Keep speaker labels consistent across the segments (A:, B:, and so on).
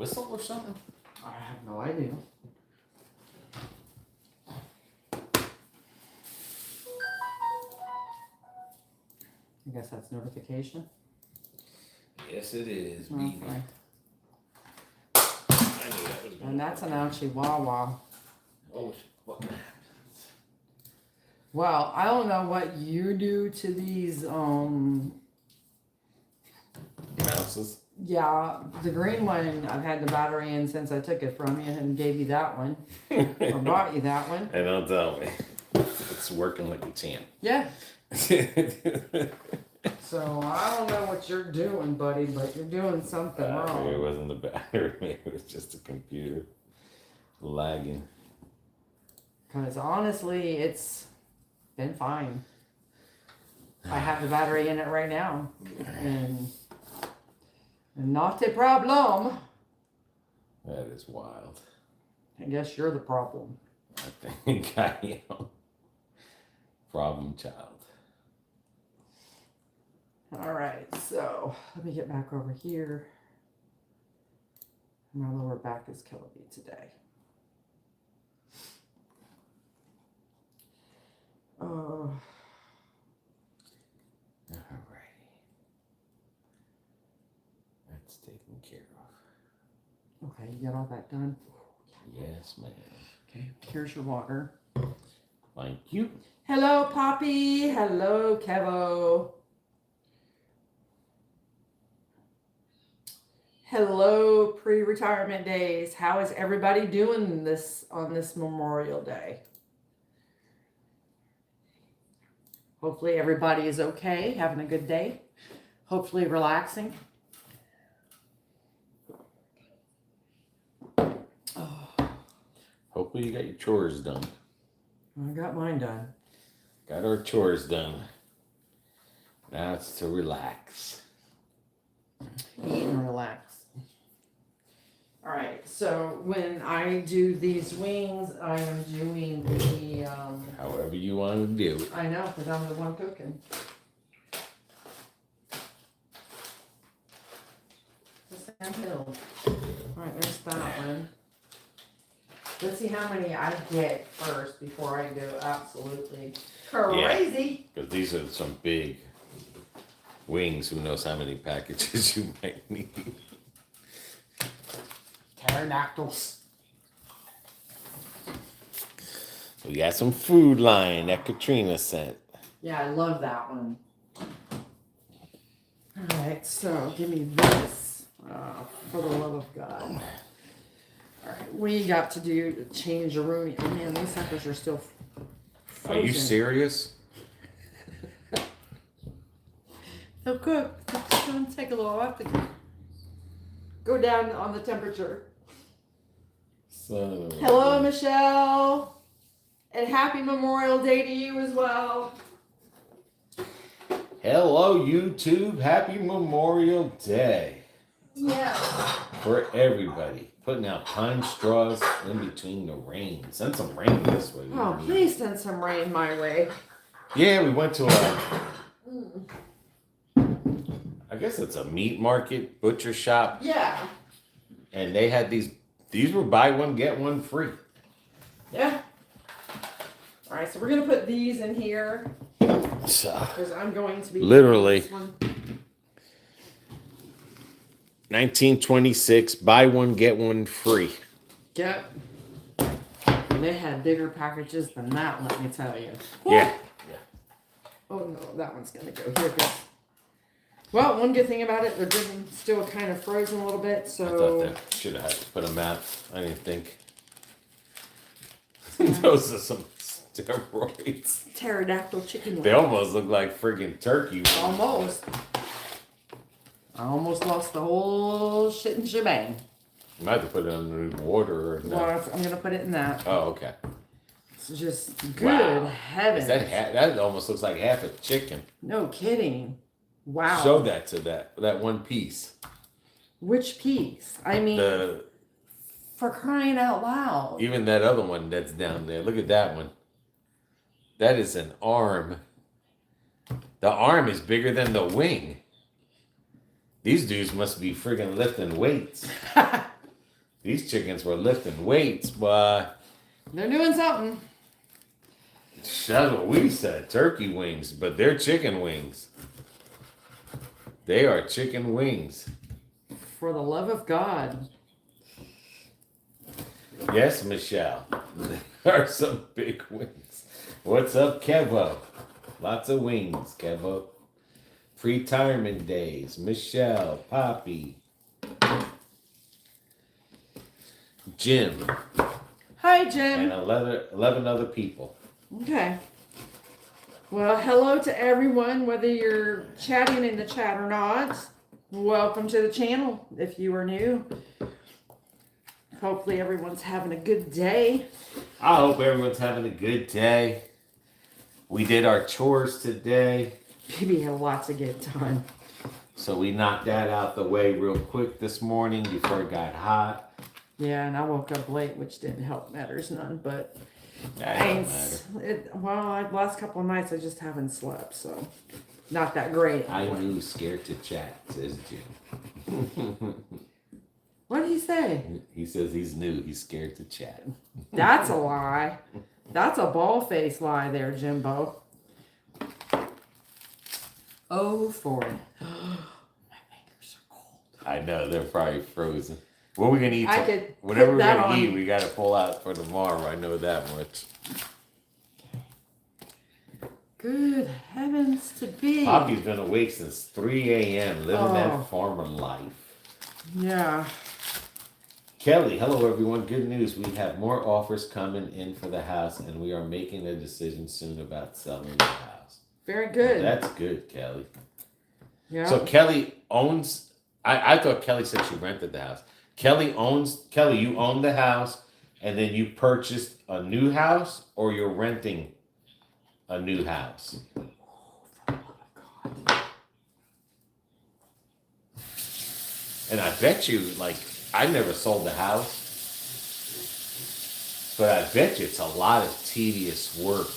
A: whistle or something?
B: I have no idea. I guess that's notification.
A: Yes, it is.
B: Okay.
A: I knew that was
B: And that's an ouchie Wawa.
A: Oh, what happens?
B: Well, I don't know what you do to these,
A: Mouses?
B: yeah, the green one, I've had the battery in since I took it from you and gave you that one. Or bought you that one.
A: And don't tell me. It's working like a champ.
B: Yeah. So I don't know what you're doing, buddy, but you're doing something
A: It
B: wrong.
A: wasn't the battery. It was just the computer lagging.
B: Because honestly, it's been fine. I have the battery in it right now. And not a problem.
A: That is wild.
B: I guess you're the problem.
A: I think I am. Problem child.
B: All right, so let me get back over here. My lower back is killing me today. Oh.
A: Alrighty. That's taken care of.
B: Okay, you got all that done?
A: Yes, ma'am.
B: Okay, here's your water.
A: Thank you.
B: Hello, Poppy. Hello, Kevo. Hello, pre-retirement days. How is everybody doing this on this Memorial Day? Hopefully everybody is okay, having a good day. Hopefully relaxing. Oh,
A: Hopefully you got your chores done.
B: I got mine done.
A: Got our chores done. Now it's to relax.
B: Eat and relax. All right, so when I do these wings, I am doing the,
A: However you want to do it.
B: I know, because I'm the one cooking. The Sam Hill. All right, there's that one. Let's see how many I get first before I go absolutely crazy.
A: Because these are some big wings. Who knows how many packages you might need.
B: Pterodactyls.
A: We got some food line that Katrina sent.
B: Yeah, I love that one. All right, so give me this. For the love of God. All right, we got to do to change the room. Oh, man, these suckers are still frozen.
A: Are you serious?
B: They'll cook. It's going to take a little while to go down on the temperature.
A: So.
B: Hello, Michelle. And happy Memorial Day to you as well.
A: Hello, YouTube. Happy Memorial Day.
B: Yeah.
A: For everybody. Putting out pine straws in between the rain. Send some rain this way.
B: Oh, please send some rain my way.
A: Yeah, we went to I guess it's a meat market, butcher shop.
B: Yeah.
A: And they had these were buy one, get one free.
B: Yeah. All right, so we're going to put these in here.
A: So,
B: Because I'm going to be...
A: literally.
B: This one.
A: 1926, buy one, get one free.
B: Yep. And they had bigger packages than that, let me tell you.
A: Yeah.
B: Oh no, that one's gonna go here. Well, one good thing about it, they're getting still kind of frozen a little bit, so...
A: I thought they should have had to put them out. I didn't think. Those are some steroids.
B: Pterodactyl chicken wings.
A: They almost look like friggin' turkey wings.
B: Almost. I almost lost the whole shit and shebang.
A: You might have to put it under water or no.
B: Well, I'm gonna put it in that.
A: Oh, okay.
B: It's just good heavens.
A: Is that almost looks like half a chicken.
B: No kidding. Wow.
A: Show that to that one piece.
B: Which piece? I mean, for crying out loud.
A: Even that other one that's down there. Look at that one. That is an arm. The arm is bigger than the wing. These dudes must be friggin' lifting weights. These chickens were lifting weights, but
B: They're doing something.
A: that's what we said. Turkey wings, but they're chicken wings. They are chicken wings.
B: For the love of God.
A: Yes, Michelle. There are some big wings. What's up, Kevo? Lots of wings, Kevo. Retirement days. Michelle, Poppy, Jim,
B: Hi, Jim.
A: and 11 other people.
B: Okay. Well, hello to everyone, whether you're chatting in the chat or not. Welcome to the channel if you are new. Hopefully everyone's having a good day.
A: I hope everyone's having a good day. We did our chores today,
B: Baby had lots of good time.
A: so we knocked that out the way real quick this morning before it got hot.
B: Yeah, and I woke up late, which didn't help matters none, but
A: That don't matter.
B: last couple of nights I just haven't slept, so not that great.
A: I knew scared to chat, says Jim.
B: What did he say?
A: He says he's new. He's scared to chat.
B: That's a lie. That's a ball-faced lie there, Jimbo. Oh, for it. My fingers are cold.
A: I know, they're probably frozen. What are we gonna eat?
B: I could
A: Whatever
B: put
A: we're
B: that
A: gonna
B: on.
A: eat, we gotta pull out for tomorrow. I know that much.
B: Good heavens to be.
A: Poppy's been awake since 3 a.m. living
B: Oh.
A: that farmer life.
B: Yeah.
A: Kelly, hello everyone. Good news. We have more offers coming in for the house, and we are making a decision soon about selling the house.
B: Very good.
A: That's good, Kelly.
B: Yeah.
A: So Kelly owns. I thought Kelly said she rented the house. Kelly, you own the house, and then you purchased a new house, or you're renting a new house. And I bet you, like, I never sold the house, but I bet you it's a lot of tedious work.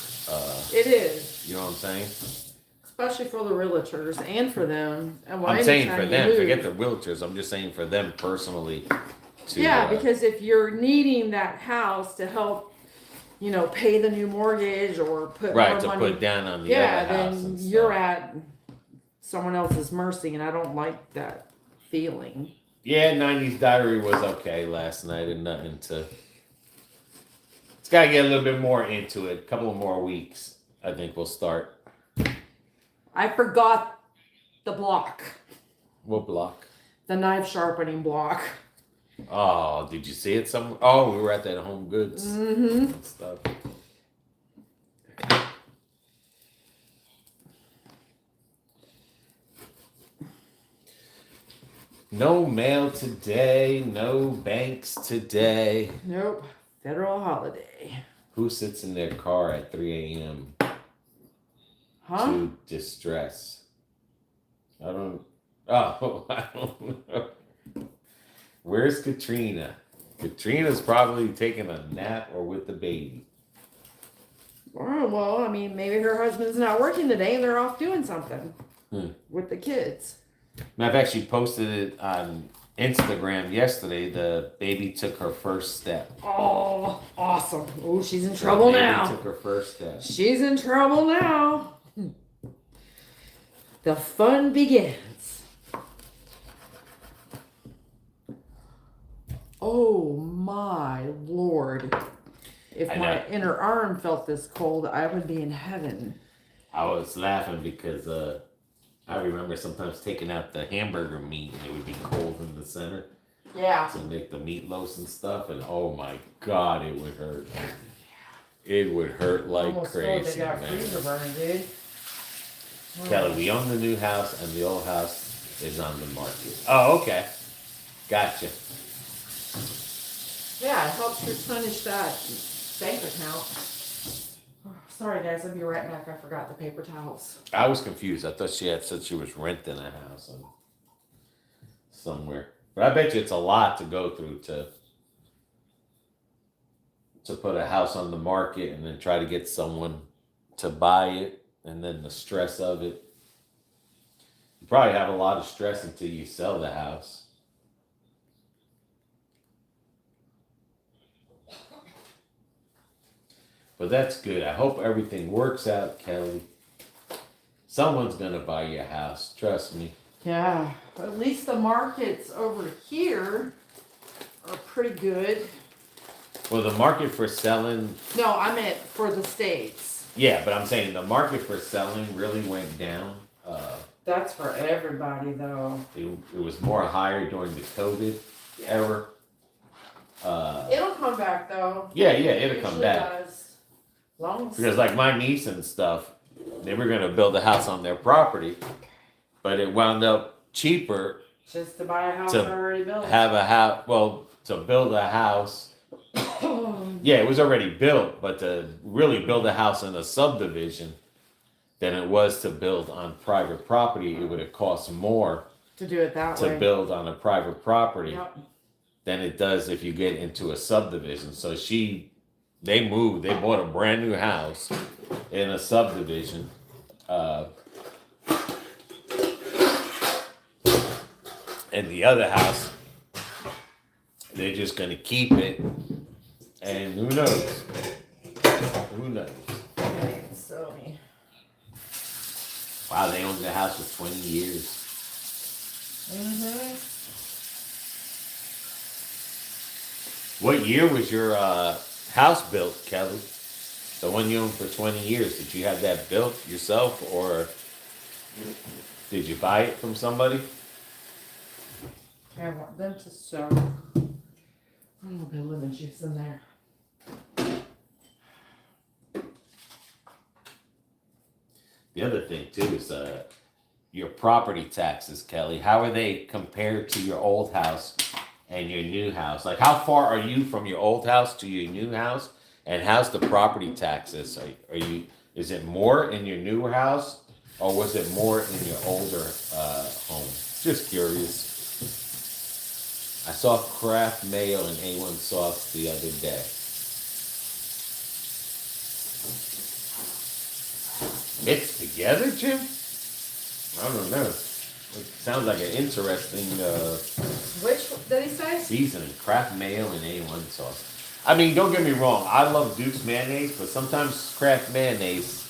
B: It is.
A: You know what I'm saying?
B: Especially for the realtors and for them. And
A: I'm saying
B: anytime
A: for
B: you
A: them.
B: move.
A: Forget the realtors. I'm just saying for them personally.
B: Yeah, because if you're needing that house to help, pay the new mortgage or put
A: right
B: more
A: to
B: money,
A: put down on the other house.
B: then
A: And
B: you're
A: stuff.
B: at someone else's mercy, and I don't like that feeling.
A: Yeah, 90s Diary was okay last night, and nothing to. It's got to get a little bit more into it. A couple of more weeks, I think we'll start.
B: I forgot the block,
A: What block?
B: the knife sharpening block.
A: Oh, did you see it somewhere? Oh, we were at that Home Goods
B: Mm-hmm.
A: and stuff. No mail today, no banks today.
B: Nope. Federal holiday.
A: Who sits in their car at 3 a.m.
B: Huh?
A: to distress? I don't know. Where's Katrina? Katrina's probably taking a nap or with the baby.
B: Oh, well, I mean, maybe her husband's not working today and they're off doing something with the kids.
A: I've actually posted it on Instagram yesterday. The baby took her first step.
B: Oh, awesome. Oh, she's in trouble now.
A: Took her first step.
B: She's in trouble now. The fun begins. Oh my Lord. If my inner arm felt this cold, I would be in heaven.
A: I was laughing because I remember sometimes taking out the hamburger meat and it would be cold in the center.
B: Yeah.
A: To make the meatloaf and stuff, and oh my God, it would hurt. It would hurt like
B: Almost
A: crazy,
B: they got
A: man.
B: freezer burner, dude.
A: Kelly, we own the new house and the old house is on the market. Oh, okay. Gotcha.
B: Yeah, it helps replenish that bank account. Oh, sorry, guys. I'll be right back. I forgot the paper towels.
A: I was confused. I thought she had said she was renting a house somewhere. But I bet you it's a lot to go through to put a house on the market and then try to get someone to buy it, and then the stress of it. You probably have a lot of stress until you sell the house. But that's good. I hope everything works out, Kelly. Someone's gonna buy your house. Trust me.
B: Yeah, at least the markets over here are pretty good.
A: Well, the market for selling.
B: No, I meant for the States.
A: Yeah, but I'm saying the market for selling really went down.
B: That's for everybody, though.
A: It was more higher during the COVID era.
B: It'll come back, though.
A: Yeah, it'll come
B: Usually
A: back.
B: does. Long
A: Because like my niece and stuff, they were gonna build a house on their property, but it wound up cheaper
B: just to buy a house
A: to
B: already built.
A: have a house. Well, to build a house. Yeah, it was already built, but to really build a house in a subdivision than it was to build on private property, it would have cost more
B: to do it that
A: to
B: way.
A: build on a private property
B: Yep.
A: than it does if you get into a subdivision. So they moved, they bought a brand new house in a subdivision. And the other house, they're just gonna keep it, and who knows? Who knows?
B: Okay, so
A: Wow, they owned the house for 20 years.
B: mm-hmm.
A: What year was your house built, Kelly? The one you owned for 20 years. Did you have that built yourself, or did you buy it from somebody?
B: I want them to soak a little bit of lemon juice in there.
A: The other thing too is your property taxes, Kelly. How are they compared to your old house and your new house? Like, how far are you from your old house to your new house? And how's the property taxes? Are you? Is it more in your newer house, or was it more in your older home? Just curious. I saw Kraft mayo and A1 sauce the other day. Mixed together, Jim? I don't know. It sounds like an interesting
B: Which did he say?
A: seasoning. Kraft mayo and A1 sauce. I mean, don't get me wrong. I love Duke's mayonnaise, but sometimes Kraft mayonnaise,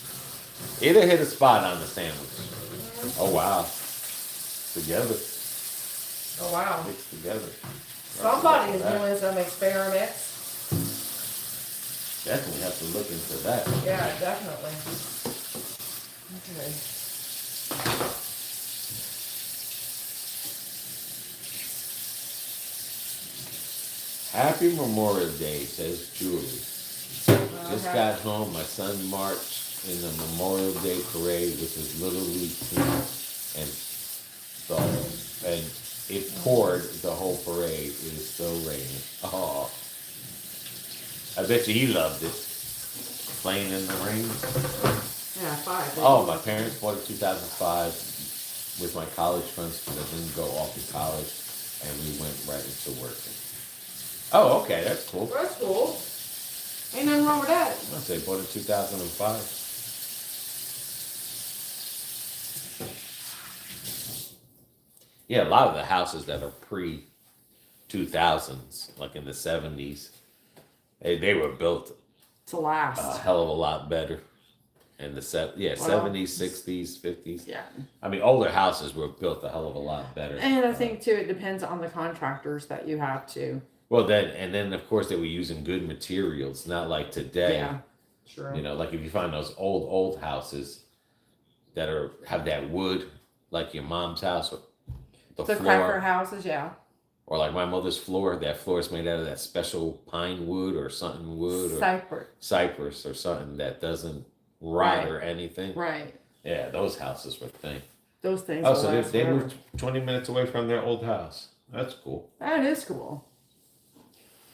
A: it'll hit a spot on the sandwich. Oh, wow. Together.
B: Oh wow.
A: Mixed together.
B: Somebody is doing some experiments.
A: Definitely have to look into that.
B: Yeah, definitely. Okay.
A: Happy Memorial Day, says Julie. Just got home. My son marched in the Memorial Day parade with his little league team, and it poured the whole parade. It is still raining. Oh, I bet you he loved it. Playing in the rain.
B: Yeah, 5.
A: Oh, my parents bought it 2005 with my college friends because I didn't go off to college, and we went right into working. Oh, okay, that's cool.
B: That's cool. Ain't nothing wrong with that.
A: I say bought it 2005. Yeah, a lot of the houses that are pre 2000s, like in the 70s, they were built
B: To last.
A: a hell of a lot better. In the 70s, 60s, 50s.
B: Yeah.
A: I mean, older houses were built a hell of a lot better.
B: And I think too, it depends on the contractors that you have to.
A: Well, then of course they were using good materials, not like today.
B: Yeah. Sure.
A: You know, like if you find those old houses that have that wood, like your mom's house, or the
B: cracker
A: floor,
B: houses, yeah.
A: or like my mother's floor, that floor is made out of that special pine wood or something wood or cypress or something that doesn't rot
B: Right.
A: or anything.
B: Right.
A: Yeah, those houses were things.
B: Those things.
A: Oh,
B: will
A: so
B: last
A: they
B: forever.
A: moved 20 minutes away from their old house. That's cool.
B: That is cool.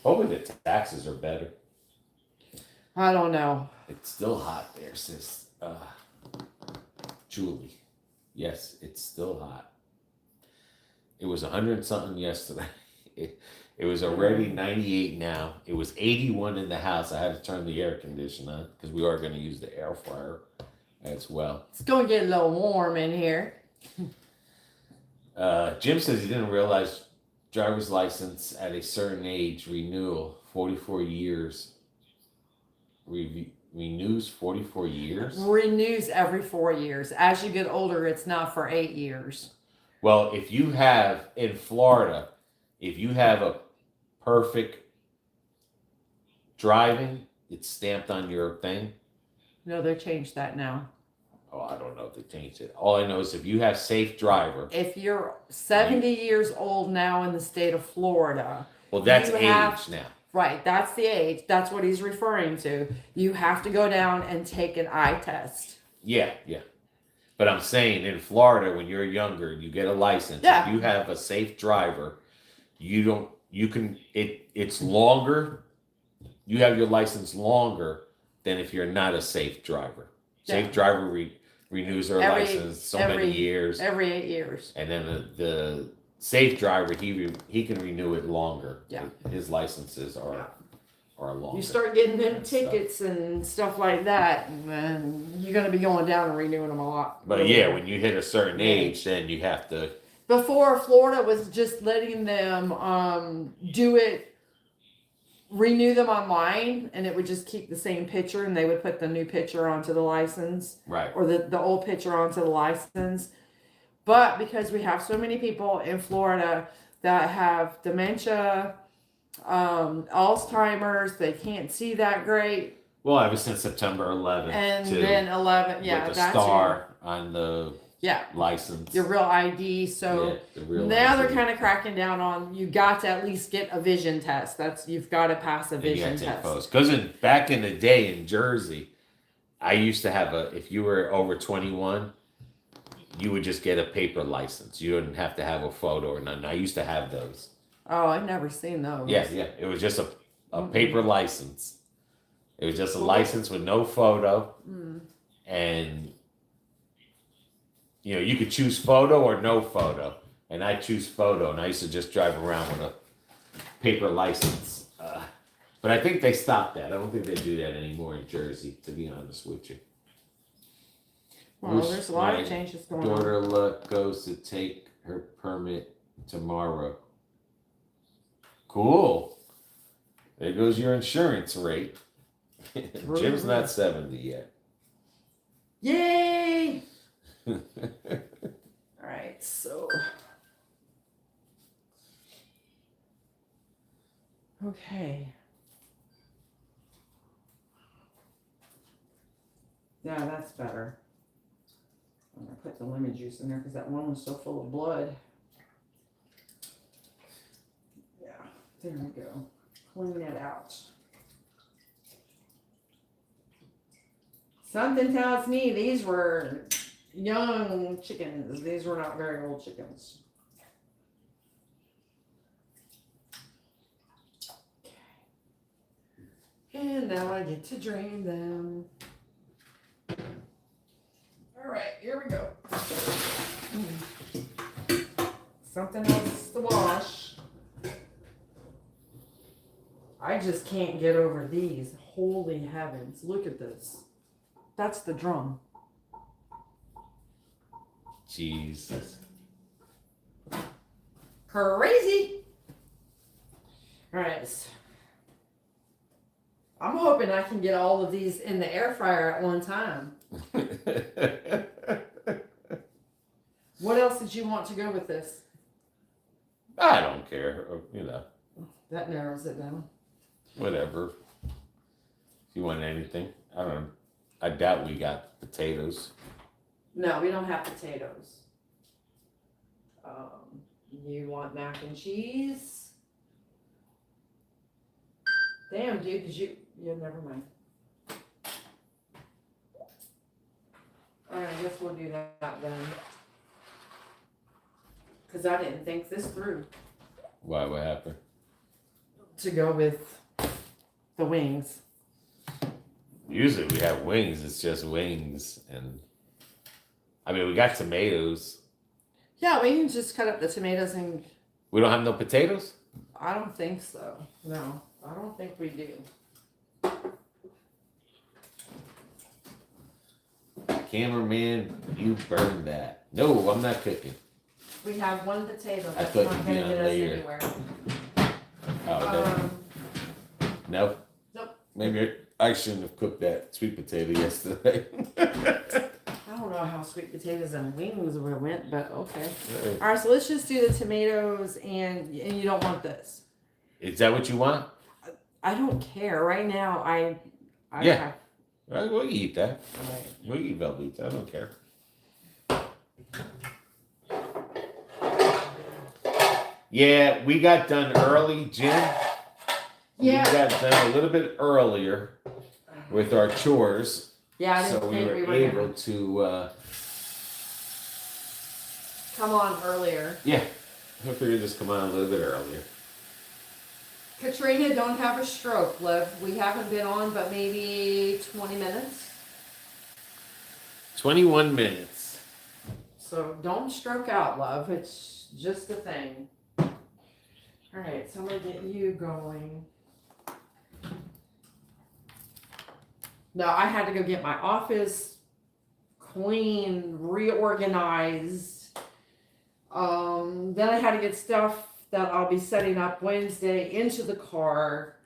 A: Hopefully the taxes are better.
B: I don't know.
A: It's still hot there, sis. Julie. Yes, it's still hot. It was 100 something yesterday. It was already 98 now. It was 81 in the house. I had to turn the air conditioner on because we are going to use the air fryer as well.
B: It's going to get a little warm in here.
A: Jim says he didn't realize driver's license at a certain age renewal, 44 years. renews 44 years.
B: Renews every 4 years. As you get older, it's not for 8 years.
A: Well, if you have in Florida, if you have a perfect driving, it's stamped on your thing.
B: No, they changed that now.
A: Oh, I don't know if they changed it. All I know is if you have safe driver.
B: If you're 70 years old now in the state of Florida.
A: Well, that's age now.
B: Right, that's the age. That's what he's referring to. You have to go down and take an eye test.
A: Yeah. But I'm saying in Florida, when you're younger, you get a license.
B: Yeah.
A: If you have a safe driver, it's longer. You have your license longer than if you're not a safe driver. Safe driver renews their license many years.
B: Every 8 years.
A: And then the safe driver, he can renew it longer.
B: Yeah.
A: His licenses are longer.
B: You start getting them tickets and stuff like that, and then you're going to be going down and renewing them a lot.
A: But yeah, when you hit a certain age, then you have to.
B: Before, Florida was just letting them do it, renew them online, and it would just keep the same picture, and they would put the new picture onto the license.
A: Right.
B: Or the old picture onto the license. But because we have so many people in Florida that have dementia, Alzheimer's, they can't see that great.
A: Well, ever since September 11th.
B: And then 11, yeah,
A: with the
B: that's
A: star on the
B: Yeah.
A: license.
B: Your real ID. So now they're kind of cracking down on you got to at least get a vision test. You've got to pass a vision test.
A: Because back in the day in Jersey, I used to have if you were over 21, you would just get a paper license. You didn't have to have a photo or nothing. I used to have those.
B: Oh, I've never seen those.
A: Yeah. It was just a paper license. It was just a license with no photo. And you could choose photo or no photo. And I choose photo. And I used to just drive around with a paper license. But I think they stopped that. I don't think they do that anymore in Jersey, to be honest with you.
B: Well, there's a lot of changes going on.
A: Daughter goes to take her permit tomorrow. Cool. There goes your insurance rate. Jim's not 70 yet.
B: Yay! All right, so. Okay. Yeah, that's better. I'm going to put the lemon juice in there because that one was so full of blood. Yeah, there we go. Clean it out. Something tells me these were young chickens. These were not very old chickens. And now I get to drain them. All right, here we go. Something else to wash. I just can't get over these. Holy heavens. Look at this. That's the drum.
A: Jesus.
B: Crazy. All right. I'm hoping I can get all of these in the air fryer at one time. What else did you want to go with this?
A: I don't care.
B: That narrows it down.
A: Whatever. If you want anything. I doubt we got potatoes.
B: No, we don't have potatoes. You want mac and cheese? Damn, dude, yeah, never mind. Alright, I guess we'll do that then. Because I didn't think this through.
A: Why? What happened?
B: To go with the wings.
A: Usually we have wings. It's just wings. And we got tomatoes.
B: Yeah, we can just cut up the tomatoes and...
A: We don't have no potatoes?
B: I don't think so. No, I don't think we do.
A: Cameraman, you burned that. No, I'm not cooking.
B: We have one potato.
A: I
B: That's
A: thought
B: not
A: you'd
B: going
A: be
B: to
A: on
B: get us
A: later.
B: anywhere.
A: Oh, no.
B: Nope.
A: Maybe I shouldn't have cooked that sweet potato yesterday.
B: I don't know how sweet potatoes and wings went, but okay. All right, so let's just do the tomatoes, and you don't want this.
A: Is that what you want?
B: I don't care right now. I
A: Yeah. Right, we'll eat that.
B: Right.
A: We'll eat Velveeta. I don't care. Yeah, we got done early, Jim.
B: Yeah.
A: We got done a little bit earlier with our chores.
B: Yeah, I didn't
A: so we
B: think
A: were
B: we were
A: able
B: gonna
A: to.
B: come on earlier.
A: Yeah, I figured just come on a little bit earlier.
B: Katrina, don't have a stroke, Liv. We haven't been on but maybe 20 minutes.
A: 21 minutes.
B: So don't stroke out, love. It's just a thing. All right, so I'm going to get you going. No, I had to go get my office clean, reorganized. Then I had to get stuff that I'll be setting up Wednesday into the car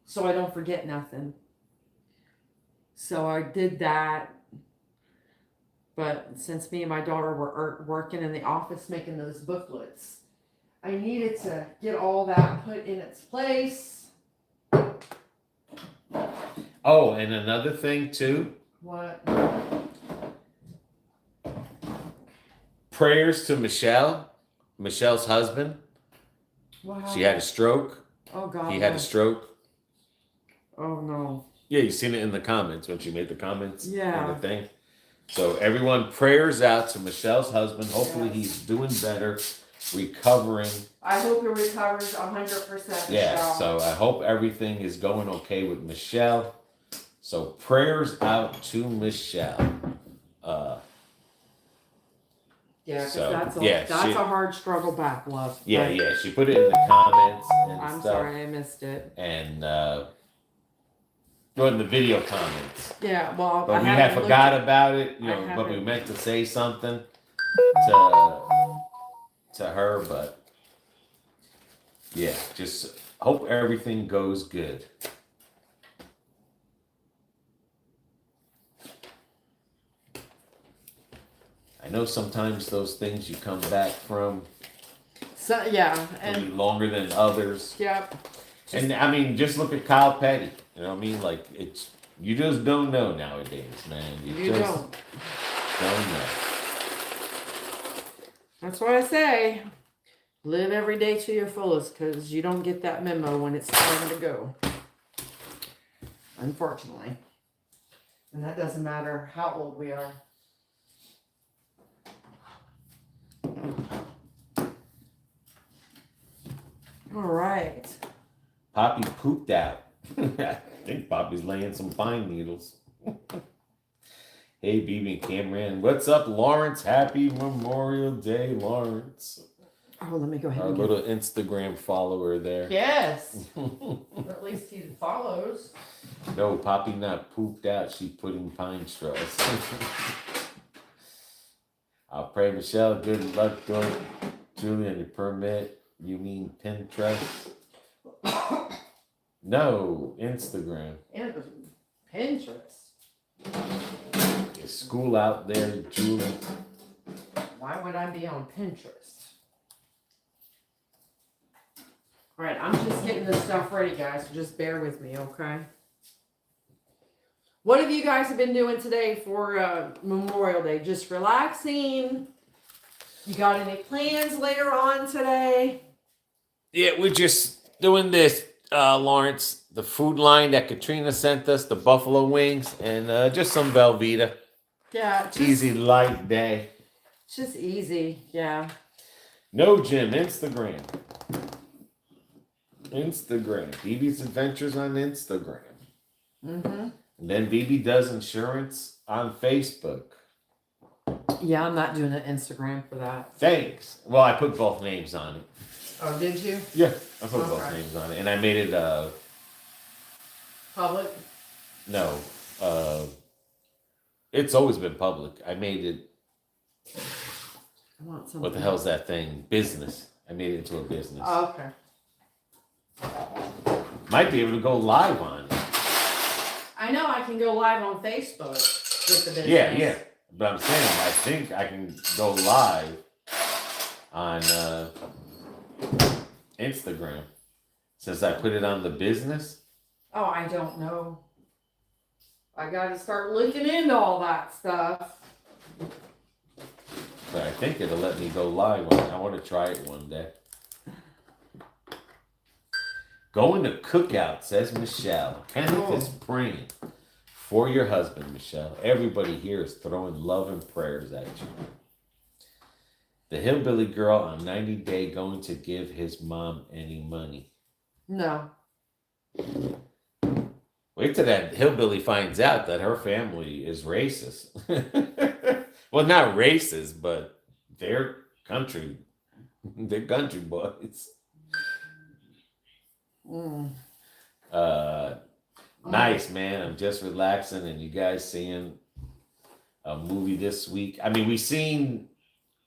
B: so I don't forget nothing. So I did that. But since me and my daughter were working in the office making those booklets, I needed to get all that put in its place.
A: Oh, and another thing too.
B: What?
A: Prayers to Michelle's husband.
B: Wow.
A: She had a stroke.
B: Oh God.
A: He had a stroke.
B: Oh no.
A: Yeah, you seen it in the comments when she made the comments.
B: Yeah.
A: In the thing. So everyone, prayers out to Michelle's husband. Hopefully he's doing better, recovering.
B: I hope he recovers 100%.
A: Yeah.
B: Michelle.
A: So I hope everything is going okay with Michelle. So prayers out to Michelle.
B: Yeah,
A: So,
B: that's
A: she-
B: a hard struggle back, love.
A: Yeah, yeah. She put it in the comments and
B: I'm
A: stuff.
B: sorry I missed it.
A: And in the video comments.
B: Yeah, well,
A: But we had forgot about it, but we meant to say something to her, but yeah, just hope everything goes good. I know sometimes those things you come back from
B: So yeah,
A: can be
B: and
A: longer than others.
B: yep.
A: And I mean, just look at Kyle Petty. You know what I mean? Like you just don't know nowadays, man.
B: You
A: just
B: don't.
A: don't know.
B: That's what I say. Live every day to your fullest, because you don't get that memo when it's time to go. Unfortunately. And that doesn't matter how old we are. All right.
A: Poppy pooped out. I think Poppy's laying some pine needles. Hey, BB and Cameron. What's up, Lawrence? Happy Memorial Day, Lawrence.
B: Oh, let me go ahead
A: Our
B: and
A: little Instagram follower there.
B: Yes. At least he follows.
A: No, Poppy not pooped out. She put in pine straws. I'll pray, Michelle. Good luck doing Julian, your permit. You mean Pinterest? No, Instagram.
B: And Pinterest.
A: Is school out there, Julie?
B: Why would I be on Pinterest? All right, I'm just getting this stuff ready, guys. So just bear with me, okay? What have you guys been doing today for Memorial Day? Just relaxing? You got any plans later on today?
A: Yeah, we're just doing this, Lawrence. The food line that Katrina sent us, the buffalo wings, and just some Velveeta.
B: Yeah, just,
A: Easy, light day.
B: Just easy, yeah.
A: No, Jim, Instagram. BB's Adventures on Instagram.
B: Mm-hmm.
A: And then BB does insurance on Facebook.
B: Yeah, I'm not doing an Instagram for that.
A: Thanks. Well, I put both names on it.
B: Oh, did you?
A: Yeah, I put both
B: Okay.
A: names on it. And I made it,
B: Public?
A: no, it's always been public. I made it,
B: I want something.
A: what the hell's that thing? Business. I made it into a business.
B: Oh, okay.
A: Might be able to go live on it.
B: I know I can go live on Facebook with the business.
A: Yeah. But I'm saying, I think I can go live on Instagram since I put it on the business.
B: Oh, I don't know. I gotta start looking into all that stuff.
A: But I think it'll let me go live on it. I want to try it one day. Going to cookout, says Michelle. Kenneth is praying for your husband, Michelle. Everybody here is throwing love and prayers at you. The hillbilly girl on 90 Day going to give his mom any money.
B: No.
A: Wait till that hillbilly finds out that her family is racist. Well, not racist, but they're country boys. Nice, man. I'm just relaxing, and you guys seeing a movie this week. I mean, we seen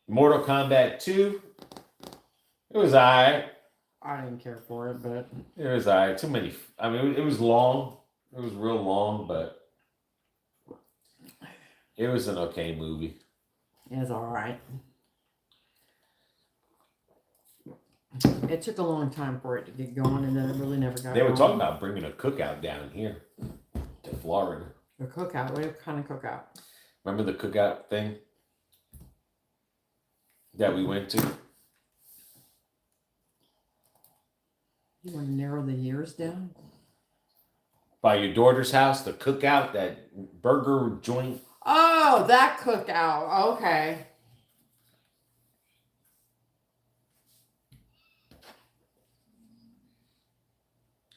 A: Mortal Kombat 2. It was alright.
B: I didn't care for it, but
A: It was alright. Too many. I mean, it was long. It was real long, but it was an okay movie.
B: it was alright. It took a long time for it to get going, and then it really never got
A: They were
B: going.
A: talking about bringing a cookout down here to Florida.
B: A cookout? What kind of cookout?
A: Remember the cookout thing that we went to?
B: You want to narrow the years down?
A: By your daughter's house, the cookout, that burger joint.
B: Oh, that cookout. Okay.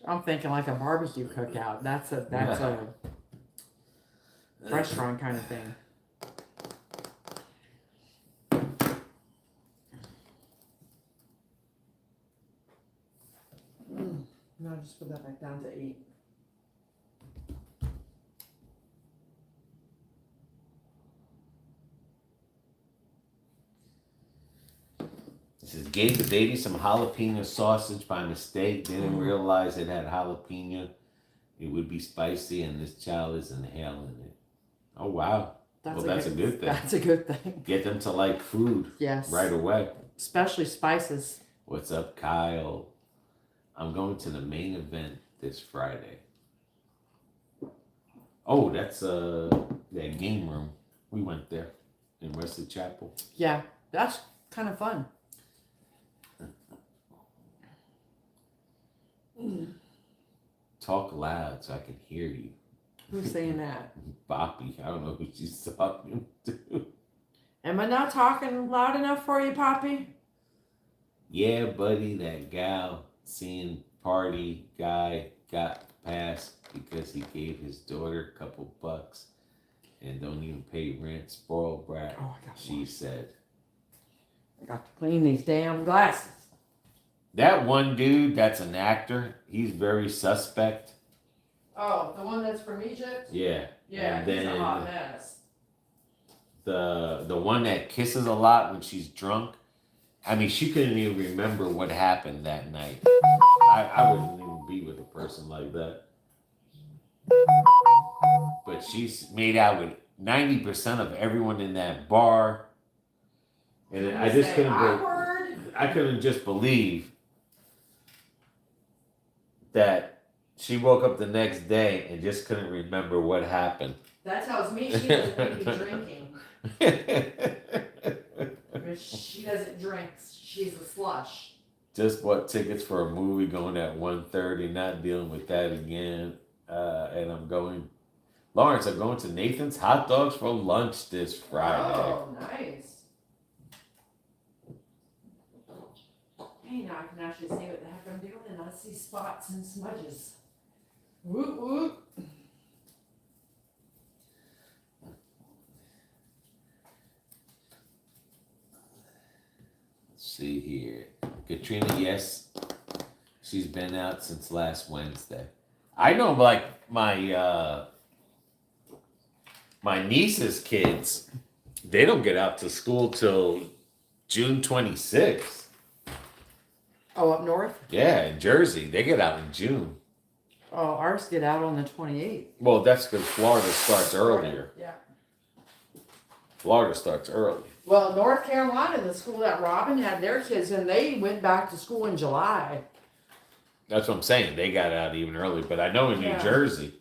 B: I'm thinking like a barbecue cookout. That's a restaurant kind of thing. No, just put that back down to 8.
A: It says, gave the baby some jalapeno sausage by mistake. Didn't realize it had jalapeno. It would be spicy, and this child is inhaling it. Oh, wow. That's a good thing.
B: That's a good thing.
A: Get them to like food
B: Yes.
A: right away.
B: Especially spices.
A: What's up, Kyle? I'm going to the main event this Friday. Oh, that's that game room. We went there in Wesley Chapel.
B: Yeah, that's kind of fun.
A: Talk loud so I can hear you.
B: Who's saying that?
A: Boppy. I don't know who she's talking to.
B: Am I not talking loud enough for you, Poppy?
A: Yeah, buddy, that gal seeing party guy got passed because he gave his daughter a couple bucks and don't even pay rent. Spoiled brat,
B: Oh, I got
A: she said.
B: I got to clean these damn glasses.
A: That one dude that's an actor, he's very suspect.
B: Oh, the one that's from Egypt?
A: Yeah.
B: Yeah,
A: And
B: he's a
A: then
B: hot mess.
A: the one that kisses a lot when she's drunk. I mean, she couldn't even remember what happened that night. I wouldn't even be with a person like that. But she's made out with 90% of everyone in that bar. And I just I couldn't just believe that she woke up the next day and just couldn't remember what happened.
B: That tells me she doesn't maybe drinking. She doesn't drink. She's a slush.
A: Just bought tickets for a movie going at 1:30, not dealing with that again. And I'm going, Lawrence, I'm going to Nathan's Hot Dogs for lunch this Friday.
B: Oh, nice. Hey, now I can actually see what the heck I'm doing, and I see spots and smudges. Whoop, whoop.
A: Let's see here. Katrina, yes, she's been out since last Wednesday. I know, like, my niece's kids, they don't get out to school till June 26th.
B: Oh, up north?
A: Yeah, in Jersey, they get out in June.
B: Oh, ours get out on the 28th.
A: Well, that's because Florida starts earlier.
B: Yeah.
A: Florida starts early.
B: Well, North Carolina, the school that Robin had their kids in, they went back to school in July.
A: That's what I'm saying. They got out even early. But I know in New
B: Yeah.
A: Jersey,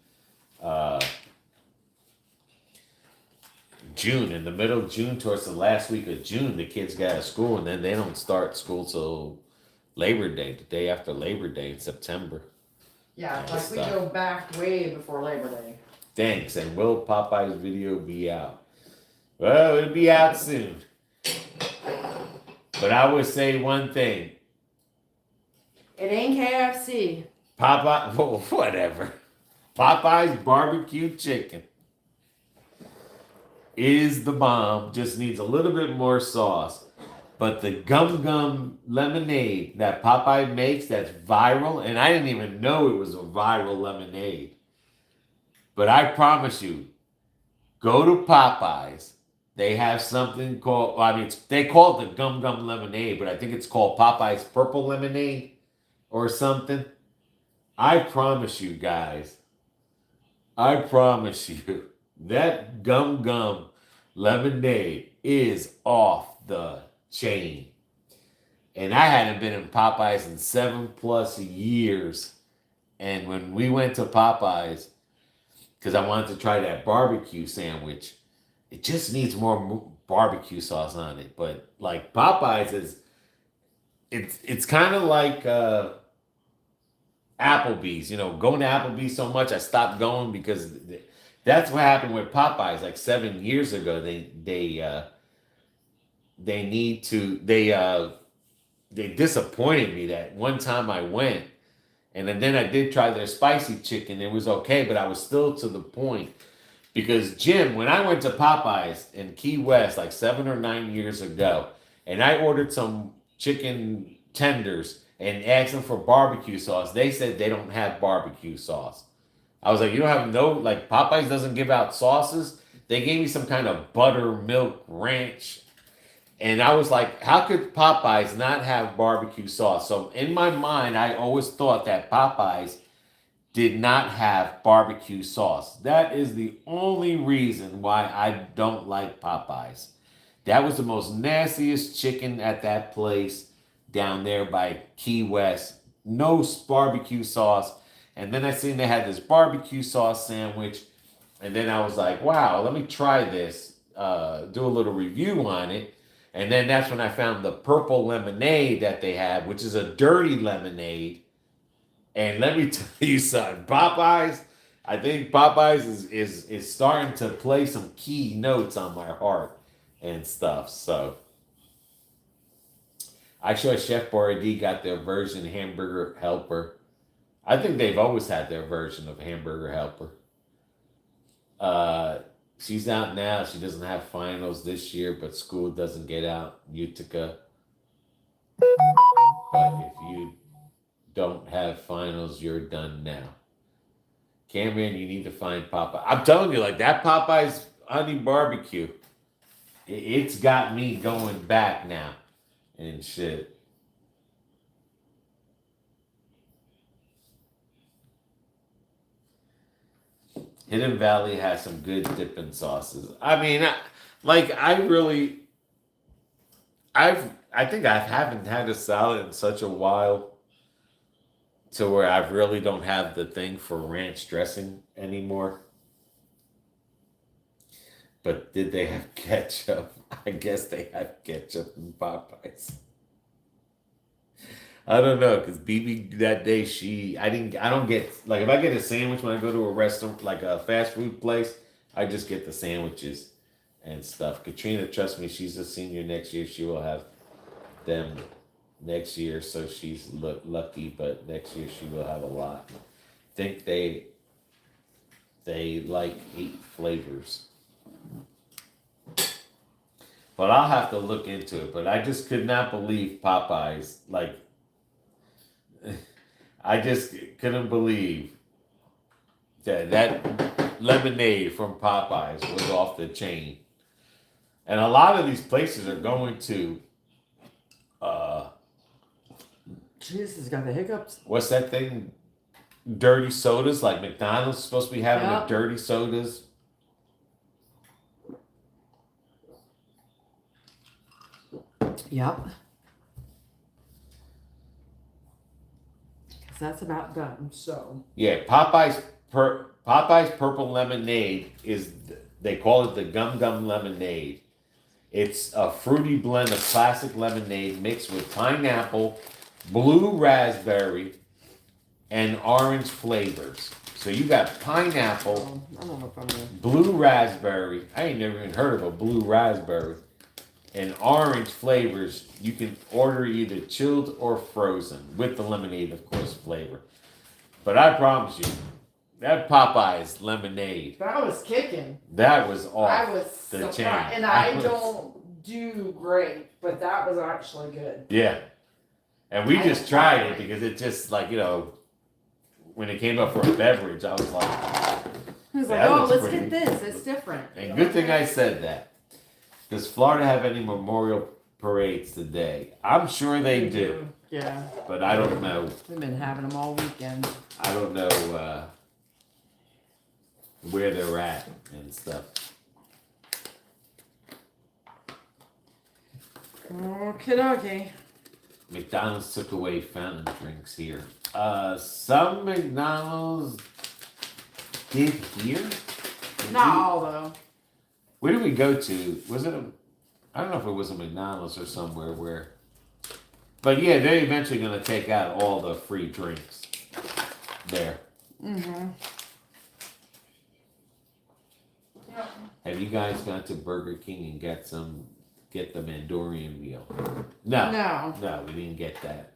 A: June, in the middle of June, towards the last week of June, the kids got out of school, and then they don't start school till Labor Day, the day after Labor Day in September.
B: Yeah,
A: And
B: like we
A: stuff.
B: go back way before Labor Day.
A: Thanks. And will Popeye's video be out? Well, it'll be out soon. But I would say one thing.
B: It ain't KFC.
A: Popeye, well, whatever. Popeye's barbecue chicken is the bomb. Just needs a little bit more sauce. But the gum gum lemonade that Popeye makes that's viral, and I didn't even know it was a viral lemonade. But I promise you, go to Popeyes. They have something called, well, I mean, they call it the gum gum lemonade, but I think it's called Popeye's purple lemonade or something. I promise you guys, I promise you, that gum gum lemonade is off the chain. And I hadn't been in Popeyes in 7+ years. And when we went to Popeyes, because I wanted to try that barbecue sandwich, it just needs more barbecue sauce on it. But like Popeyes is, it's kind of like Applebee's. You know, going to Applebee's so much, I stopped going because that's what happened with Popeyes. Like 7 years ago, they disappointed me. That one time I went, and then I did try their spicy chicken. It was okay, but I was still to the point. Because Jim, when I went to Popeyes in Key West like 7 or 9 years ago, and I ordered some chicken tenders and asked them for barbecue sauce, they said they don't have barbecue sauce. I was like, you don't have no, like Popeyes doesn't give out sauces. They gave me some kind of buttermilk ranch. And I was like, how could Popeyes not have barbecue sauce? So in my mind, I always thought that Popeyes did not have barbecue sauce. That is the only reason why I don't like Popeyes. That was the most nastiest chicken at that place down there by Key West. No barbecue sauce. And then I seen they had this barbecue sauce sandwich. And then I was like, wow, let me try this. Do a little review on it. And then that's when I found the purple lemonade that they have, which is a dirty lemonade. And let me tell you something, Popeyes, I think Popeyes is starting to play some key notes on my heart and stuff. So I sure Chef Boyardee got their version Hamburger Helper. I think they've always had their version of Hamburger Helper. She's out now. She doesn't have finals this year, but school doesn't get out. Utica. But if you don't have finals, you're done now. Cameron, you need to find Popeye. I'm telling you, like that Popeye's honey barbecue, it's got me going back now and shit. Hidden Valley has some good dipping sauces. I mean, I think I haven't had a salad in such a while to where I really don't have the thing for ranch dressing anymore. But did they have ketchup? I guess they have ketchup in Popeyes. I don't know, because BB that day I don't get, like, if I get a sandwich when I go to a restaurant, like a fast food place, I just get the sandwiches and stuff. Katrina, trust me, she's a senior next year. She will have them next year, so she's lucky, but next year she will have a lot. Think they like 8 flavors. But I'll have to look into it. But I just could not believe Popeyes, like, I just couldn't believe that lemonade from Popeyes was off the chain. And a lot of these places are going to
B: Jesus, got the hiccups.
A: what's that thing? dirty sodas, like McDonald's is supposed to be having
B: Yep.
A: the dirty sodas.
B: Yep. Because that's about done. So.
A: Yeah, Popeyes Purple Lemonade is, they call it the Gum Gum Lemonade. It's a fruity blend of classic lemonade mixed with pineapple, blue raspberry, and orange flavors. So you got pineapple,
B: I don't know if I'm gonna.
A: blue raspberry. I ain't never even heard of a blue raspberry. And orange flavors. You can order either chilled or frozen with the lemonade, of course, flavor. But I promise you, that Popeyes lemonade,
B: That was kicking.
A: that was off
B: I was
A: the
B: surprised,
A: chain.
B: and I don't do great, but that was actually good.
A: Yeah. And we
B: I
A: just
B: don't
A: tried
B: like
A: it
B: it.
A: because it just like, when it came up for a beverage, I was like,
B: I was like,
A: That
B: oh,
A: looks
B: let's
A: pretty-
B: get this. It's different.
A: and good thing I said that. Does Florida have any memorial parades today? I'm sure they do,
B: Yeah,
A: but I don't know.
B: we've been having them all weekend.
A: I don't know where they're at and stuff.
B: Okay.
A: McDonald's took away fountain drinks here. Some McDonald's did here.
B: Not all though.
A: Where did we go to? Was it I don't know if it was a McDonald's or somewhere where. But yeah, they're eventually going to take out all the free drinks there.
B: Mm-hmm. Yep.
A: Have you guys gone to Burger King and get the Mandalorian meal? No, we didn't get that.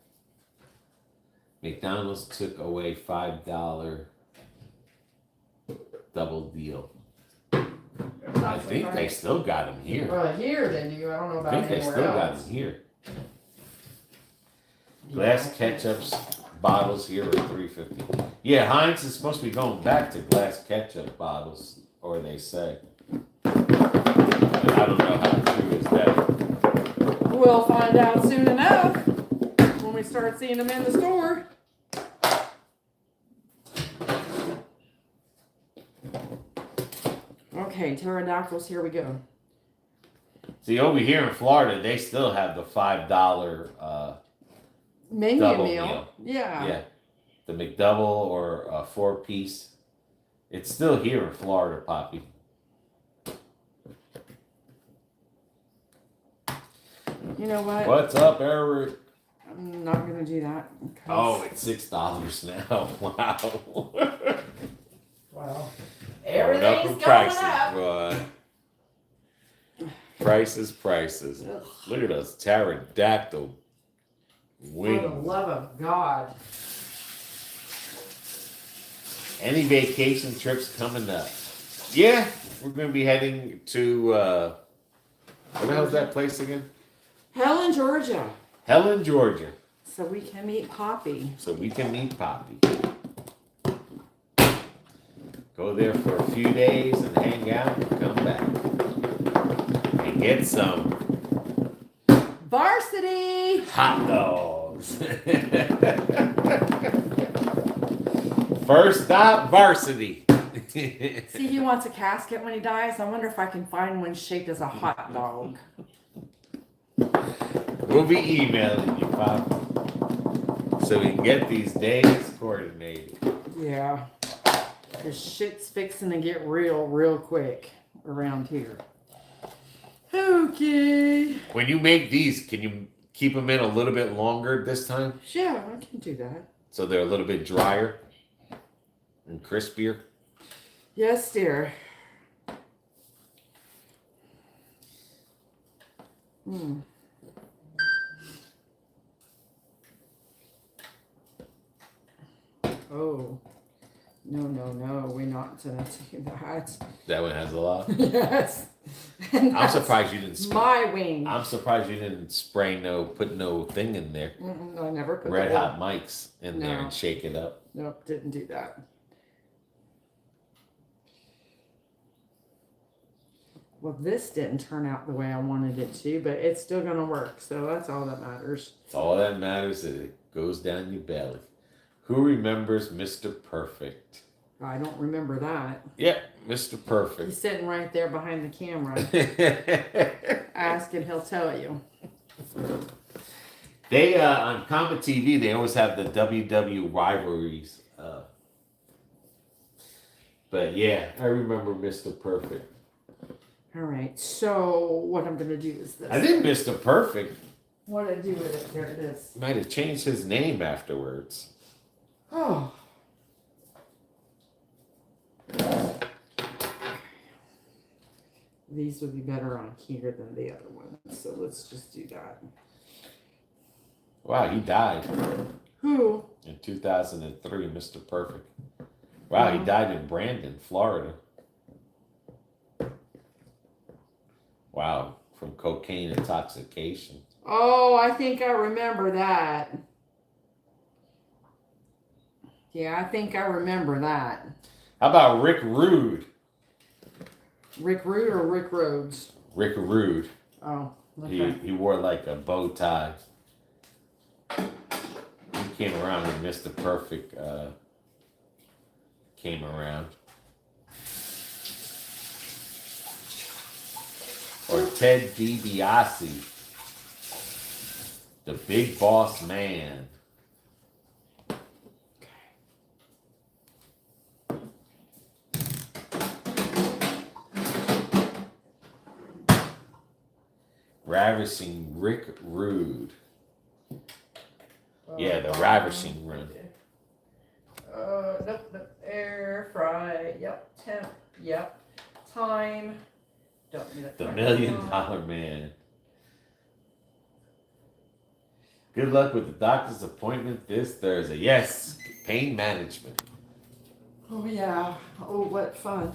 A: McDonald's took away $5 double deal. I think they still got them here.
B: Well, here they do. I don't know
A: I
B: about
A: think they
B: anywhere
A: still got
B: else.
A: them here. Glass ketchups bottles here are $3.50. Yeah, Heinz is supposed to be going back to glass ketchup bottles, or they say. But I don't know how true is that.
B: We'll find out soon enough when we start seeing them in the store. Okay, pterodactyls, here we go.
A: See, over here in Florida, they still have the $5
B: Menu
A: double
B: meal.
A: meal.
B: Yeah.
A: Yeah, the McDouble or a 4-piece. It's still here in Florida, Poppy.
B: You know what?
A: What's up, Eric?
B: I'm not gonna do that.
A: Oh, it's $6 now. Wow.
B: Wow.
A: Going up in prices, boy. Prices.
B: Ugh.
A: Look at those pterodactyl
B: For the
A: wings.
B: love of God.
A: Any vacation trips coming up? Yeah, we're going to be heading to, where the hell's that place again?
B: Helen, Georgia.
A: Helen, Georgia.
B: So we can meet Poppy.
A: So we can meet Poppy. Go there for a few days and hang out and come back. And get some
B: Varsity!
A: hot dogs. First stop, Varsity.
B: See, he wants a casket when he dies. I wonder if I can find one shaped as a hot dog.
A: We'll be emailing you, Pop, so we can get these days coordinated.
B: Yeah. Because shit's fixing to get real quick around here. Okay.
A: When you make these, can you keep them in a little bit longer this time?
B: Yeah, I can do that.
A: So they're a little bit drier and crispier?
B: Yes, dear. Hmm. Oh. No, we're not gonna do that.
A: That one has a lot.
B: Yes. And
A: I'm
B: that's
A: surprised you didn't.
B: my wing.
A: I'm surprised you didn't put no thing in there.
B: I never put
A: Red
B: that
A: hot mics in there
B: No.
A: and shake it up.
B: Nope, didn't do that. Well, this didn't turn out the way I wanted it to, but it's still gonna work, so that's all that matters.
A: All that matters is it goes down your belly. Who remembers Mr. Perfect?
B: I don't remember that.
A: Yep, Mr.
B: He's
A: Perfect.
B: sitting right there behind the camera. Ask and he'll tell you.
A: They on Comet TV, they always have the WW rivalries. But yeah, I remember Mr. Perfect.
B: All right, so what I'm gonna do is this.
A: I think Mr. Perfect
B: What did I do with it? There it is.
A: might have changed his name afterwards.
B: Oh. These would be better on here than the other ones, so let's just do that.
A: Wow, he died
B: Who?
A: in 2003, Mr. Perfect. Wow, he died in Brandon, Florida. Wow, from cocaine intoxication.
B: Oh, I think I remember that. Yeah, I think I remember that.
A: How about Rick Rude?
B: Rick Rude or Rick Rhodes?
A: Rick Rude.
B: Oh, okay.
A: He wore like a bow tie. He came around when Mr. Perfect came around. Or Ted DiBiase, the big boss man. Ravishing Rick Rude. Yeah, the ravishing run.
B: Nope. Air fry. Yep. Temp. Yep. Time. Don't need
A: The $1 Million Man. Good luck with the doctor's appointment this Thursday. Yes, pain management.
B: Oh yeah. Oh, what fun.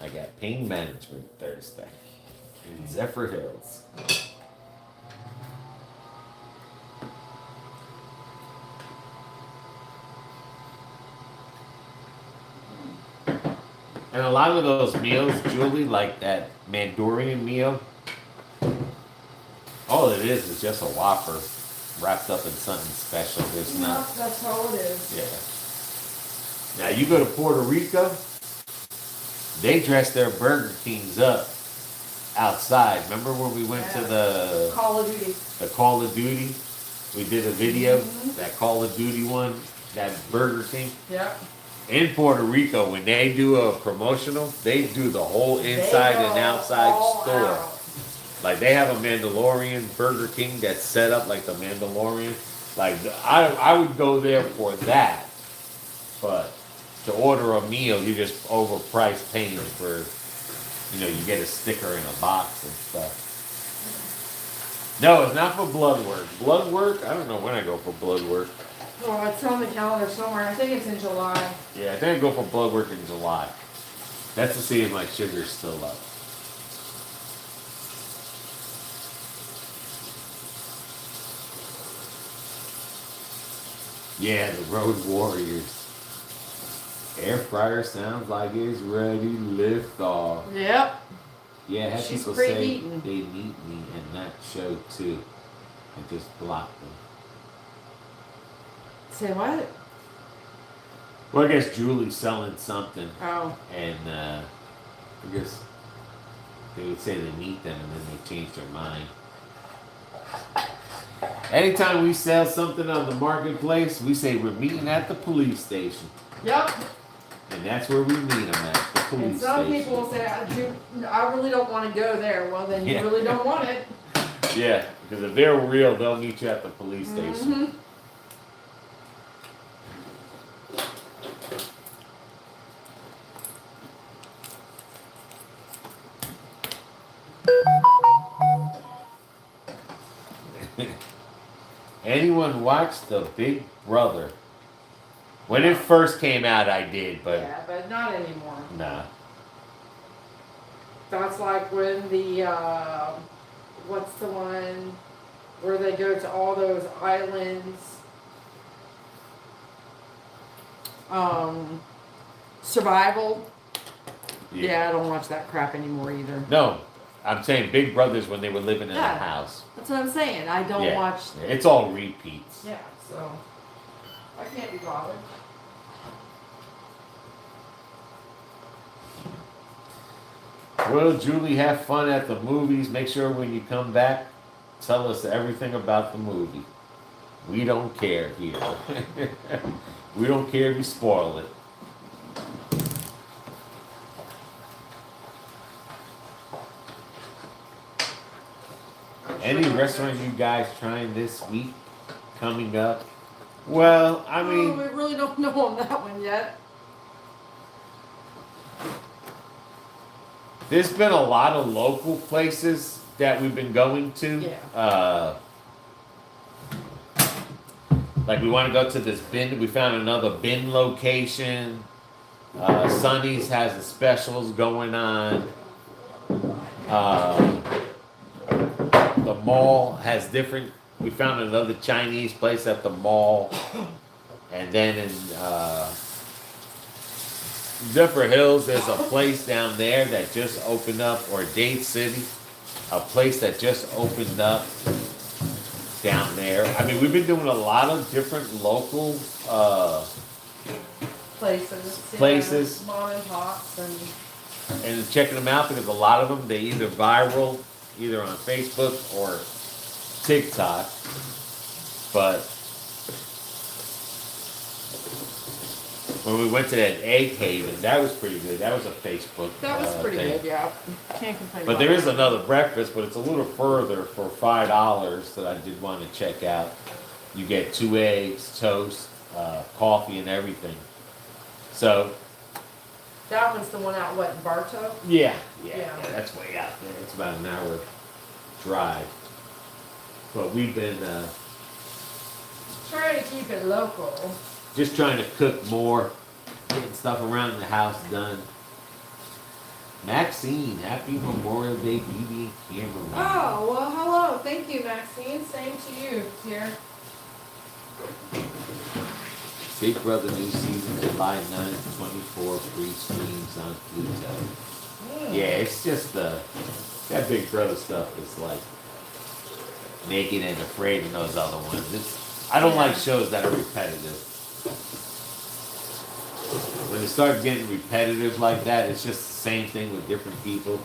A: I got pain management Thursday in Zephyr Hills. And a lot of those meals, Julie, like that Mandalorian meal, all it is just a Whopper wrapped up in something special. There's not.
B: That's how it is.
A: Yeah. Now you go to Puerto Rico, they dress their Burger Kings up outside. Remember when we went to the
B: Call of Duty?
A: The Call of Duty? We did a video, that Call of Duty one, that Burger King.
B: Yep.
A: In Puerto Rico, when they do a promotional, they do the whole inside and outside store.
B: Out.
A: Like they have a Mandalorian Burger King that's set up like the Mandalorian. Like I would go there for that, but to order a meal, you just overpriced paying for. You get a sticker in a box and stuff. No, it's not for blood work. Blood work, I don't know when I go for blood work.
B: Oh, it's on the calendar somewhere. I think it's in July.
A: Yeah, I think I go for blood work in July. That's to see if my sugar's still up. Yeah, the Road Warriors. Air fryer sounds like it's ready to lift off.
B: Yep.
A: Yeah, I had
B: She's
A: people say
B: preheating.
A: they need me in that show too. I just blocked them.
B: Say what?
A: Well, I guess Julie's selling something,
B: Oh.
A: and I guess they would say they need them, and then they change their mind. Anytime we sell something on the marketplace, we say we're meeting at the police station.
B: Yep.
A: And that's where we meet them at, the police
B: And some
A: station.
B: people will say, I really don't want to go there. Well, then you
A: Yeah.
B: really don't want it.
A: Yeah, because if they're real, they'll meet you at the police station.
B: Mm-hmm.
A: Anyone watch The Big Brother? When it first came out, I did, but
B: Yeah, but not anymore.
A: nah.
B: That's like when the, what's the one where they go to all those islands? Survival. Yeah, I don't watch that crap anymore either.
A: No, I'm saying Big Brother's when they were living in
B: Yeah.
A: a house.
B: That's what I'm saying. I don't
A: Yeah.
B: watch.
A: It's all repeats.
B: Yeah, so. I can't be bothered.
A: Well, Julie, have fun at the movies. Make sure when you come back, tell us everything about the movie. We don't care here. We don't care if you spoil it. Any restaurant you guys trying this week coming up? Well, I mean,
B: we really don't know on that one yet.
A: there's been a lot of local places that we've been going to.
B: Yeah.
A: Like we want to go to this bin. We found another bin location. Sonny's has the specials going on. The mall has different. We found another Chinese place at the mall, and then in Zephyr Hills, there's a place down there that just opened up, or Dade City, a place that just opened up down there. I mean, we've been doing a lot of different local places,
B: mom and pops,
A: and checking them out because a lot of them they either viral, either on Facebook or TikTok. But when we went to that Egg Haven, that was pretty good. That was a Facebook.
B: That was pretty
A: thing.
B: good, yeah. Can't complain.
A: But
B: about
A: there is
B: that.
A: another breakfast, but it's a little further for $5 that I did want to check out. You get 2 eggs, toast, coffee, and everything. So
B: That one's the one out what in Bartow?
A: yeah,
B: Yeah.
A: that's way out there. It's about an hour drive. But we've been
B: Trying to keep it local.
A: just trying to cook more, getting stuff around the house done. Maxine, happy Memorial Day, BB and Cameron.
B: Oh, well, hello. Thank you, Maxine. Same to you, dear.
A: Big Brother new season, July 9th, 24 free streams on Pluto. Yeah, it's just that Big Brother stuff is like Naked and Afraid and those other ones. I don't like shows that are repetitive. When it starts getting repetitive like that, it's just the same thing with different people.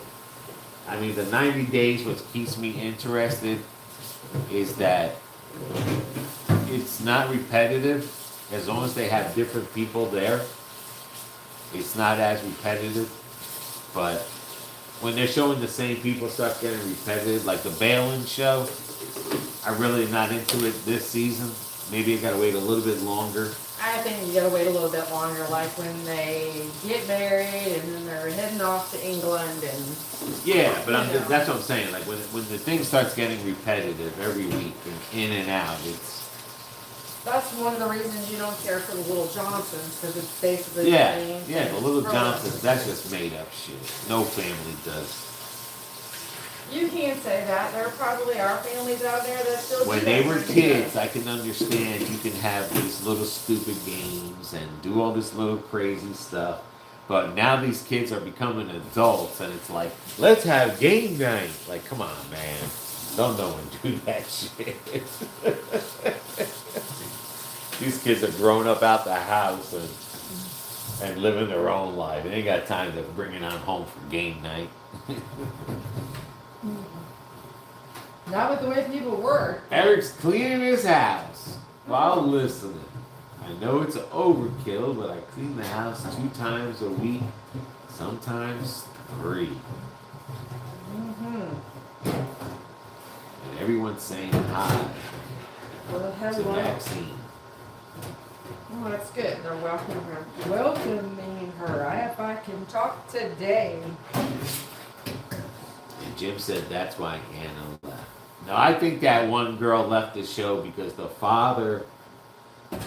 A: I mean, the 90 days, what keeps me interested is that it's not repetitive. As long as they have different people there, it's not as repetitive. But when they're showing the same people start getting repetitive, like the Balin show, I'm really not into it this season. Maybe I gotta wait a little bit longer.
B: I think you gotta wait a little bit longer, like when they get married and then they're heading off to England and.
A: Yeah, but that's what I'm saying. Like when the thing starts getting repetitive every week and in and out,
B: That's one of the reasons you don't care for the Little Johnsons, because it's basically
A: yeah,
B: the same.
A: yeah. The Little Johnsons, that's just made up shit. No family does.
B: You can't say that. There probably are families out there that still do
A: When
B: that
A: they were
B: kind of
A: kids,
B: stuff.
A: I can understand you can have these little stupid games and do all this little crazy stuff. But now these kids are becoming adults, and it's like, let's have game night. Like, come on, man. Don't no one do that shit. These kids are growing up out the house and living their own life. They ain't got time to bring it on home for game night.
B: Not with the way people work.
A: Eric's cleaning his house while listening. I know it's an overkill, but I clean the house 2 times a week, sometimes 3. And everyone's saying hi
B: Well,
A: to
B: hello.
A: Maxine.
B: Oh, that's good. They're welcoming her. If I can talk today.
A: And Jim said that's why Anna left. Now, I think that one girl left the show because the father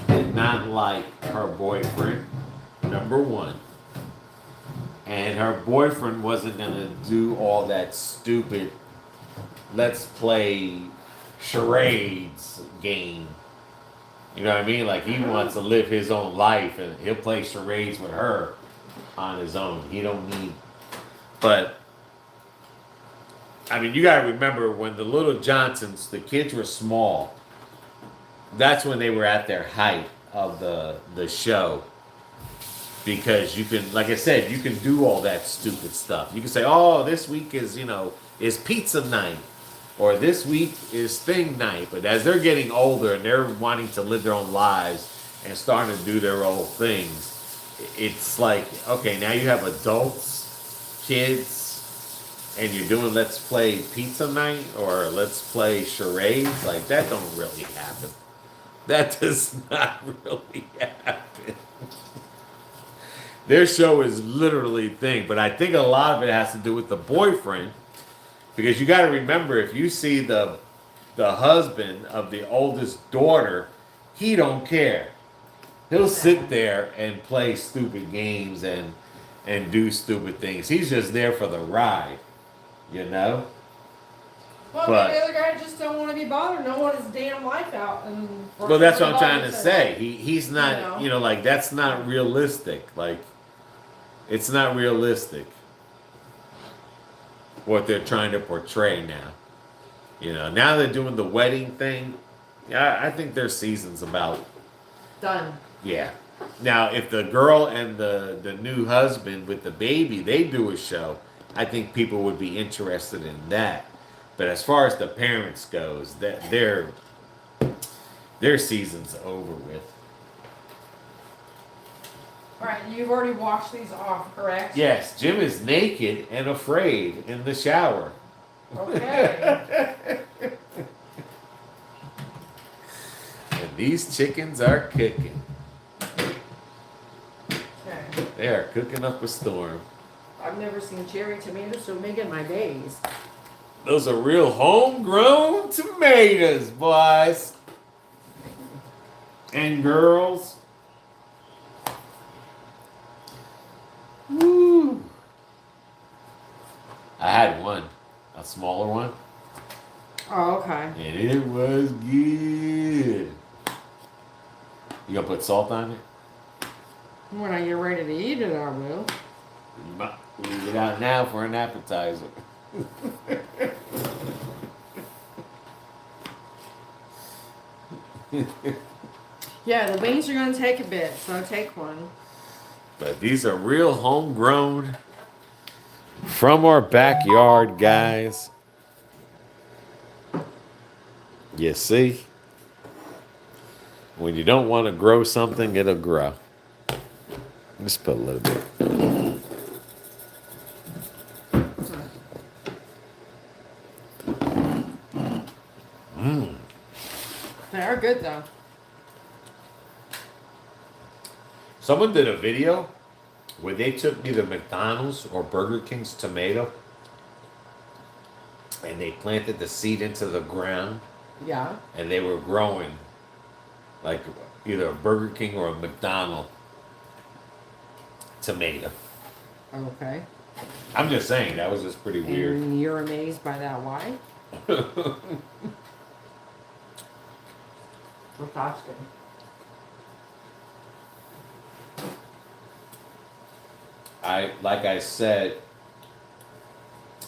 A: did not like her boyfriend, number one. And her boyfriend wasn't going to do all that stupid, let's play charades game. You know what I mean? Like, he wants to live his own life, and he'll play charades with her on his own. He don't need... But... I mean, you gotta remember when the Little Johnsons, the kids were small. That's when they were at their height. of the show, because you can, like I said, you can do all that stupid stuff. You can say, "Oh, this week is pizza night," or "This week is thing night." But as they're getting older and they're wanting to live their own lives and starting to do their own things, it's like, okay, now you have adults, kids, and you're doing let's play pizza night or let's play charades. Like, that don't really happen. That does not really happen. Their show is literally thing, but I think a lot of it has to do with the boyfriend, because you got to remember, if you see the husband of the oldest daughter, he don't care. He'll sit there and play stupid games and do stupid things. He's just there for the ride, you know.
B: Well,
A: But-
B: maybe the other guy just don't want to be bothered. Don't want his damn life out. And
A: Well, that's what I'm trying to say. He's not,
B: You know.
A: you know, like, that's not realistic. Like, it's not realistic what they're trying to portray now. You know, now they're doing the wedding thing. Yeah, I think their season's about,
B: Done.
A: yeah. Now, if the girl and the new husband with the baby, they do a show, I think people would be interested in that. But as far as the parents goes, that their season's over with.
B: All right, you've already washed these off, correct?
A: Yes, Jim is naked and afraid in the shower.
B: Okay.
A: And these chickens are cooking.
B: Okay.
A: They are cooking up a storm.
B: I've never seen cherry tomatoes so big in my days.
A: Those are real homegrown tomatoes, boys and girls. Woo! I had one, a smaller one,
B: Oh, okay.
A: and it was good. You gonna put salt on it?
B: When I get ready to eat it, I will.
A: Leave it out now for an appetizer.
B: Yeah, the wings are going to take a bit, so take one.
A: But these are real homegrown from our backyard, guys. You see? When you don't want to grow something, it'll grow. Just put a little bit.
B: They are good, though.
A: Someone did a video where they took either McDonald's or Burger King's tomato and they planted the seed into the ground
B: Yeah.
A: and they were growing like either a Burger King or a McDonald's tomato.
B: Okay.
A: I'm just saying, that was just pretty weird.
B: And you're amazed by that. Why? What's asking?
A: Like I said,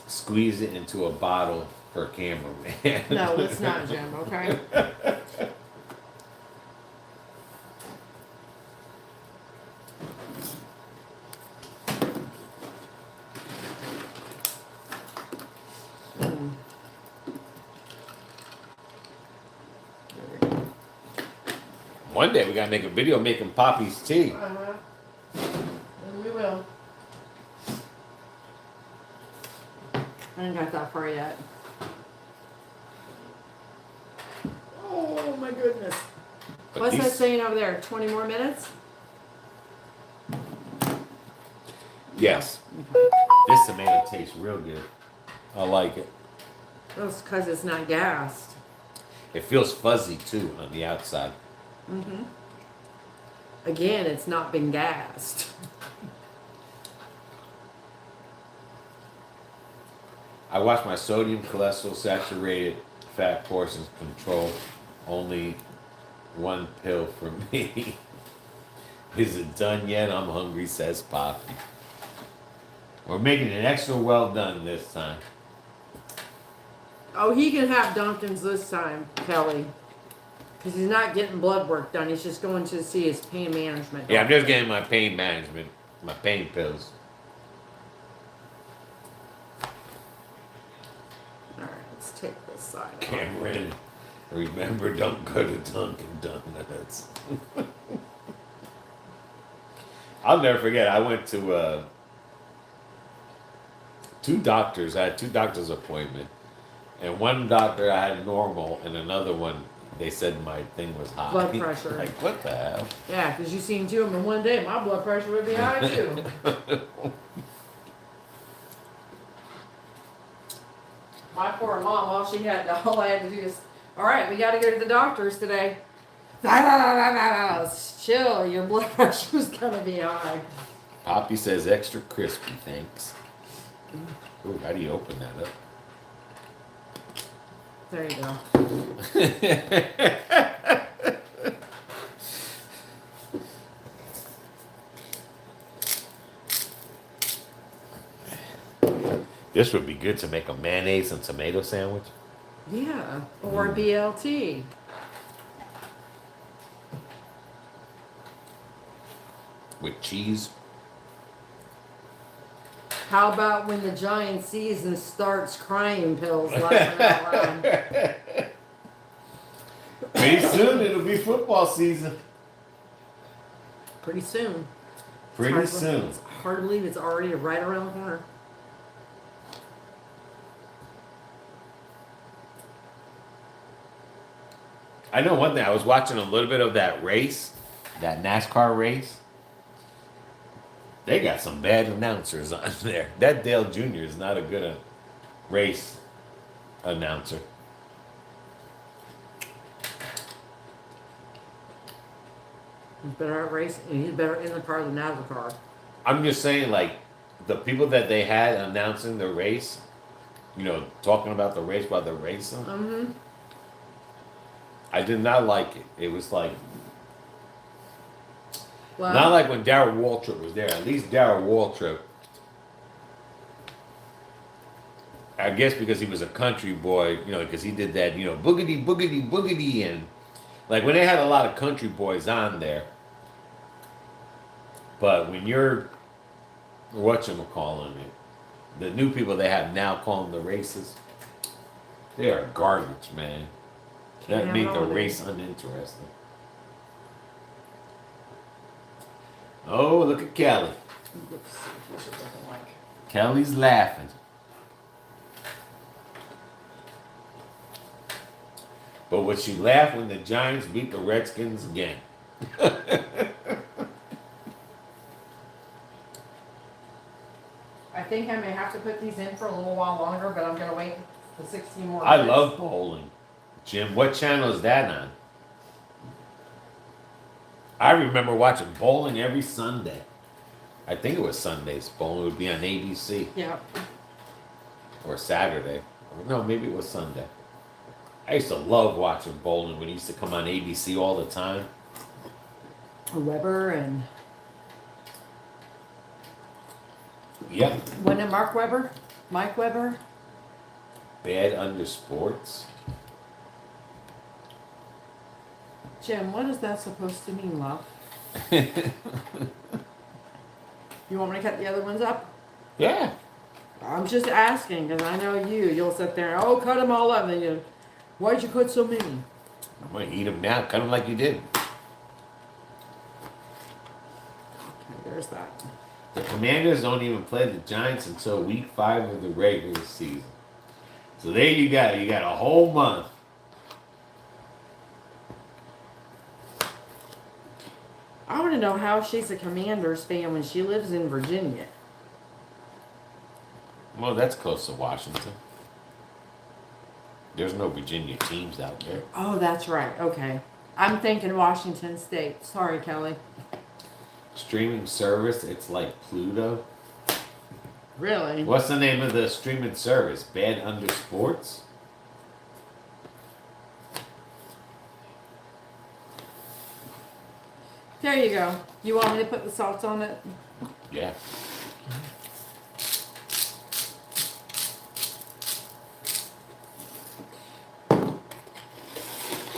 A: squeeze it into a bottle for cameraman.
B: No, it's not, Jim, okay?
A: One day we gotta make a video making Poppy's tea.
B: Uh-huh. And we will. I ain't got that far yet. Oh my goodness.
A: But
B: What's that
A: these-
B: saying over there? 20 more minutes?
A: Yes. This tomato tastes real good. I like it.
B: That's because it's not gassed.
A: It feels fuzzy too on the outside.
B: Mm-hmm. Again, it's not been gassed.
A: I watch my sodium, cholesterol, saturated fat portions control. Only one pill for me. Is it done yet? I'm hungry, says Poppy. We're making it extra well done this time.
B: Oh, he can have Dunkin's this time, Kelly. Because he's not getting blood work done. He's just going to see his pain management.
A: Yeah, I'm just
B: doctor.
A: getting my pain management, my pain pills.
B: All right, let's take this side off.
A: Cameron, remember, don't go to Dunkin' Donuts. I'll never forget. I went to two doctors. I had two doctors' appointment, and one doctor I had normal, and another one they said my thing was high.
B: Blood pressure.
A: Like, what the hell?
B: Yeah, because you seen two of them in one day. My blood pressure would be high too. My poor mom, all I had to do is, all right, we got to go to the doctors today. Chill, your blood pressure's gonna be high.
A: Poppy says extra crispy, thanks. Ooh, how do you open that up?
B: There you go.
A: This would be good to make a mayonnaise and tomato sandwich.
B: Yeah, or BLT.
A: With cheese.
B: How about when the giant sees and starts crying pills laughing out loud?
A: Pretty soon it'll be football season.
B: Pretty soon.
A: Pretty soon.
B: It's hard to believe it's already right around the corner.
A: I know one thing. I was watching a little bit of that race, that NASCAR race. They got some bad announcers on there. That Dale Jr. is not a good race announcer.
B: He's better at racing. He's better in the car than out of the car.
A: I'm just saying, like, the people that they had announcing the race, you know, talking about the race while they're racing,
B: Mm-hmm.
A: I did not like it. It was like,
B: Well,
A: not like when Darryl Waltrip was there. At least Darryl Waltrip, I guess because he was a country boy, you know, because he did that, you know, boogity, boogity, boogity. And like when they had a lot of country boys on there. But when you're, whatchamacallit it, the new people they have now calling the races, they are garbage, man. That
B: Can't
A: made
B: have
A: the
B: all of it.
A: race uninteresting. Oh, look at Kelly.
B: Let's see what she's looking like.
A: Kelly's laughing. But would she laugh when the Giants beat the Redskins again?
B: I think I may have to put these in for a little while longer, but I'm gonna wait for 16 more
A: I
B: minutes.
A: love bowling. Jim, what channel is that on? I remember watching bowling every Sunday. I think it was Sundays. Bowling would be on ABC.
B: Yeah.
A: Or Saturday. Or no, maybe it was Sunday. I used to love watching bowling when it used to come on ABC all the time.
B: Weber and
A: Yep.
B: when did Mark Weber? Mike Weber?
A: Bad under sports.
B: Jim, what is that supposed to mean, love? You want me to cut the other ones up?
A: Yeah.
B: I'm just asking, because I know you'll sit there, oh, cut them all up, and then you, why'd you cut so many?
A: I'm going to eat them now. Cut them like you did.
B: Okay, there's that.
A: The Commanders don't even play the Giants until week 5 of the regular season. So there you go. You got a whole month.
B: I want to know how she's a Commanders fan when she lives in Virginia.
A: Well, that's close to Washington. There's no Virginia teams out there.
B: Oh, that's right. Okay. I'm thinking Washington State. Sorry, Kelly.
A: Streaming service, it's like Pluto.
B: Really?
A: What's the name of the streaming service? Bad Under Sports?
B: There you go. You want me to put the salt on it?
A: Yeah.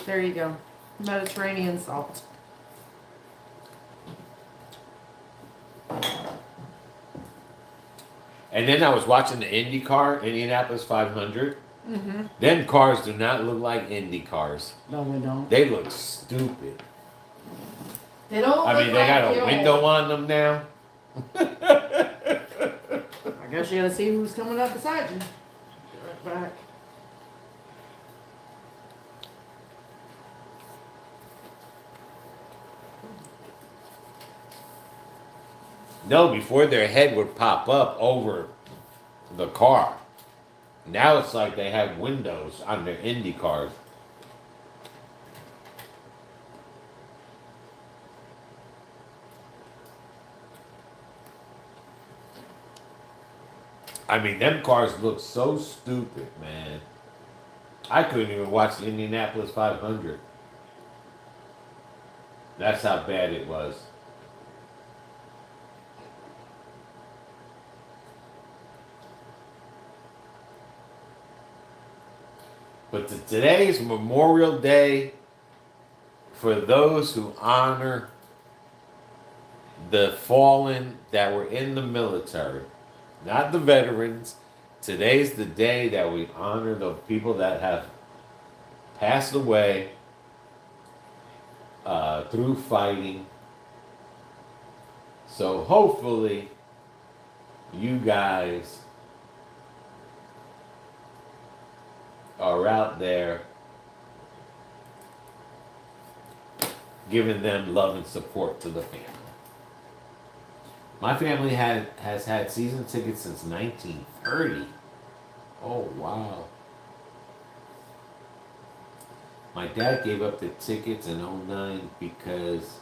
B: There you go. Mediterranean salt.
A: And then I was watching the Indy car, Indianapolis 500.
B: Mm-hmm.
A: Them cars do not look like Indy cars.
B: No, we don't.
A: They look stupid.
B: They don't.
A: I
B: look
A: mean, they
B: like
A: got
B: the
A: a
B: old-
A: window on them now.
B: I guess you gotta see who's coming up beside you. Right back.
A: No, before their head would pop up over the car. Now it's like they have windows on their Indy cars. I mean, them cars look so stupid, man. I couldn't even watch the Indianapolis 500. That's how bad it was. But today's Memorial Day for those who honor the fallen that were in the military, not the veterans. Today's the day that we honor the people that have passed away through fighting. So hopefully you guys are out there giving them love and support to the family. My family has had season tickets since 1930. Oh, wow. My dad gave up the tickets in '09 because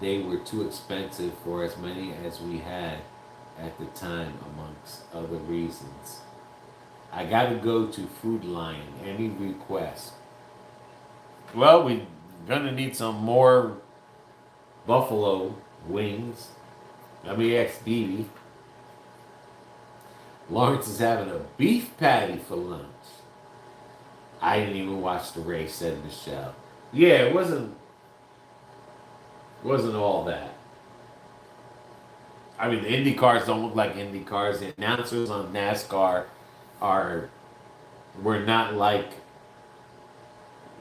A: they were too expensive for as many as we had at the time, amongst other reasons. I gotta go to Food Lion. Any request? Well, we're gonna need some more buffalo wings. Let me ask Stevie. Lawrence is having a beef patty for lunch. I didn't even watch the race, said Michelle. Yeah, it wasn't all that. I mean, the Indy cars don't look like Indy cars. The announcers on NASCAR were not like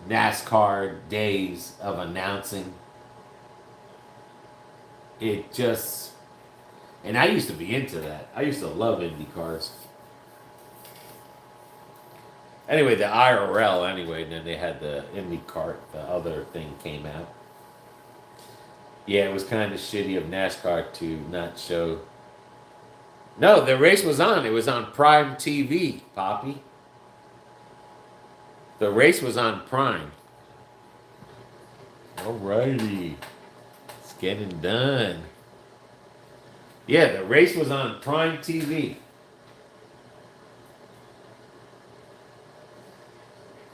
A: NASCAR days of announcing. It just, and I used to be into that. I used to love Indy cars. Anyway, the IRL anyway, and then they had the Indy cart, the other thing came out. Yeah, it was kind of shitty of NASCAR to not show. No, the race was on. It was on Prime TV, Poppy. The race was on Prime. Alrighty. It's getting done. Yeah, the race was on Prime TV.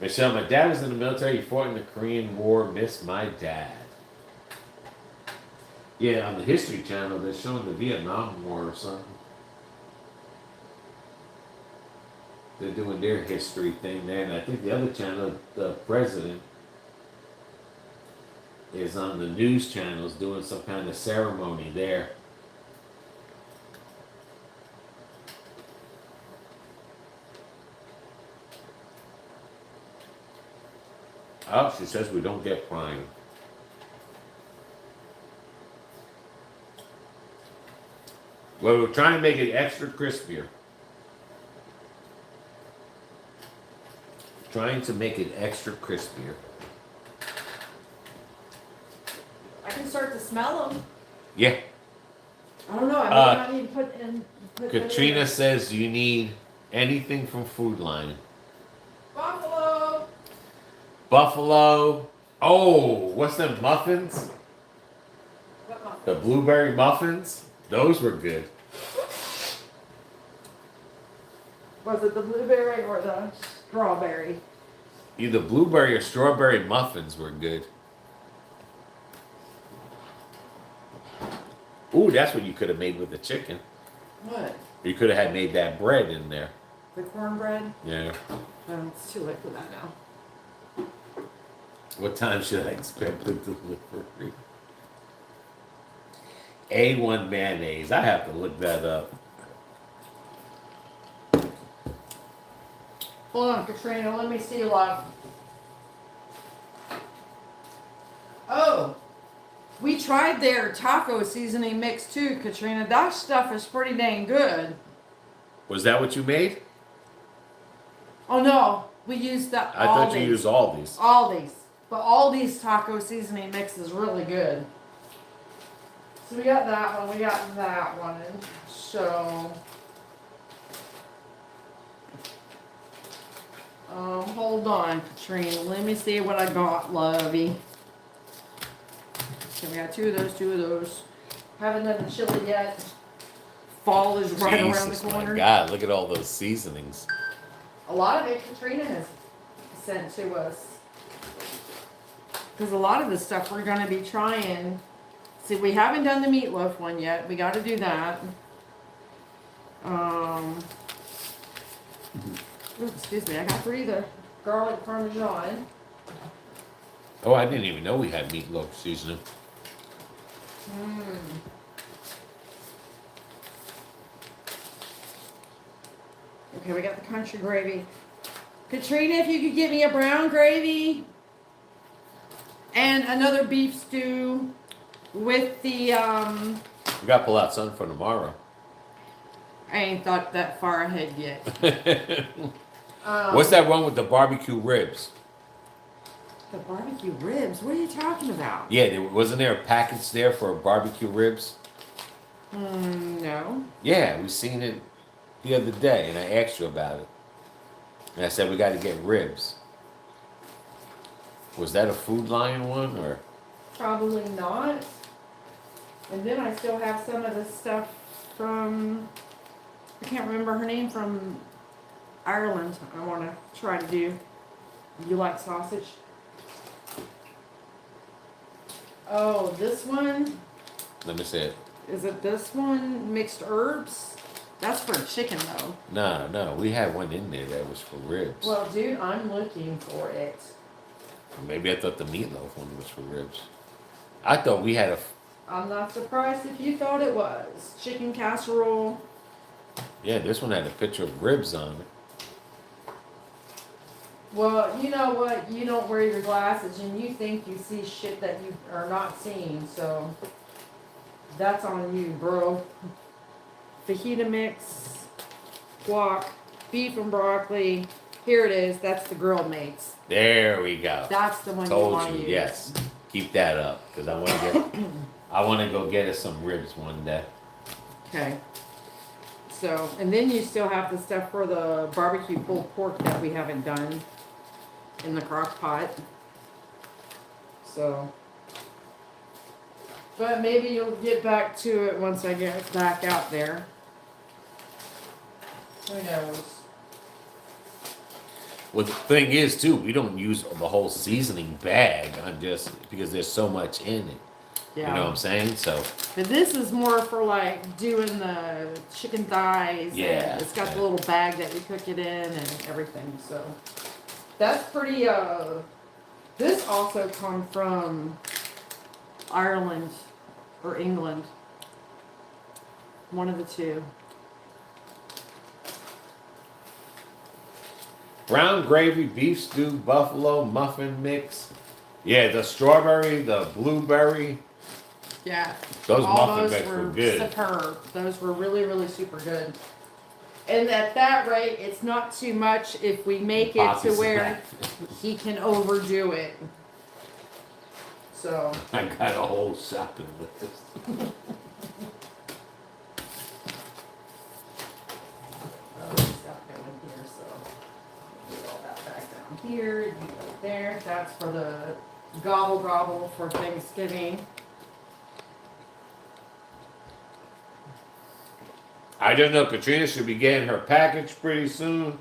A: Michelle, my dad was in the military. He fought in the Korean War. Missed my dad. Yeah, on the History Channel, they're showing the Vietnam War or something. They're doing their history thing there, and I think the other channel, the president, is on the news channels doing some kind of ceremony there. Oh, she says we don't get Prime. Well, we're trying to make it extra crispier. Trying to make it extra crispier.
B: I can start to smell them.
A: Yeah.
B: I don't know. I might not need to put in.
A: Katrina says you need anything from Food Line.
B: Buffalo.
A: Buffalo. Oh, what's them muffins?
B: What muffin?
A: The blueberry muffins? Those were good.
B: Was it the blueberry or the strawberry?
A: Either blueberry or strawberry muffins were good. Ooh, that's what you could have made with the chicken.
B: What?
A: You could have had made that bread in there.
B: The cornbread?
A: Yeah.
B: It's too late for that now.
A: What time should I expect the delivery? A1 mayonnaise. I have to look that up.
B: Hold on, Katrina. Let me see, love. Oh, we tried their taco seasoning mix too, Katrina. That stuff is pretty dang good.
A: Was that what you made?
B: Oh no, we used that.
A: I thought you used Aldi's.
B: Aldi's, but Aldi's taco seasoning mix is really good. So we got that one. We got that one. So, hold on, Katrina. Let me see what I got, lovey. So we got two of those. Haven't done the chili yet. Fall is right around the corner.
A: My God, look at all those seasonings.
B: A lot of it Katrina has sent to us. Because a lot of the stuff we're going to be trying. See, we haven't done the meatloaf one yet. We got to do that. Excuse me, I got 3 of the garlic parmesan.
A: Oh, I didn't even know we had meatloaf seasoning.
B: Okay, we got the country gravy. Katrina, if you could get me a brown gravy and another beef stew with the
A: We got to pull out something for tomorrow.
B: I ain't thought that far ahead yet.
A: What's that one with the barbecue ribs?
B: The barbecue ribs? What are you talking about?
A: Yeah, wasn't there a package there for barbecue ribs?
B: No.
A: Yeah, we seen it the other day, and I asked you about it. And I said we got to get ribs. Was that a Food Lion one or?
B: Probably not. And then I still have some of the stuff from, I can't remember her name, from Ireland. I want to try to do. You like sausage? Oh, this one?
A: Let me see it.
B: Is it this one? Mixed herbs? That's for chicken though.
A: No, we had one in there that was for ribs.
B: Well, dude, I'm looking for it.
A: Maybe I thought the meatloaf one was for ribs. I thought we had a.
B: I'm not surprised if you thought it was. Chicken casserole.
A: Yeah, this one had a picture of ribs on it.
B: Well, you know what? You don't wear your glasses and you think you see shit that you are not seeing, so that's on you, bro. Fajita mix, guac, beef and broccoli. Here it is. That's the grilled mates.
A: There we go.
B: That's the one you
A: Told
B: want to
A: you,
B: use.
A: yes. Keep that up, because I want to get. I want to go get us some ribs one day.
B: Okay. So, and then you still have the stuff for the barbecue pulled pork that we haven't done in the crock pot. So, but maybe you'll get back to it once I get back out there. Who knows?
A: Well, the thing is, too, we don't use the whole seasoning bag on just because there's so much in it.
B: Yeah.
A: You know what I'm saying? So.
B: But this is more for like doing the chicken thighs.
A: Yeah.
B: And it's got the little bag that you cook it in and everything. So that's pretty. This also come from Ireland or England. One of the two.
A: Brown gravy, beef stew, buffalo, muffin mix. Yeah, the strawberry, the blueberry.
B: Yeah.
A: Those
B: all
A: muffin
B: those
A: mix were good.
B: Superb. Those were really, really super good. And at that rate, it's not too much if we make it to
A: Pockets
B: where he can overdo it. So.
A: I got a whole shopping list.
B: Here, you go there. That's for the gobble gobble for Thanksgiving.
A: I don't know. Katrina should be getting her package pretty soon.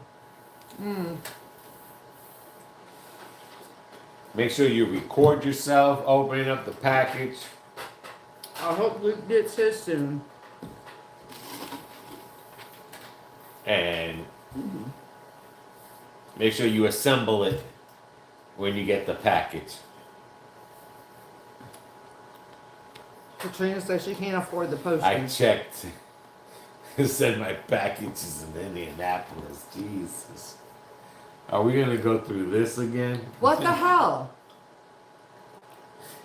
A: Make sure you record yourself opening up the package.
B: I hope Luke gets his soon.
A: And make sure you assemble it when you get the package.
B: Katrina says she can't afford the
A: I
B: postage.
A: checked. It said my package is in Indianapolis. Jesus. Are we going to go through this again?
B: What the hell?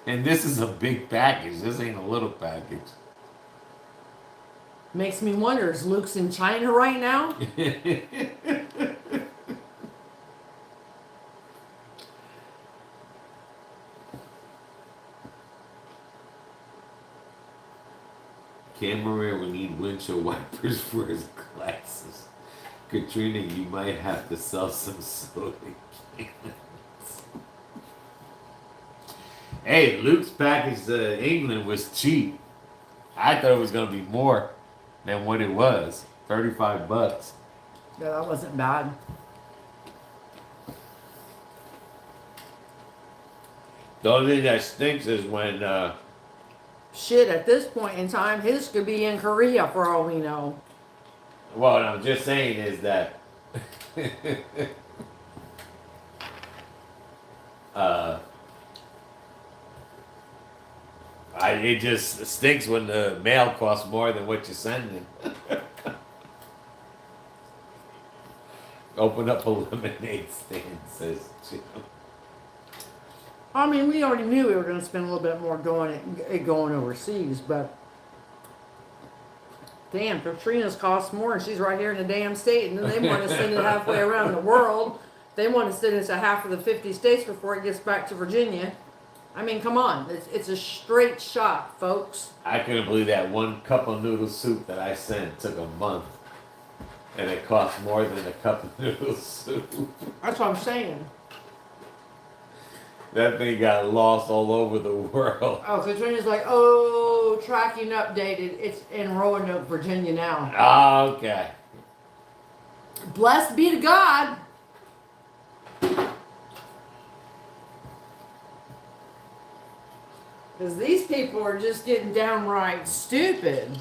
A: And this is a big package. This ain't a little package.
B: Makes me wonder, is Luke's in China right now?
A: Cameron will need windshield wipers for his glasses. Katrina, you might have to sell some soda cans. Hey, Luke's package to England was cheap. I thought it was going to be more than what it was. $35.
B: Yeah, that wasn't bad.
A: The only thing that stinks is when
B: Shit, at this point in time, his could be in Korea for all we know.
A: well, what I'm just saying is that it just stinks when the mail costs more than what you're sending. Open up a lemonade stand, says Jim.
B: I mean, we already knew we were going to spend a little bit more going overseas, but damn, Katrina's costs more, and she's right here in the damn state, and then they want to send it halfway around the world. They want to send it to half of the 50 states before it gets back to Virginia. I mean, come on, it's a straight shot, folks.
A: I couldn't believe that one cup of noodle soup that I sent took a month, and it cost more than a cup of noodle soup.
B: That's what I'm saying.
A: That thing got lost all over the world.
B: Oh, Katrina's like, oh, tracking updated. It's in Roanoke, Virginia now.
A: Ah, okay.
B: Blessed be to God. Because these people are just getting downright stupid.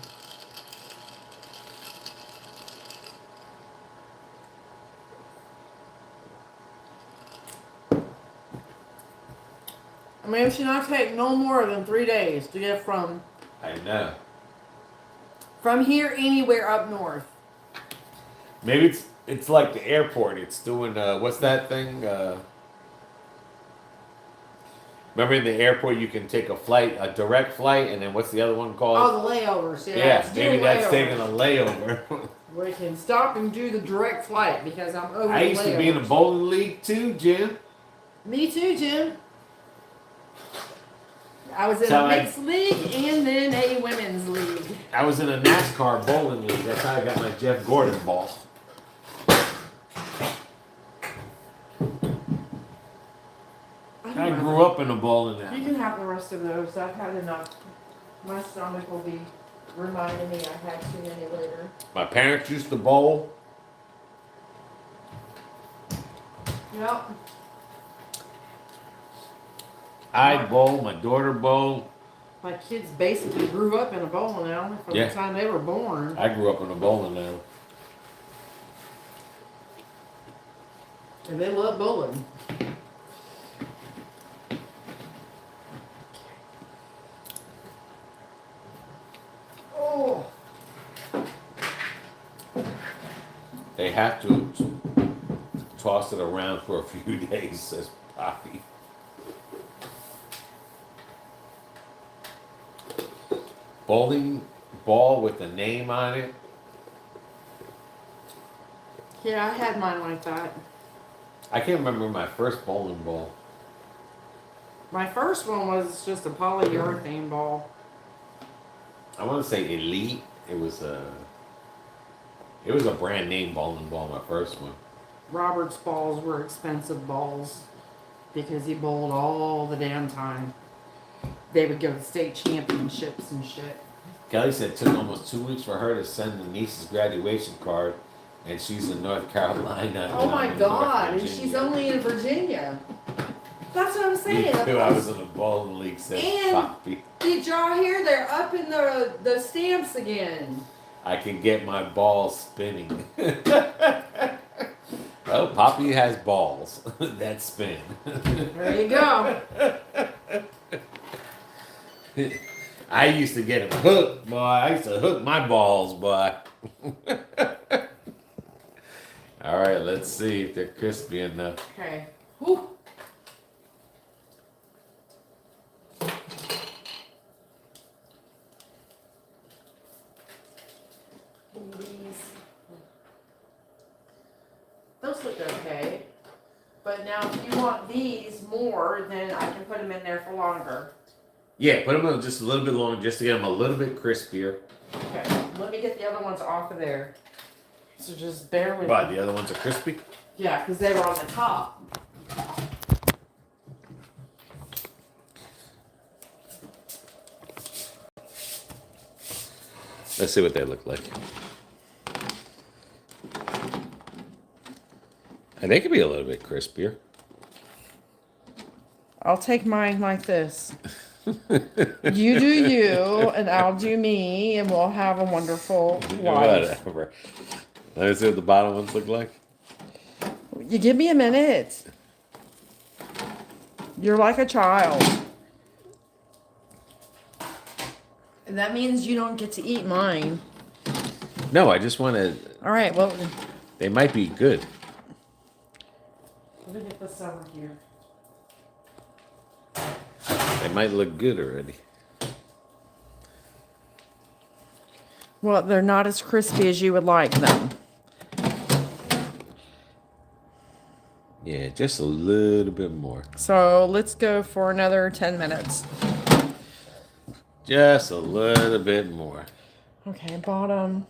B: I mean, it should not take no more than 3 days to get from
A: I know.
B: here anywhere up north.
A: Maybe it's like the airport. It's doing what's that thing? Remember in the airport you can take a direct flight, and then what's the other one called?
B: Oh, the layovers. Yeah,
A: yeah,
B: it's
A: maybe
B: doing
A: that's
B: layovers.
A: taking a layover.
B: We can stop and do the direct flight because I'm over
A: I
B: the
A: used to be in the
B: layovers.
A: bowling league too, Jim.
B: Me too, Jim. I was in
A: So
B: a mixed league and then a women's league.
A: I was in a NASCAR bowling league. That's how I got my Jeff Gordon ball. I grew up in a bowling alley.
B: You can have the rest of those. I've had enough. My stomach will be reminding me I had too many later.
A: My parents used to bowl.
B: Yep.
A: I bowl. My daughter bowled.
B: My kids basically grew up in a bowling alley from
A: Yeah.
B: the time they were born.
A: I grew up in a bowling alley.
B: And they love bowling. Oh.
A: They have to toss it around for a few days, says Poppy. Bowling ball with a name on it.
B: Yeah, I had mine like that.
A: I can't remember my first bowling ball.
B: My first one was just a polyurethane ball.
A: I want to say Elite. It was a brand name bowling ball. My first one.
B: Robert's balls were expensive balls because he bowled all the damn time. They would go to state championships and shit.
A: Kelly said it took almost 2 weeks for her to send the niece's graduation card, and she's in North Carolina.
B: Oh
A: and
B: my
A: I'm in
B: God,
A: North
B: and she's
A: Virginia.
B: only in Virginia. That's what I'm
A: Me
B: saying.
A: too. I was in a bowling league, said
B: And-
A: Poppy.
B: Did y'all hear they're up in the stamps again?
A: I can get my ball spinning. Oh, Poppy has balls that spin.
B: There you go.
A: I used to get them hooked, boy. I used to hook my balls, boy. All right, let's see if they're crispy enough.
B: Okay. Whew. Those look okay. But now if you want these more, then I can put them in there for longer.
A: Yeah, put them in just a little bit longer just to get them a little bit crispier.
B: Okay, let me get the other ones off of there. So just bear with
A: Why,
B: me.
A: the other ones are crispy?
B: Yeah, because they were on the top.
A: Let's see what they look like. And they could be a little bit crispier.
B: I'll take mine like this. You do you, and I'll do me, and we'll have a wonderful life.
A: Whatever. Let me see what the bottom ones look like.
B: You give me a minute. You're like a child. And that means you don't get to eat mine.
A: No, I just want to.
B: All right, well,
A: They might be good.
B: let me get this over here.
A: They might look good already.
B: Well, they're not as crispy as you would like them.
A: Yeah, just a little bit more.
B: So let's go for another 10 minutes.
A: Just a little bit more.
B: Okay, bottom.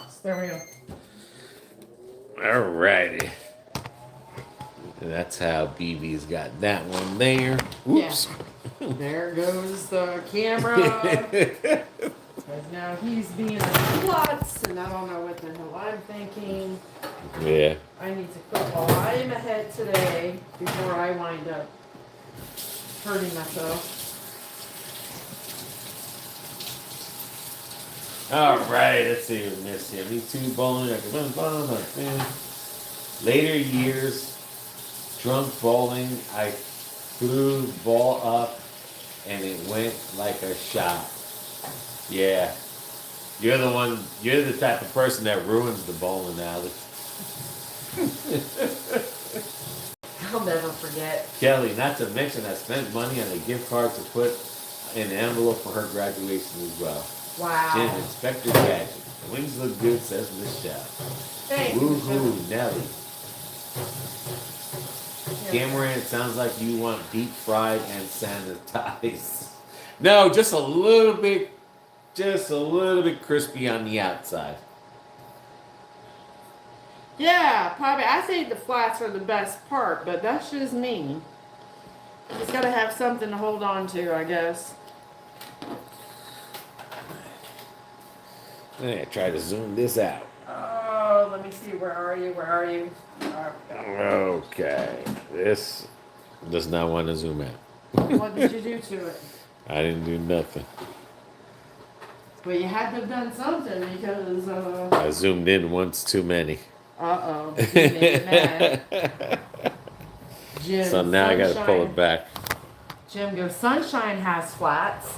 B: So there we go.
A: Alrighty. And that's how BB's got that one there. Oops.
B: Yeah. There goes the camera. Because now he's being a klutz, and I don't know what the hell I'm thinking.
A: Yeah.
B: I need to quit while I'm ahead today before I wind up hurting myself.
A: Alright, let's see what we missed here. Me too, bowling. Later years, drunk bowling, I threw the ball up and it went like a shot. Yeah. You're the type of person that ruins the bowling alley.
B: I'll never forget.
A: Kelly, not to mention I spent money on a gift card to put in an envelope for her graduation as well.
B: Wow.
A: Jim, Inspector Gadget. The wings look good, says Michelle.
B: Thanks.
A: Woohoo, Nelly.
B: Yeah.
A: Cameron, it sounds like you want deep fried and sanitized. No, just a little bit crispy on the outside.
B: Yeah, probably. I say the flats are the best part, but that's just me. Just gotta have something to hold on to, I guess.
A: Yeah, try to zoom this out.
B: Oh, let me see. Where are you? Where are you?
A: Okay, this does not want to zoom out.
B: What did you do to it?
A: I didn't do nothing.
B: Well, you had to have done something because,
A: I zoomed in once too many.
B: uh-oh. You made it mad. Jim,
A: So now I gotta pull it back.
B: Jim goes, Sunshine has flats.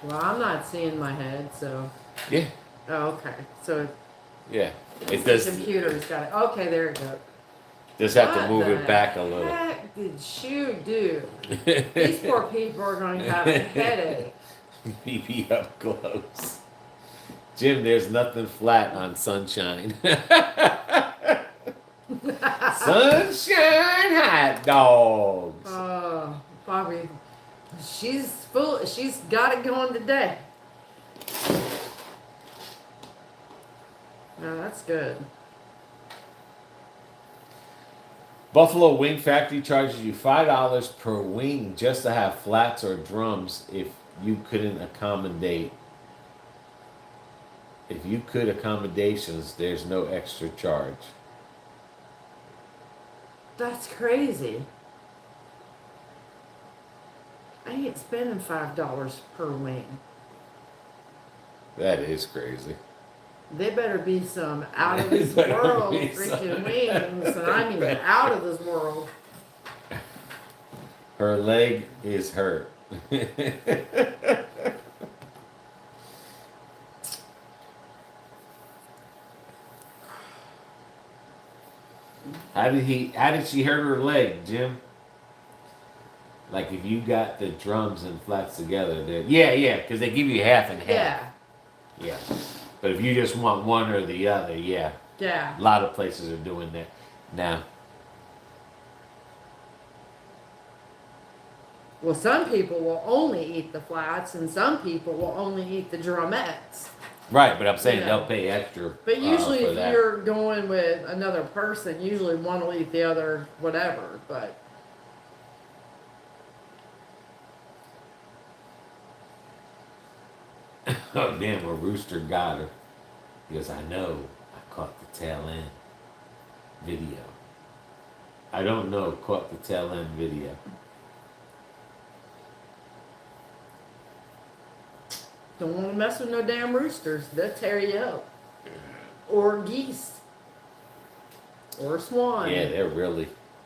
B: Well, I'm not seeing my head, so.
A: Yeah,
B: Oh, okay. So
A: yeah. It
B: the
A: does.
B: computer's got it. Okay, there it goes.
A: Just have to
B: What
A: move
B: the
A: it back a little.
B: heck did you do? These poor people are going to have a headache.
A: BB up close. Jim, there's nothing flat on Sunshine. Sunshine hot dogs.
B: Oh, Bobby, she's full. She's got it going today. No, that's good.
A: Buffalo Wing Factory charges you $5 per wing just to have flats or drums if you couldn't accommodate. If you could accommodations, there's no extra charge.
B: That's crazy. I ain't spending $5 per wing.
A: That is crazy.
B: They better be some out of this
A: Better
B: world
A: be
B: freaking
A: some-
B: wings, and I mean out of this world.
A: Her leg is hurt. How did she hurt her leg, Jim? Like if you got the drums and flats together, yeah, because they give you half and half.
B: Yeah,
A: Yeah. But if you just want one or the other, yeah.
B: yeah.
A: A lot of places are doing that now.
B: Well, some people will only eat the flats, and some people will only eat the drumettes.
A: Right, but I'm saying
B: Yeah.
A: they'll pay extra.
B: But usually,
A: for
B: if
A: that.
B: you're going with another person, usually one will eat the other, whatever. But
A: Oh damn, a rooster got her. Because I know I caught the tail end video. I don't know, caught the tail end video.
B: don't want to mess with no damn roosters. They'll tear you up. Or geese. Or swan.
A: Yeah,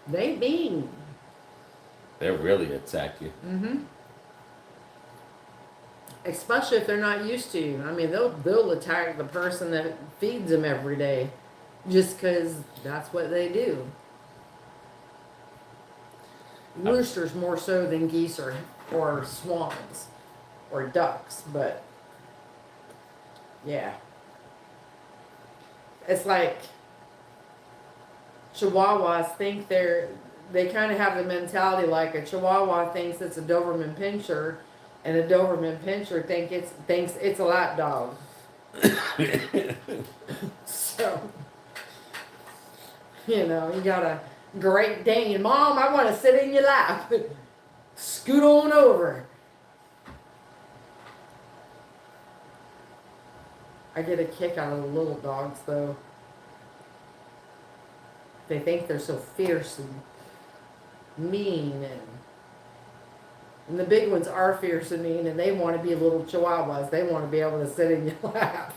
A: they
B: mean.
A: really attack you.
B: Mm-hmm. Especially if they're not used to you. I mean, they'll attack the person that feeds them every day, just because that's what they do. Roosters more so than geese or swans or ducks, but yeah, it's like Chihuahuas think they kind of have the mentality like a Chihuahua thinks it's a Doberman Pinscher. And a Doberman Pinscher thinks it's a lap dog. So, you got a Great Dane. Mom, I want to sit in your lap. Scoot on over. I get a kick out of the little dogs, though. They think they're so fierce and mean, and the big ones are fierce and mean, and they want to be little chihuahuas. They want to be able to sit in your lap.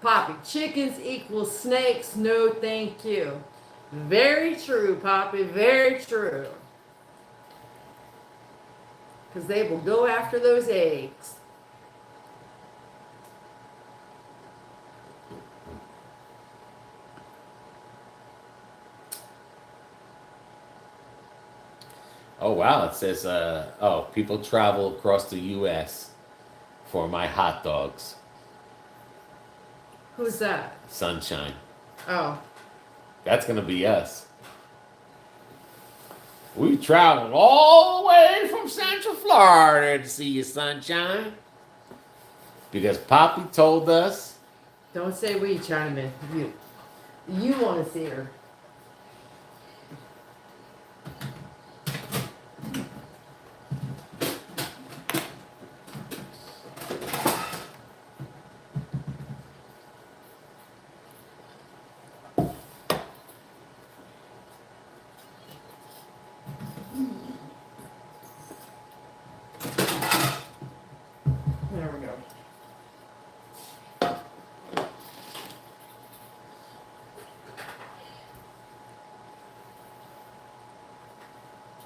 B: Poppy, chickens equal snakes. No, thank you. Very true, Poppy. Very true. Because they will go after those eggs.
A: Oh wow, it says people travel across the US for my hot dogs.
B: Who's that?
A: Sunshine.
B: Oh.
A: That's gonna be us. We traveled all the way from Central Florida to see you, Sunshine. Because Poppy told us.
B: Don't say we, Chinaman. You want to see her. There we go.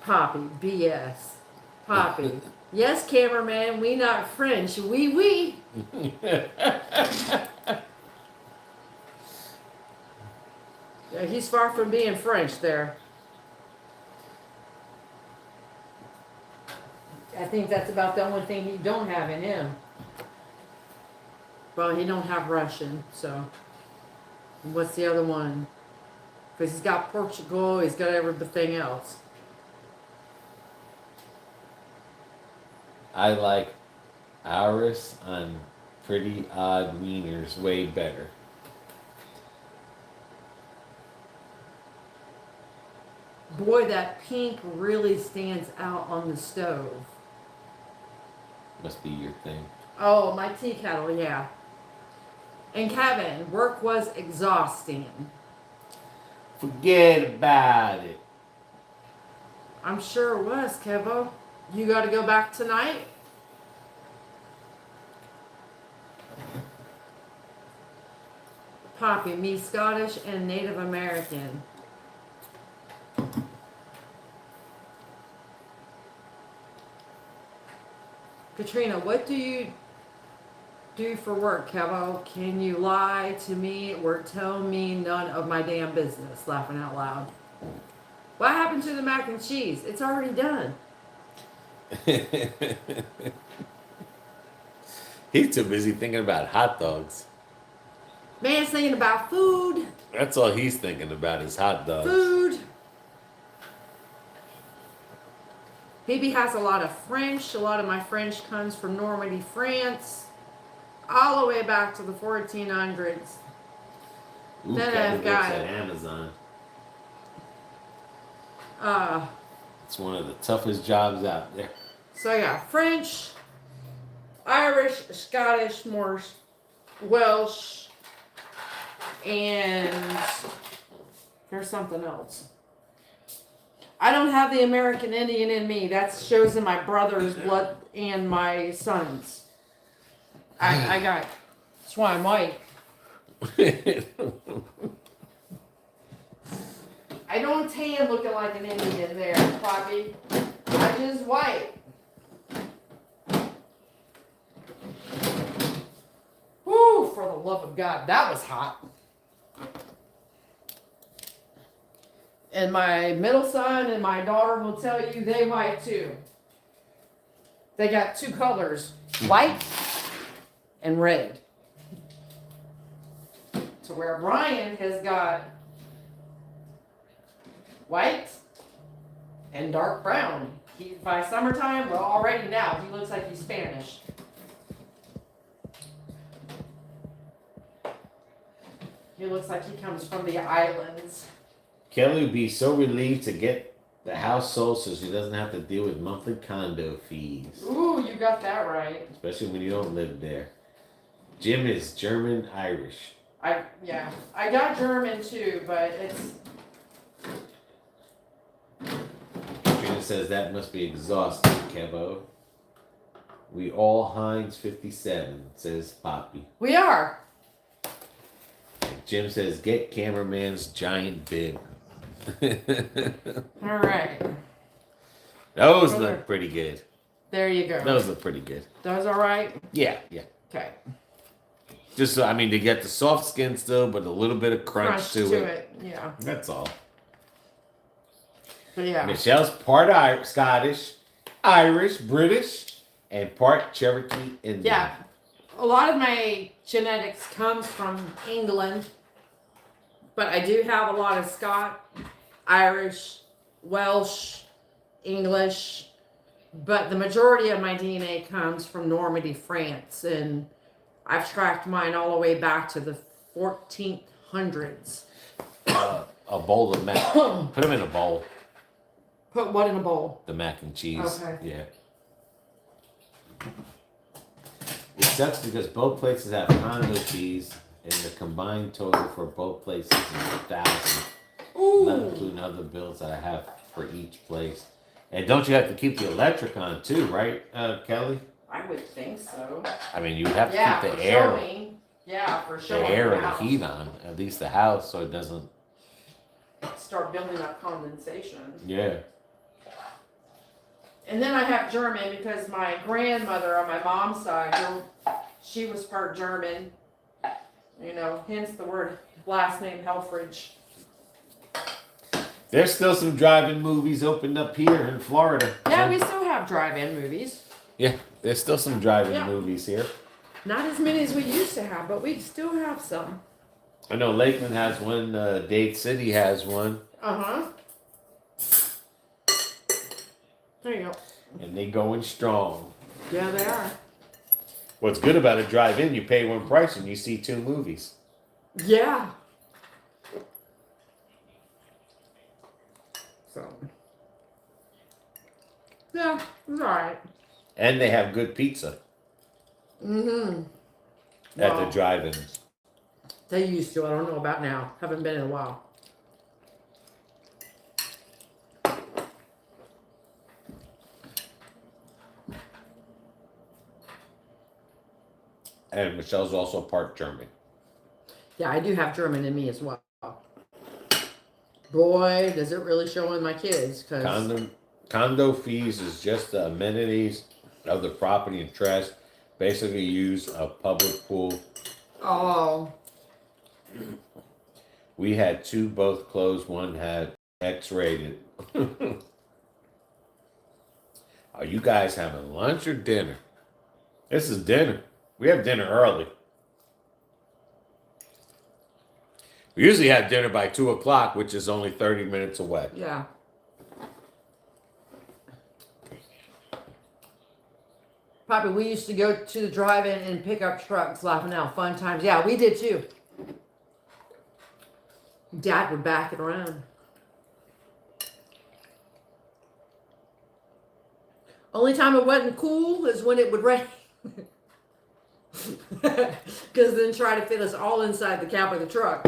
B: Poppy, BS. Poppy. Yes, cameraman, we not French. We. Yeah, he's far from being French there. I think that's about the only thing he don't have in him. Well, he don't have Russian, so. What's the other one? Because he's got Portugal, he's got everything else.
A: I like Iris on Pretty Odd Wieners way better.
B: Boy, that pink really stands out on the stove.
A: Must be your thing.
B: Oh, my tea kettle, yeah. And Kevin, work was exhausting.
A: Forget about it.
B: I'm sure it was, Kevo. You got to go back tonight? Poppy, me Scottish and Native American. Katrina, what do you do for work, Kevo? Can you lie to me or tell me none of my damn business? Laughing out loud. What happened to the mac and cheese? It's already done.
A: He's too busy thinking about hot dogs.
B: Man's thinking about food.
A: That's all he's thinking about is hot dogs.
B: Food. Phoebe has a lot of French. A lot of my French comes from Normandy, France. All the way back to the 1400s.
A: Ooh,
B: Then
A: Kevin
B: I've
A: works
B: got
A: at Amazon.
B: Uh,
A: It's one of the toughest jobs out there.
B: so I got French, Irish, Scottish, Morse, Welsh, and there's something else. I don't have the American Indian in me. That shows in my brother's blood and my son's. I got. That's why I'm white. I don't tan looking like an Indian there, Poppy. I'm just white. Woo, for the love of God, that was hot. And my middle son and my daughter will tell you they white too. They got two colors, white and red. To where Brian has got white and dark brown. He, by summertime, well, already now, he looks like he's Spanish. He looks like he comes from the islands.
A: Kelly would be so relieved to get the house sold so she doesn't have to deal with monthly condo fees.
B: Ooh, you got that right.
A: Especially when you don't live there. Jim is German Irish.
B: I got German too, but it's
A: Katrina says that must be exhausting, Kevo. We all Heinz 57, says Poppy.
B: we are.
A: Jim says get cameraman's giant bib.
B: All right.
A: Those look pretty good.
B: There you go.
A: Those look pretty good.
B: Those all right?
A: Yeah.
B: Okay.
A: Just so, I mean, to get the soft skin still, but a little bit of crunch to it.
B: Yeah.
A: That's all.
B: But yeah.
A: Michelle's part Scottish, Irish, British, and part Cherokee Indian.
B: Yeah. A lot of my genetics comes from England, but I do have a lot of Irish, Welsh, English, but the majority of my DNA comes from Normandy, France, and I've tracked mine all the way back to the 1400s.
A: A bowl of mac. Put them in a bowl.
B: Put what in a bowl?
A: The mac and cheese.
B: Okay.
A: Yeah. It sucks because both places have condo fees, and the combined total for both places is $1,000.
B: Ooh.
A: Not including other bills that I have for each place. And don't you have to keep the electric on too, right, Kelly?
B: I would think so.
A: I mean, you have to
B: Yeah,
A: keep
B: for
A: the air,
B: showing. Yeah, for
A: the
B: showing.
A: air and the
B: house.
A: heat on, at least the house, so it doesn't.
B: Start building up condensation.
A: Yeah.
B: And then I have German because my grandmother on my mom's side, she was part German. You know, hence the word last name Helfrich.
A: There's still some drive-in movies opened up here in Florida.
B: Yeah, we still have drive-in movies.
A: Yeah, there's still some drive-in
B: Yeah.
A: movies here.
B: Not as many as we used to have, but we still have some.
A: I know Lakeland has one. Dade City has one.
B: Uh-huh. There you go.
A: And they going strong.
B: Yeah, they are.
A: What's good about a drive-in, you pay one price and you see two movies.
B: Yeah. So. Yeah, it's alright.
A: And they have good pizza
B: Mm-hmm.
A: at
B: Wow.
A: the drive-ins.
B: They used to. I don't know about now. Haven't been in a while.
A: And Michelle's also part German.
B: Yeah, I do have German in me as well. Boy, does it really show in my kids.
A: Condo fees is just the amenities of the property and trash. Basically use a public pool.
B: Oh.
A: We had 2, both closed. One had X-rated. Are you guys having lunch or dinner? This is dinner. We have dinner early. We usually have dinner by 2 o'clock, which is only 30 minutes away.
B: Yeah. Poppy, we used to go to the drive-in and pick up trucks, laughing out, fun times. Yeah, we did too. Dad would back it around. Only time it wasn't cool is when it would rain. Because then try to fit us all inside the cab of the truck.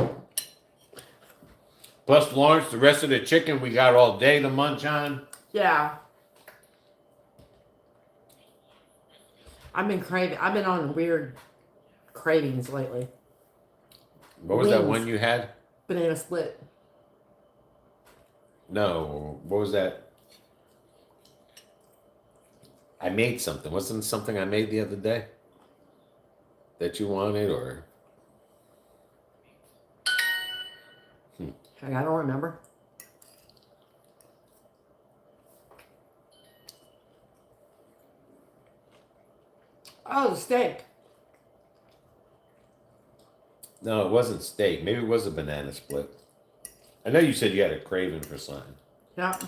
A: Plus, Lawrence, the rest of the chicken we got all day to munch on.
B: Yeah. I've been on weird cravings lately.
A: What was that one you had?
B: Banana split.
A: No, what was that? I made something. Wasn't it something I made the other day that you wanted, or?
B: I don't remember. Oh, the steak.
A: No, it wasn't steak. Maybe it was a banana split. I know you said you had a craving for something.
B: Yeah.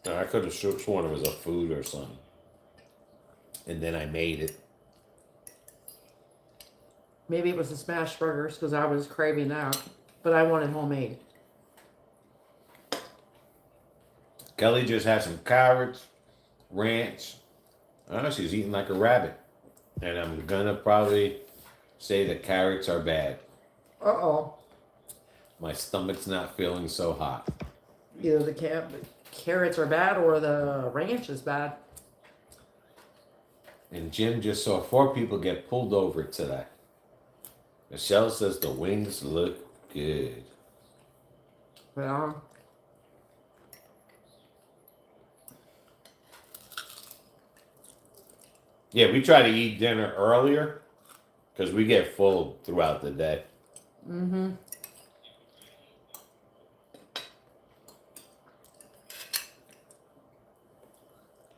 A: No, I could have sworn it was a food or something. And then I made it.
B: Maybe it was the smashed burgers because I was craving that. But I wanted homemade.
A: Kelly just had some carrots, ranch. I don't know, she's eating like a rabbit. And I'm going to probably say the carrots are bad.
B: Uh-oh.
A: My stomach's not feeling so hot.
B: Either the carrots are bad or the ranch is bad.
A: And Jim just saw 4 people get pulled over today. Michelle says the wings look good.
B: Well,
A: yeah, we try to eat dinner earlier because we get full throughout the day.
B: mm-hmm.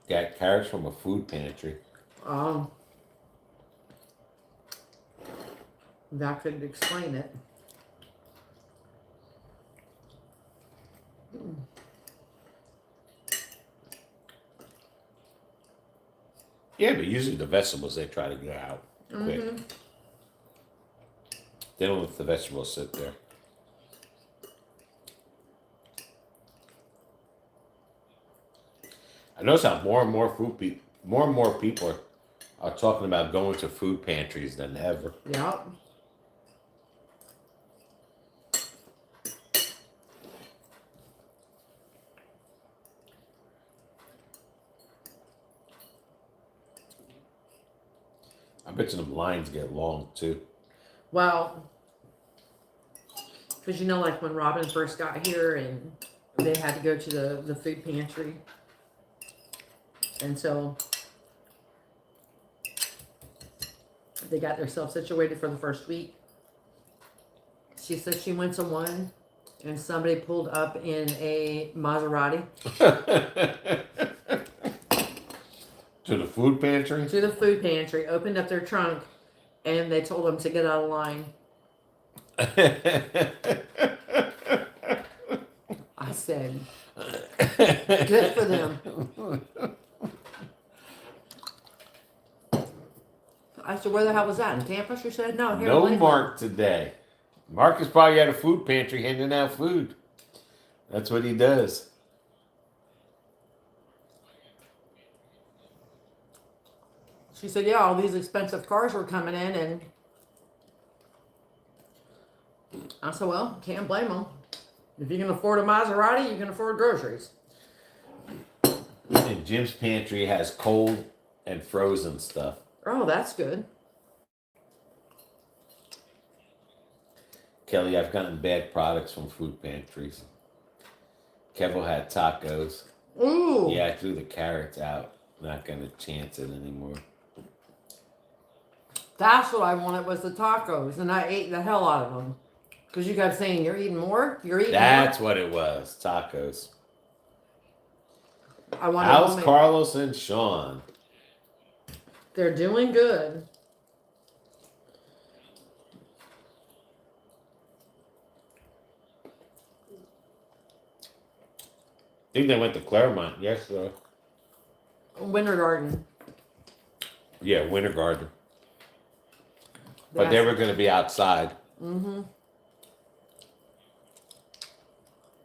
A: Got carrots from a food pantry.
B: That could explain it.
A: Yeah, but usually the vegetables they try to get out quick.
B: Mm-hmm.
A: They don't let the vegetables sit there. I notice how more and more people are talking about going to food pantries than ever.
B: Yep.
A: I bet you the lines get long too.
B: Well, because like when Robin first got here and they had to go to the food pantry. And so they got themselves situated for the first week. She said she went to one and somebody pulled up in a Maserati.
A: To the food pantry?
B: To the food pantry, opened up their trunk, and they told them to get out of line. I said, good for them. I said, where the hell was that? In Tampa? She said, no, here in
A: No
B: Lakeland.
A: Mark today. Mark is probably at a food pantry handing out food. That's what he does.
B: She said, yeah, all these expensive cars were coming in, and I said, well, can't blame them. If you can afford a Maserati, you can afford groceries.
A: And Jim's pantry has cold and frozen stuff.
B: Oh, that's good.
A: Kelly, I've gotten bad products from food pantries. Kevo had tacos.
B: Ooh.
A: Yeah, I threw the carrots out. Not gonna chance it anymore.
B: That's what I wanted was the tacos, and I ate the hell out of them. Because you kept saying you're eating more. You're eating
A: That's
B: more.
A: what it was. Tacos.
B: I wanted
A: How's
B: homemade.
A: Carlos and Sean?
B: They're doing good.
A: I think they went to Claremont. Yes, sir.
B: Winter Garden.
A: Yeah, Winter Garden. But they were going to be outside.
B: Mm-hmm.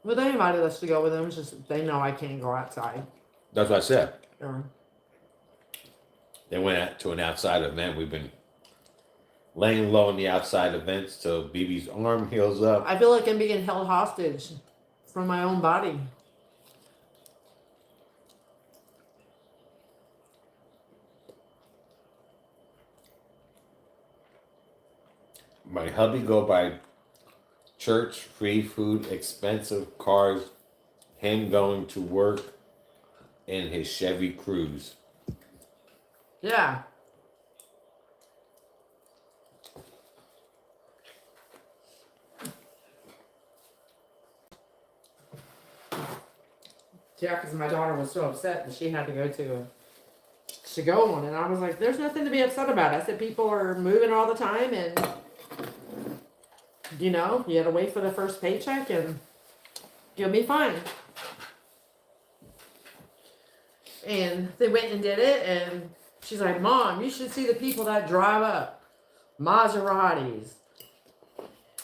B: Well, they invited us to go with them. It's just they know I can't go outside.
A: That's what I said.
B: Yeah.
A: They went out to an outside event. We've been laying low in the outside events till BB's arm heals up.
B: I feel like I'm being held hostage from my own body.
A: My hubby go by church, free food, expensive cars, him going to work in his Chevy Cruze.
B: Yeah. Yeah, because my daughter was so upset that she had to go one, and I was like, "There's nothing to be upset about." I said, "People are moving all the time, and you know, you had to wait for the first paycheck, and you'll be fine." And they went and did it, and she's like, "Mom, you should see the people that drive up Maseratis,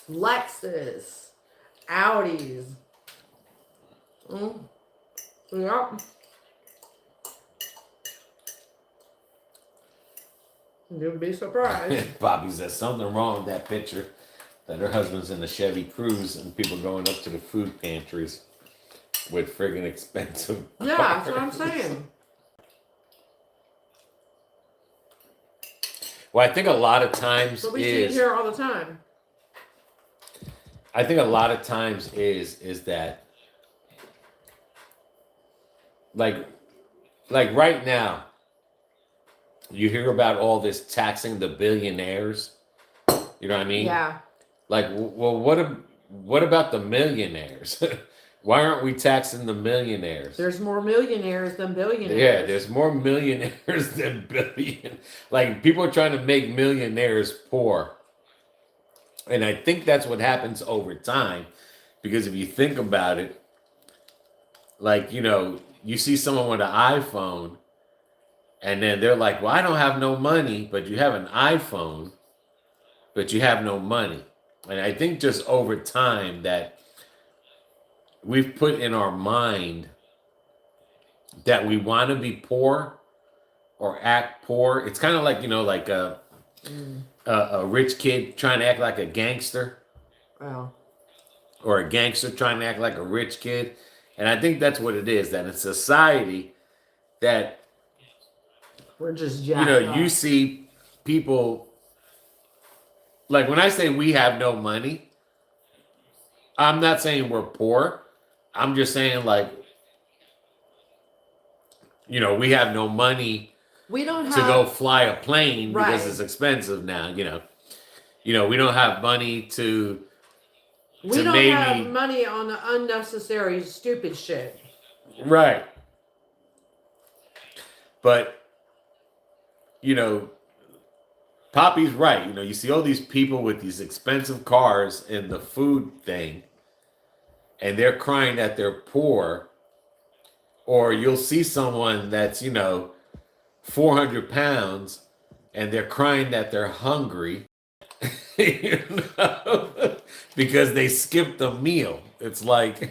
B: Lexus, Audis." Yep. You'd be surprised.
A: Bobby says something wrong with that picture that her husband's in the Chevy Cruze and people going up to the food pantries with friggin' expensive
B: Yeah, that's what I'm saying.
A: Well, I think a lot of times
B: But we see it here all the time.
A: I think a lot of times is that like right now you hear about all this taxing the billionaires. You know what I mean?
B: Yeah.
A: Like, well, what about the millionaires? Why aren't we taxing the millionaires?
B: There's more millionaires than billionaires.
A: Yeah, there's more millionaires than billion. Like, people are trying to make millionaires poor. And I think that's what happens over time. Because if you think about it, like, you know, you see someone with an iPhone, and then they're like, well, I don't have no money, but you have an iPhone, but you have no money. And I think just over time that we've put in our mind that we want to be poor or act poor. It's kind of like, you know, like a rich kid trying to act like a gangster.
B: Wow.
A: Or a gangster trying to act like a rich kid. And I think that's what it is, that in society that,
B: we're just
A: you see people, like when I say we have no money, I'm not saying we're poor. I'm just saying, like, you know, we have no money
B: we don't
A: to go fly a plane because
B: Right.
A: it's expensive now, you know. You know, we don't have money to
B: We don't
A: maybe
B: have money on the unnecessary stupid shit.
A: Right. But, you know, Poppy's right. You know, you see all these people with these expensive cars in the food thing, and they're crying that they're poor. Or you'll see someone that's, you know, 400 pounds, and they're crying that they're hungry. You know? Because they skipped a meal. It's like,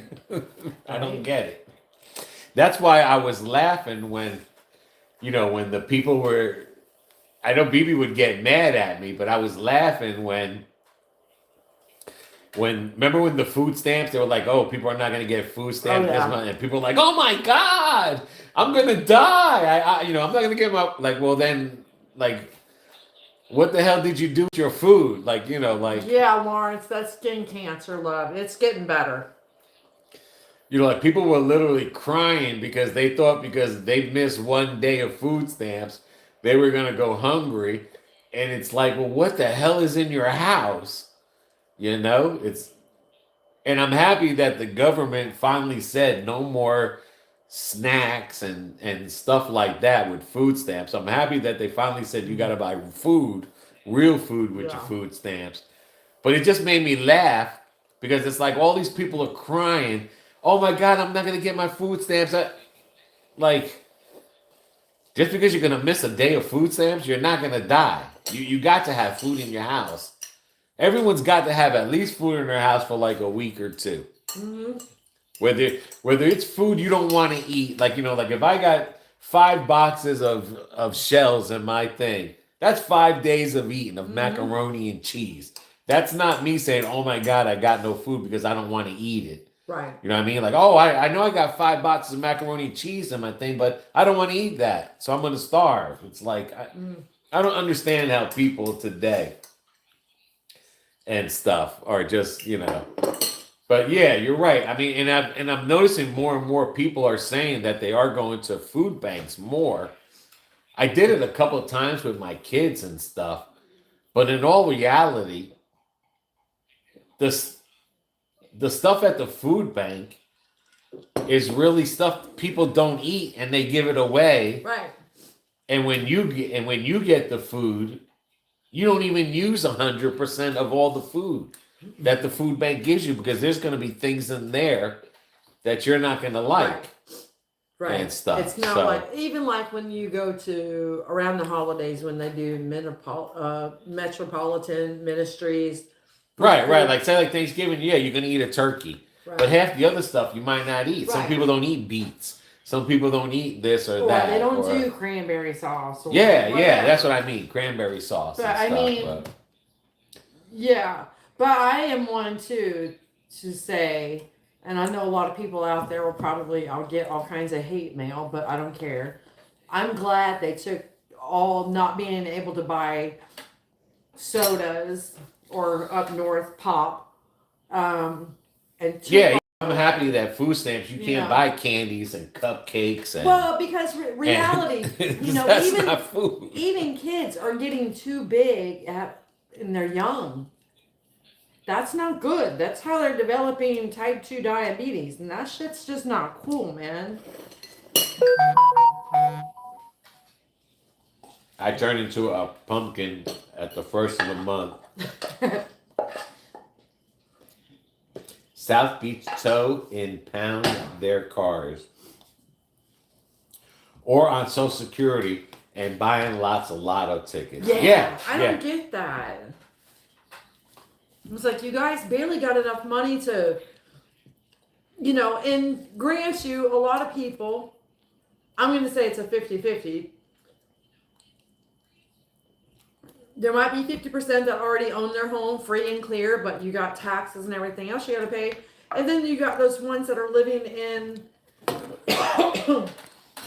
A: I don't get it. That's why I was laughing when, you know, when the people were, I know BB would get mad at me, but I was laughing when remember when the food stamps, they were like, oh, people are not going to get food stamps this month. And people were like, oh my God, I'm going to die. I'm not going to give up. Like, well, then like, what the hell did you do with your food? Like, like,
B: Yeah, Lawrence, that's skin cancer, love. It's getting better.
A: like people were literally crying because they thought because they missed one day of food stamps, they were gonna go hungry. And it's like, well, what the hell is in your house? It's and I'm happy that the government finally said no more snacks and stuff like that with food stamps. I'm happy that they finally said you got to buy food, real food with your
B: Yeah.
A: food stamps. But it just made me laugh because it's like all these people are crying. Oh my God, I'm not going to get my food stamps. Like, just because you're going to miss a day of food stamps, you're not going to die. You got to have food in your house. Everyone's got to have at least food in their house for like a week or two.
B: Mm-hmm.
A: Whether it's food you don't want to eat, like like if I got 5 boxes of shells in my thing, that's 5 days of eating of macaroni and cheese. That's not me saying, "Oh my God, I got no food because I don't want to eat it."
B: Right.
A: You know what I mean? Like, oh, I know I got 5 boxes of macaroni and cheese in my thing, but I don't want to eat that, so I'm going to starve. It's like I don't understand how people today and stuff are just But yeah, you're right. I mean, and I'm noticing more and more people are saying that they are going to food banks more. I did it a couple of times with my kids and stuff, but in all reality, the the stuff at the food bank is really stuff people don't eat and they give it away.
B: Right.
A: And when you get the food, you don't even use 100% of all the food that the food bank gives you because there's going to be things in there that you're not going to like.
B: Right.
A: And stuff.
B: It's not
A: So,
B: like, even like when you go to around the holidays when they do metropolitan ministries.
A: right. Like say like Thanksgiving, yeah, you're going to eat a turkey.
B: Right.
A: But half the other stuff you might not eat. Some
B: Right.
A: people don't eat beets. Some people don't eat this or that.
B: They don't do cranberry sauce. Or
A: yeah,
B: whatever.
A: that's what I mean. Cranberry sauce.
B: But
A: and
B: I
A: stuff,
B: mean, yeah. But I am one too to say, and I know a lot of people out there will probably, I'll get all kinds of hate mail, but I don't care. I'm glad they took all not being able to buy sodas or up north pop. And
A: yeah, I'm happy that food stamps you can't
B: know.
A: buy candies and cupcakes and
B: Well, because reality,
A: that's not food.
B: even kids are getting too big and they're young. That's not good. That's how they're developing type 2 diabetes, and that shit's just not cool, man.
A: I turned into a pumpkin at the first of the month. South Beach tow impound their cars. Or on Social Security and buying lots of lotto tickets. Yeah.
B: I don't get that. It's like, you guys barely got enough money to, and grant you, a lot of people, I'm going to say it's a 50-50. There might be 50% that already own their home free and clear, but you got taxes and everything else you got to pay. And then you got those ones that are living in,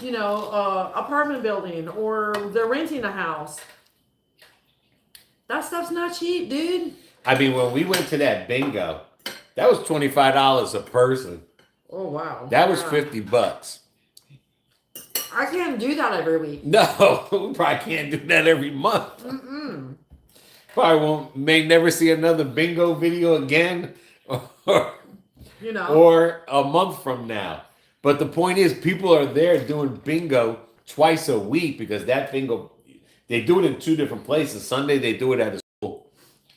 B: apartment building, or they're renting a house. That stuff's not cheap, dude.
A: I mean, when we went to that bingo, that was $25 a person.
B: Oh, wow.
A: That was $50.
B: I can't do that every week.
A: No, we probably can't do that every month. Probably may never see another bingo video again, or a month from now. But the point is, people are there doing bingo twice a week because that bingo, they do it in 2 different places. Sunday they do it at a school,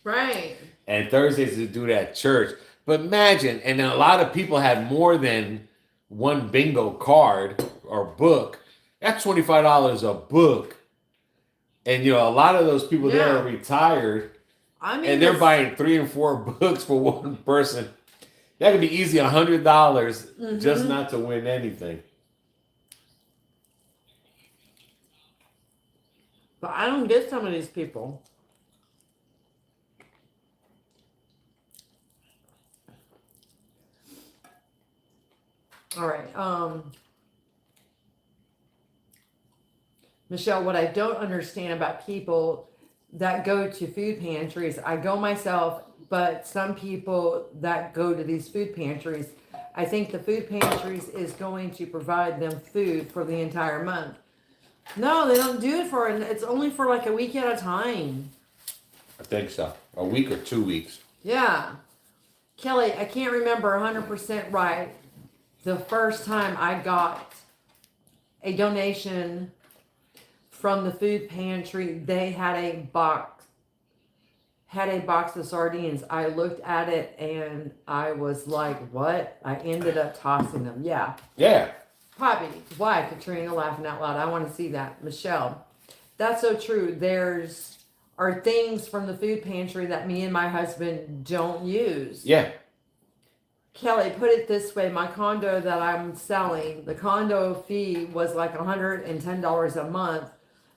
B: right?
A: And Thursdays they do it at church. But imagine, and a lot of people had more than one bingo card or book. That's $25 a book. And a lot of those people there are retired. I mean, and they're buying 3 and 4 books for one person. That could be easy $100 just not to win anything.
B: But I don't get some of these people. All right. Michelle, what I don't understand about people that go to food pantries, I go myself, but some people that go to these food pantries, I think the food pantries is going to provide them food for the entire month. No, they don't do it for, it's only for like a week at a time.
A: I think so. A week or 2 weeks.
B: Yeah. Kelly, I can't remember 100% right the first time I got a donation from the food pantry. They had a box of sardines. I looked at it and I was like, what? I ended up tossing them. Yeah.
A: Yeah.
B: Poppy, why? Katrina laughing out loud. I want to see that. Michelle, that's so true. Are things from the food pantry that me and my husband don't use.
A: Yeah.
B: Kelly, put it this way, my condo that I'm selling, the condo fee was like $110 a month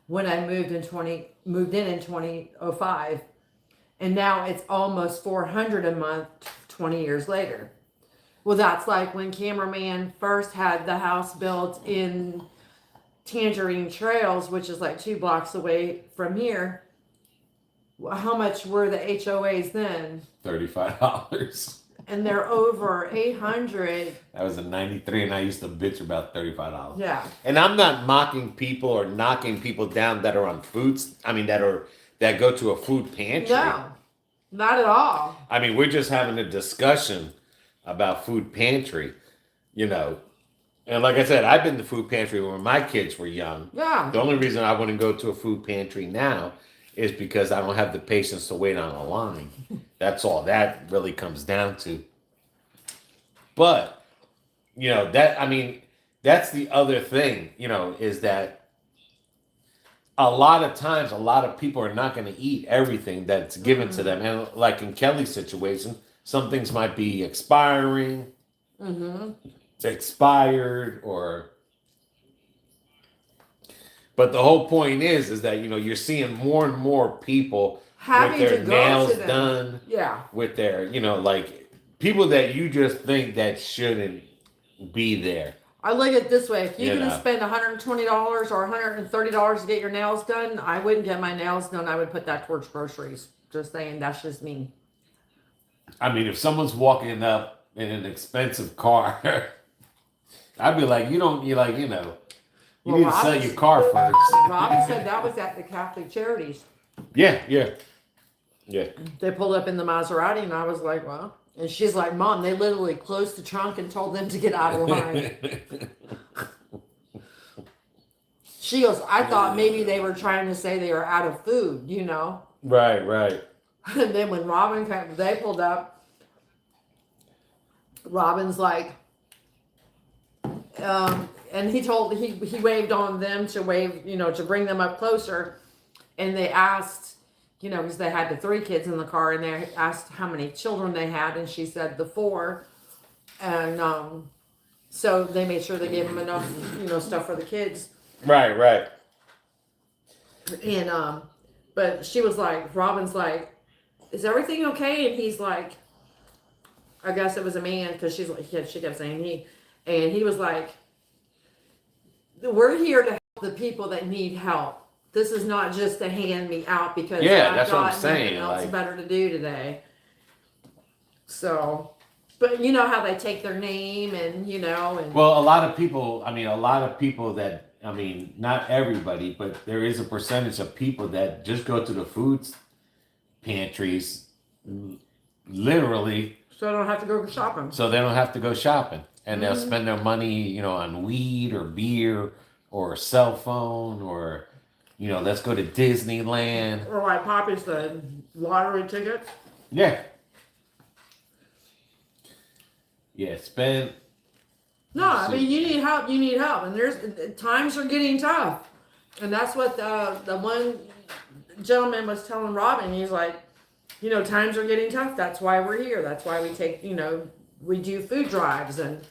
B: when I moved in 2005. And now it's almost $400 a month 20 years later. Well, that's like when Cameraman first had the house built in Tangerine Trails, which is like 2 blocks away from here. How much were the HOAs then?
A: $35.
B: And they're over 800.
A: That was a 93, and I used to bitch about $35.
B: Yeah.
A: And I'm not mocking people or knocking people down that are on foods. I mean, that go to a food pantry.
B: No, not at all.
A: I mean, we're just having a discussion about food pantry, you know. And like I said, I've been to food pantry when my kids were young.
B: Yeah.
A: The only reason I wouldn't go to a food pantry now is because I don't have the patience to wait on a line. That's all that really comes down to. But, you know, that's the other thing, you know, is that a lot of times, a lot of people are not going to eat everything that's given to them. And like in Kelly's situation, some things might be expiring, expired, but the whole point is that, you know, you're seeing more and more people
B: Having
A: with
B: to
A: their
B: go
A: nails
B: to them.
A: done,
B: Yeah.
A: with their, you know, like people that you just think that shouldn't be there.
B: I look at it this way. If you're
A: You
B: going to
A: know.
B: spend $120 or $130 to get your nails done, I wouldn't get my nails done. I would put that towards groceries. Just saying, that's just me.
A: I mean, if someone's walking up in an expensive car, I'd be like, you
B: Well,
A: need to sell your car first.
B: Robin said that was at the Catholic Charities.
A: Yeah.
B: They pulled up in the Maserati, and I was like, well. And she's like, Mom, they literally closed the trunk and told them to get out of line. She goes, I thought maybe they were trying to say they were out of food, you know.
A: Right.
B: And then when they pulled up, Robin's like, and he waved on them to bring them up closer. And they asked, you know, because they had the 3 kids in the car, and they asked how many children they had, and she said the 4. And so they made sure they gave them enough, you know, stuff for the kids.
A: Right.
B: And but she was like, Robin's like, is everything okay? And he's like, I guess it was a man, because she kept saying he, and he was like, we're here to help the people that need help. This is not just to hand me out because
A: that's what I'm saying.
B: Nothing else better to do today. So, but you know how they take their name and, you know. And
A: well, a lot of people that, not everybody, but there is a percentage of people that just go to the food pantries literally.
B: So they don't have to go shopping.
A: So they don't have to go shopping. And they'll spend their money, you know, on weed or beer or a cell phone or, you know, let's go to Disneyland.
B: Or like Poppy said, lottery tickets.
A: Yeah. Yeah, spend.
B: No, I mean, you need help. You need help. And times are getting tough. And that's what the one gentleman was telling Robin. He's like, you know, times are getting tough. That's why we're here. That's why we take, you know, we do food drives. And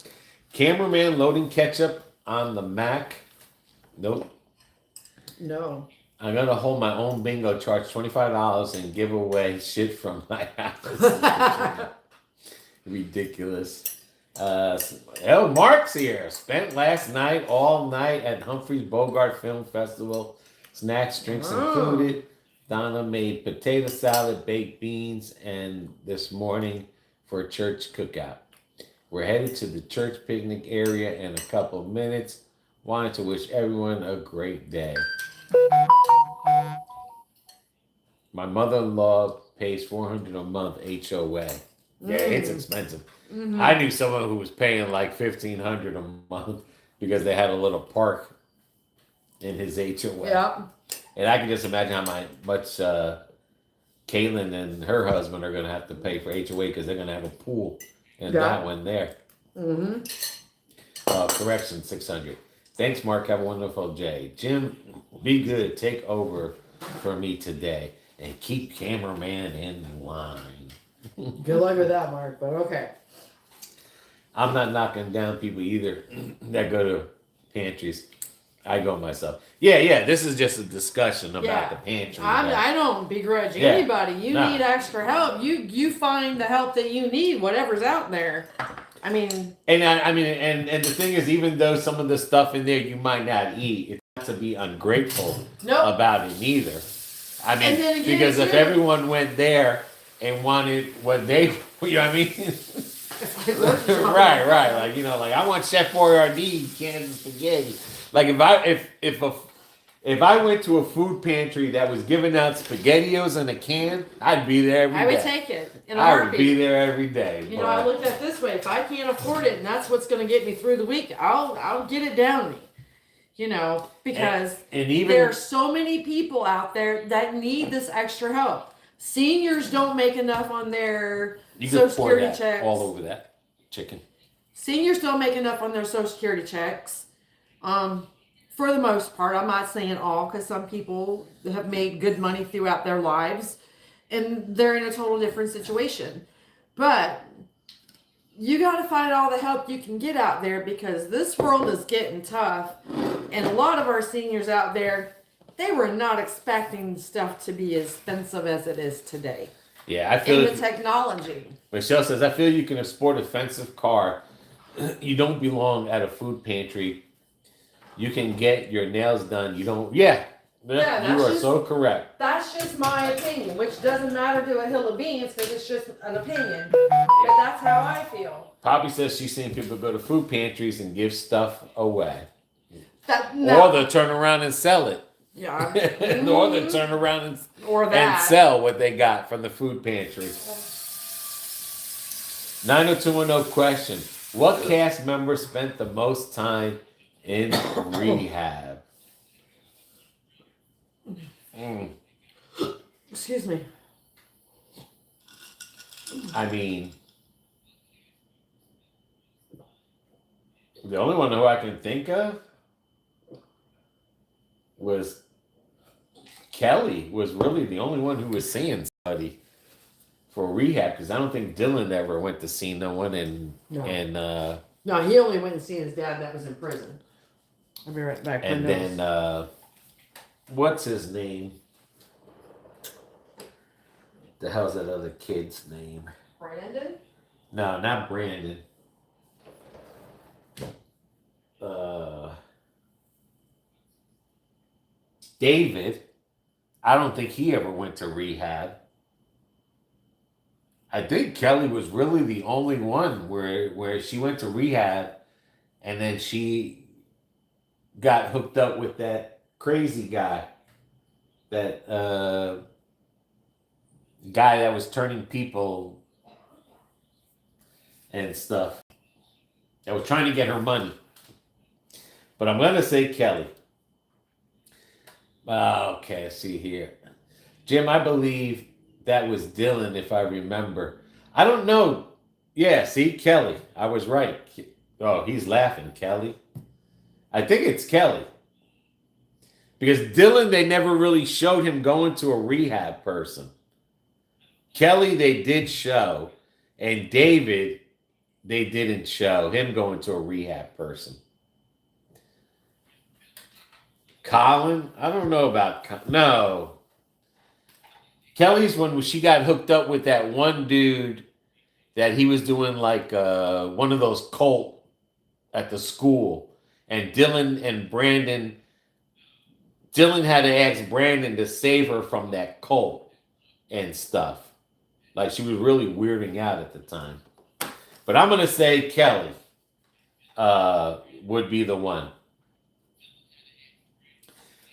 A: Cameraman loading ketchup on the Mac. Nope.
B: No.
A: I'm going to hold my own bingo, charge $25 and give away shit from my house. Ridiculous. Mark's here. Spent last night all night at Humphrey's Bogart Film Festival. Snacks, drinks included. Donna made potato salad, baked beans, and this morning for a church cookout. We're headed to the church picnic area in a couple of minutes. Wanted to wish everyone a great day. My mother-in-law pays $400 a month HOA. Yeah, it's expensive.
B: Mm-hmm.
A: I knew someone who was paying like $1,500 a month because they had a little park in his HOA.
B: Yeah.
A: And I can just imagine how much Caitlin and her husband are going to have to pay for HOA because they're going to have a pool and that one there.
B: Mm-hmm.
A: Correction, 600. Thanks, Mark. Have a wonderful day. Jim, be good. Take over for me today and keep cameraman in line.
B: Good luck with that, Mark, but okay.
A: I'm not knocking down people either that go to pantries. I go myself. Yeah. This is just a discussion about the pantry.
B: I don't begrudge anybody. You need extra help. You find the help that you need, whatever's out there. I mean,
A: and the thing is, even though some of the stuff in there you might not eat, it's not to be ungrateful about it either. I mean, because if everyone went there and wanted what they, you know what I mean? right. Like, you know, like I want Chef Boyardee cans of spaghetti. Like if I went to a food pantry that was giving out SpaghettiOs in a can, I'd be there every day.
B: I would take it in a
A: I
B: heartbeat.
A: would be there every day.
B: You know, I looked at it this way: if I can't afford it, and that's what's going to get me through the week, I'll get it down me. You know, because
A: and even
B: there are so many people out there that need this extra help. Seniors don't make enough on their Social Security checks.
A: All over that chicken.
B: Seniors don't make enough on their Social Security checks. For the most part, I'm not saying all, because some people have made good money throughout their lives, and they're in a total different situation. But you got to find all the help you can get out there, because this world is getting tough, and a lot of our seniors out there, they were not expecting stuff to be as expensive as it is today.
A: Yeah, I feel
B: the technology.
A: Michelle says, I feel you can afford a expensive car. You don't belong at a food pantry. You can get your nails done. You don't. Yeah, you are so correct.
B: That's just my opinion, which doesn't matter to a hill of beans because it's just an opinion. But that's how I feel.
A: Poppy says she's seen people go to food pantries and give stuff away.
B: No.
A: Or they'll turn around and sell it.
B: Yeah.
A: Or they'll turn around and sell what they got from the food pantry. 90210 question. What cast member spent the most time in rehab?
B: Excuse me.
A: I mean, the only one who I can think of was Kelly. Was really the only one who was seeing somebody for rehab, because I don't think Dylan ever went to see no one.
B: No, he only went and see his dad that was in prison. I'll be right back.
A: And then, what's his name? The hell's that other kid's name?
B: Brandon?
A: No, not Brandon. David. I don't think he ever went to rehab. I think Kelly was really the only one where she went to rehab, and then she got hooked up with that crazy guy, that guy that was turning people and stuff, that was trying to get her money. But I'm going to say Kelly. Okay, see here. Jim, I believe that was Dylan, if I remember. I don't know. Yeah, see, Kelly. I was right. Oh, he's laughing, Kelly. I think it's Kelly. Because Dylan, they never really showed him going to a rehab person. Kelly, they did show. And David, they didn't show him going to a rehab person. Colin? I don't know about... No. Kelly's one, she got hooked up with that one dude that he was doing like one of those cult at the school, and Dylan and Brandon. Dylan had to ask Brandon to save her from that cult and stuff. Like she was really weirding out at the time. But I'm gonna say Kelly would be the one.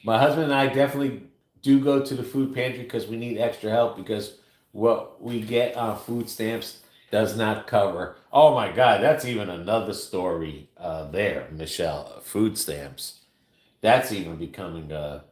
A: My husband and I definitely do go to the food pantry because we need extra help because what we get on food stamps does not cover. Oh my God, that's even another story there, Michelle. Food stamps. That's even becoming a.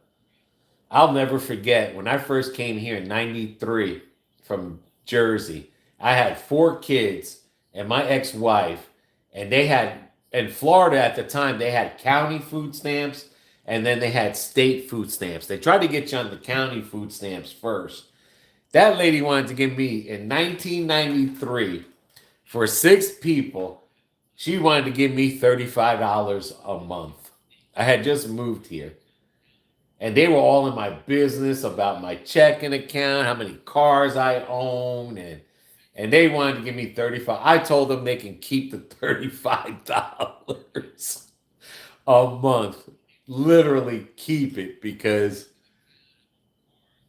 A: I'll never forget when I first came here in '93 from Jersey. I had 4 kids and my ex-wife, and they had in Florida at the time they had county food stamps and then they had state food stamps. They tried to get you on the county food stamps first. That lady wanted to give me in 1993 for 6 people. She wanted to give me $35 a month. I had just moved here. And they were all in my business about my checking account, how many cars I own, and they wanted to give me 35. I told them they can keep the $35 a month. Literally keep it because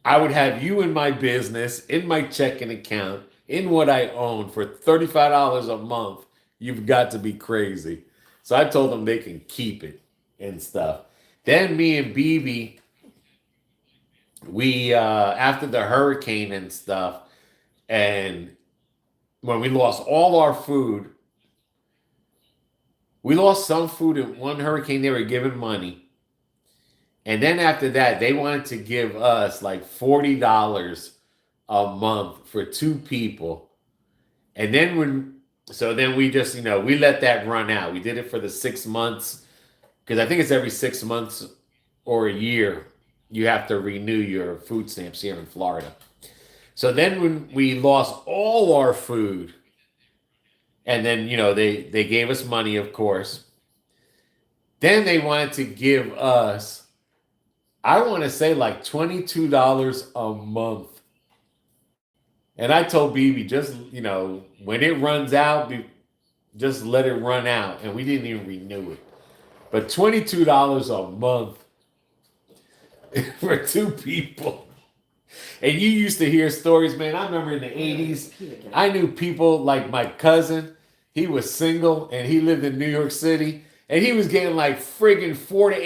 A: I would have you in my business, in my checking account, in what I own for $35 a month. You've got to be crazy. So I told them they can keep it and stuff. Then me and BB, we after the hurricane and stuff, and when we lost all our food, we lost some food in one hurricane. They were giving money, and then after that, they wanted to give us like $40 a month for 2 people, and then then we just we let that run out. We did it for the 6 months because I think it's every 6 months or a year you have to renew your food stamps here in Florida. So then when we lost all our food, and then, they gave us money, of course. Then they wanted to give us, I want to say like $22 a month. And I told BB, just, when it runs out, just let it run out. And we didn't even renew it. But $22 a month for 2 people. And you used to hear stories, man. I remember in the 80s, I knew people like my cousin. He was single and he lived in New York City. And he was getting like friggin' $400 to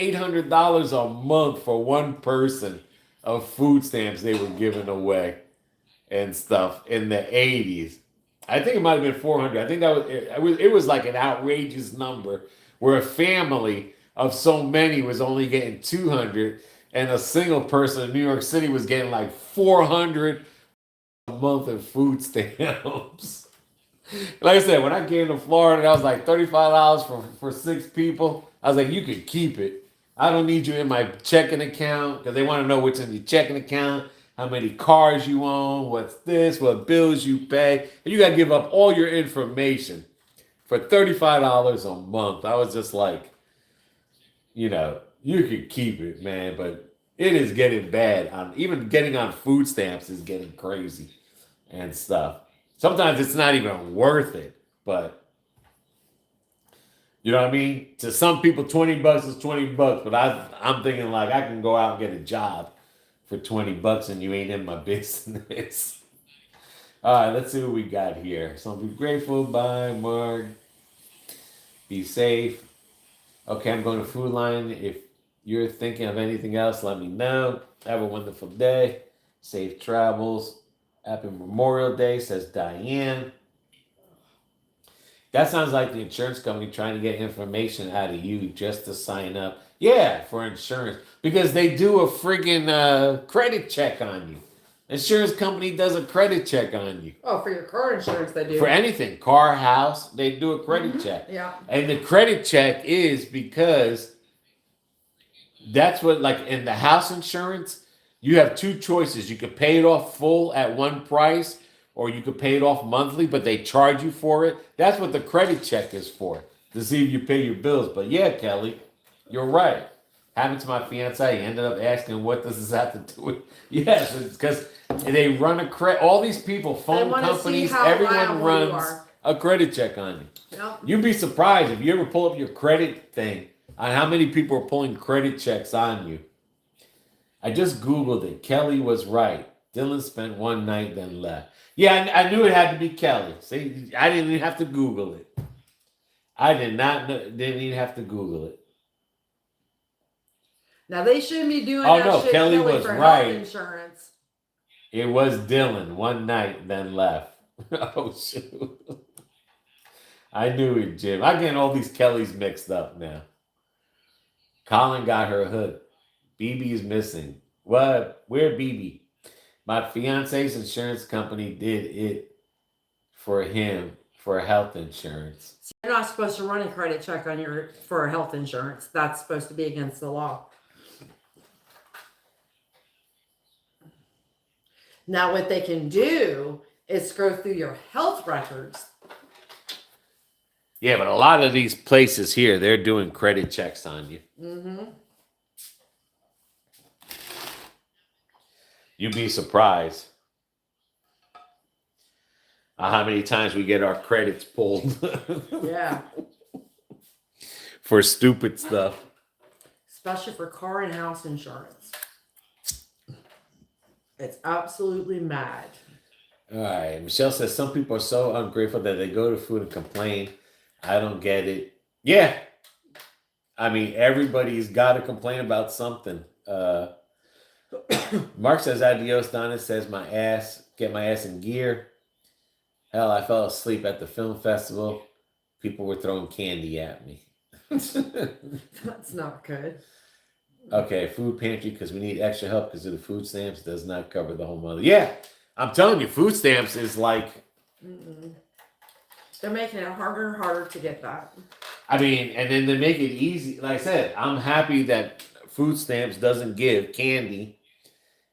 A: $800 a month for one person of food stamps they were giving away and stuff in the 80s. I think it might have been 400. I think it was like an outrageous number where a family of so many was only getting 200. And a single person in New York City was getting like 400 a month in food stamps. Like I said, when I came to Florida, that was like $35 for 6 people. I was like, you can keep it. I don't need you in my checking account because they want to know what's in your checking account, how many cars you own, what's this, what bills you pay. And you got to give up all your information for $35 a month. I was just like, you could keep it, man, but it is getting bad. Even getting on food stamps is getting crazy and stuff. Sometimes it's not even worth it, but you know what I mean? To some people, $20 is $20, but I'm thinking like I can go out and get a job for $20 and you ain't in my business. All right, let's see what we got here. So be grateful. Bye, Mark. Be safe. Okay, I'm going to Food Line. If you're thinking of anything else, let me know. Have a wonderful day. Safe travels. Happy Memorial Day, says Diane. That sounds like the insurance company trying to get information out of you just to sign up. Yeah, for insurance. Because they do a friggin' credit check on you. Insurance company does a credit check on you.
B: Oh, for your car insurance they do.
A: For anything. Car, house, they do a credit check.
B: Yeah.
A: And the credit check is because that's what, like in the house insurance, you have 2 choices. You could pay it off full at one price, or you could pay it off monthly, but they charge you for it. That's what the credit check is for, to see if you pay your bills. But yeah, Kelly, you're right. happened to my fiance. He ended up asking, "What does this have to do with?" Yes, it's because they run a credit. All these people, phone companies, everyone runs a credit check on you.
B: Yep.
A: You'd be surprised if you ever pull up your credit thing on how many people are pulling credit checks on you. I just Googled it. Kelly was right. Dylan spent one night, then left. Yeah, I knew it had to be Kelly. See, I didn't even have to Google it. I did not know, didn't even have to Google it.
B: Now they shouldn't be doing
A: Oh
B: that
A: no,
B: shit,
A: Kelly
B: Kelly,
A: was
B: for
A: right.
B: health insurance.
A: It was Dylan one night, then left. Oh shoot! I knew it, Jim. I'm getting all these Kellys mixed up now. Colin got her hood. BB's missing. What? Where BB? My fiance's insurance company did it for him for health insurance.
B: So you're not supposed to run a credit check on your for health insurance. That's supposed to be against the law. Now, what they can do is go through your health records.
A: Yeah, but a lot of these places here, they're doing credit checks on you.
B: Mm-hmm.
A: You'd be surprised how many times we get our credits pulled.
B: Yeah.
A: For stupid stuff.
B: Especially for car and house insurance. It's absolutely mad.
A: All right. Michelle says some people are so ungrateful that they go to food and complain. I don't get it. Yeah. I mean, everybody's got to complain about something. Mark says, adios. Donna says, get my ass in gear. Hell, I fell asleep at the film festival. People were throwing candy at me.
B: That's not good.
A: Okay, food pantry because we need extra help because of the food stamps does not cover the whole month. Yeah, I'm telling you, food stamps is like...
B: They're making it harder and harder to get that.
A: I mean, and then they make it easy. Like I said, I'm happy that food stamps doesn't give candy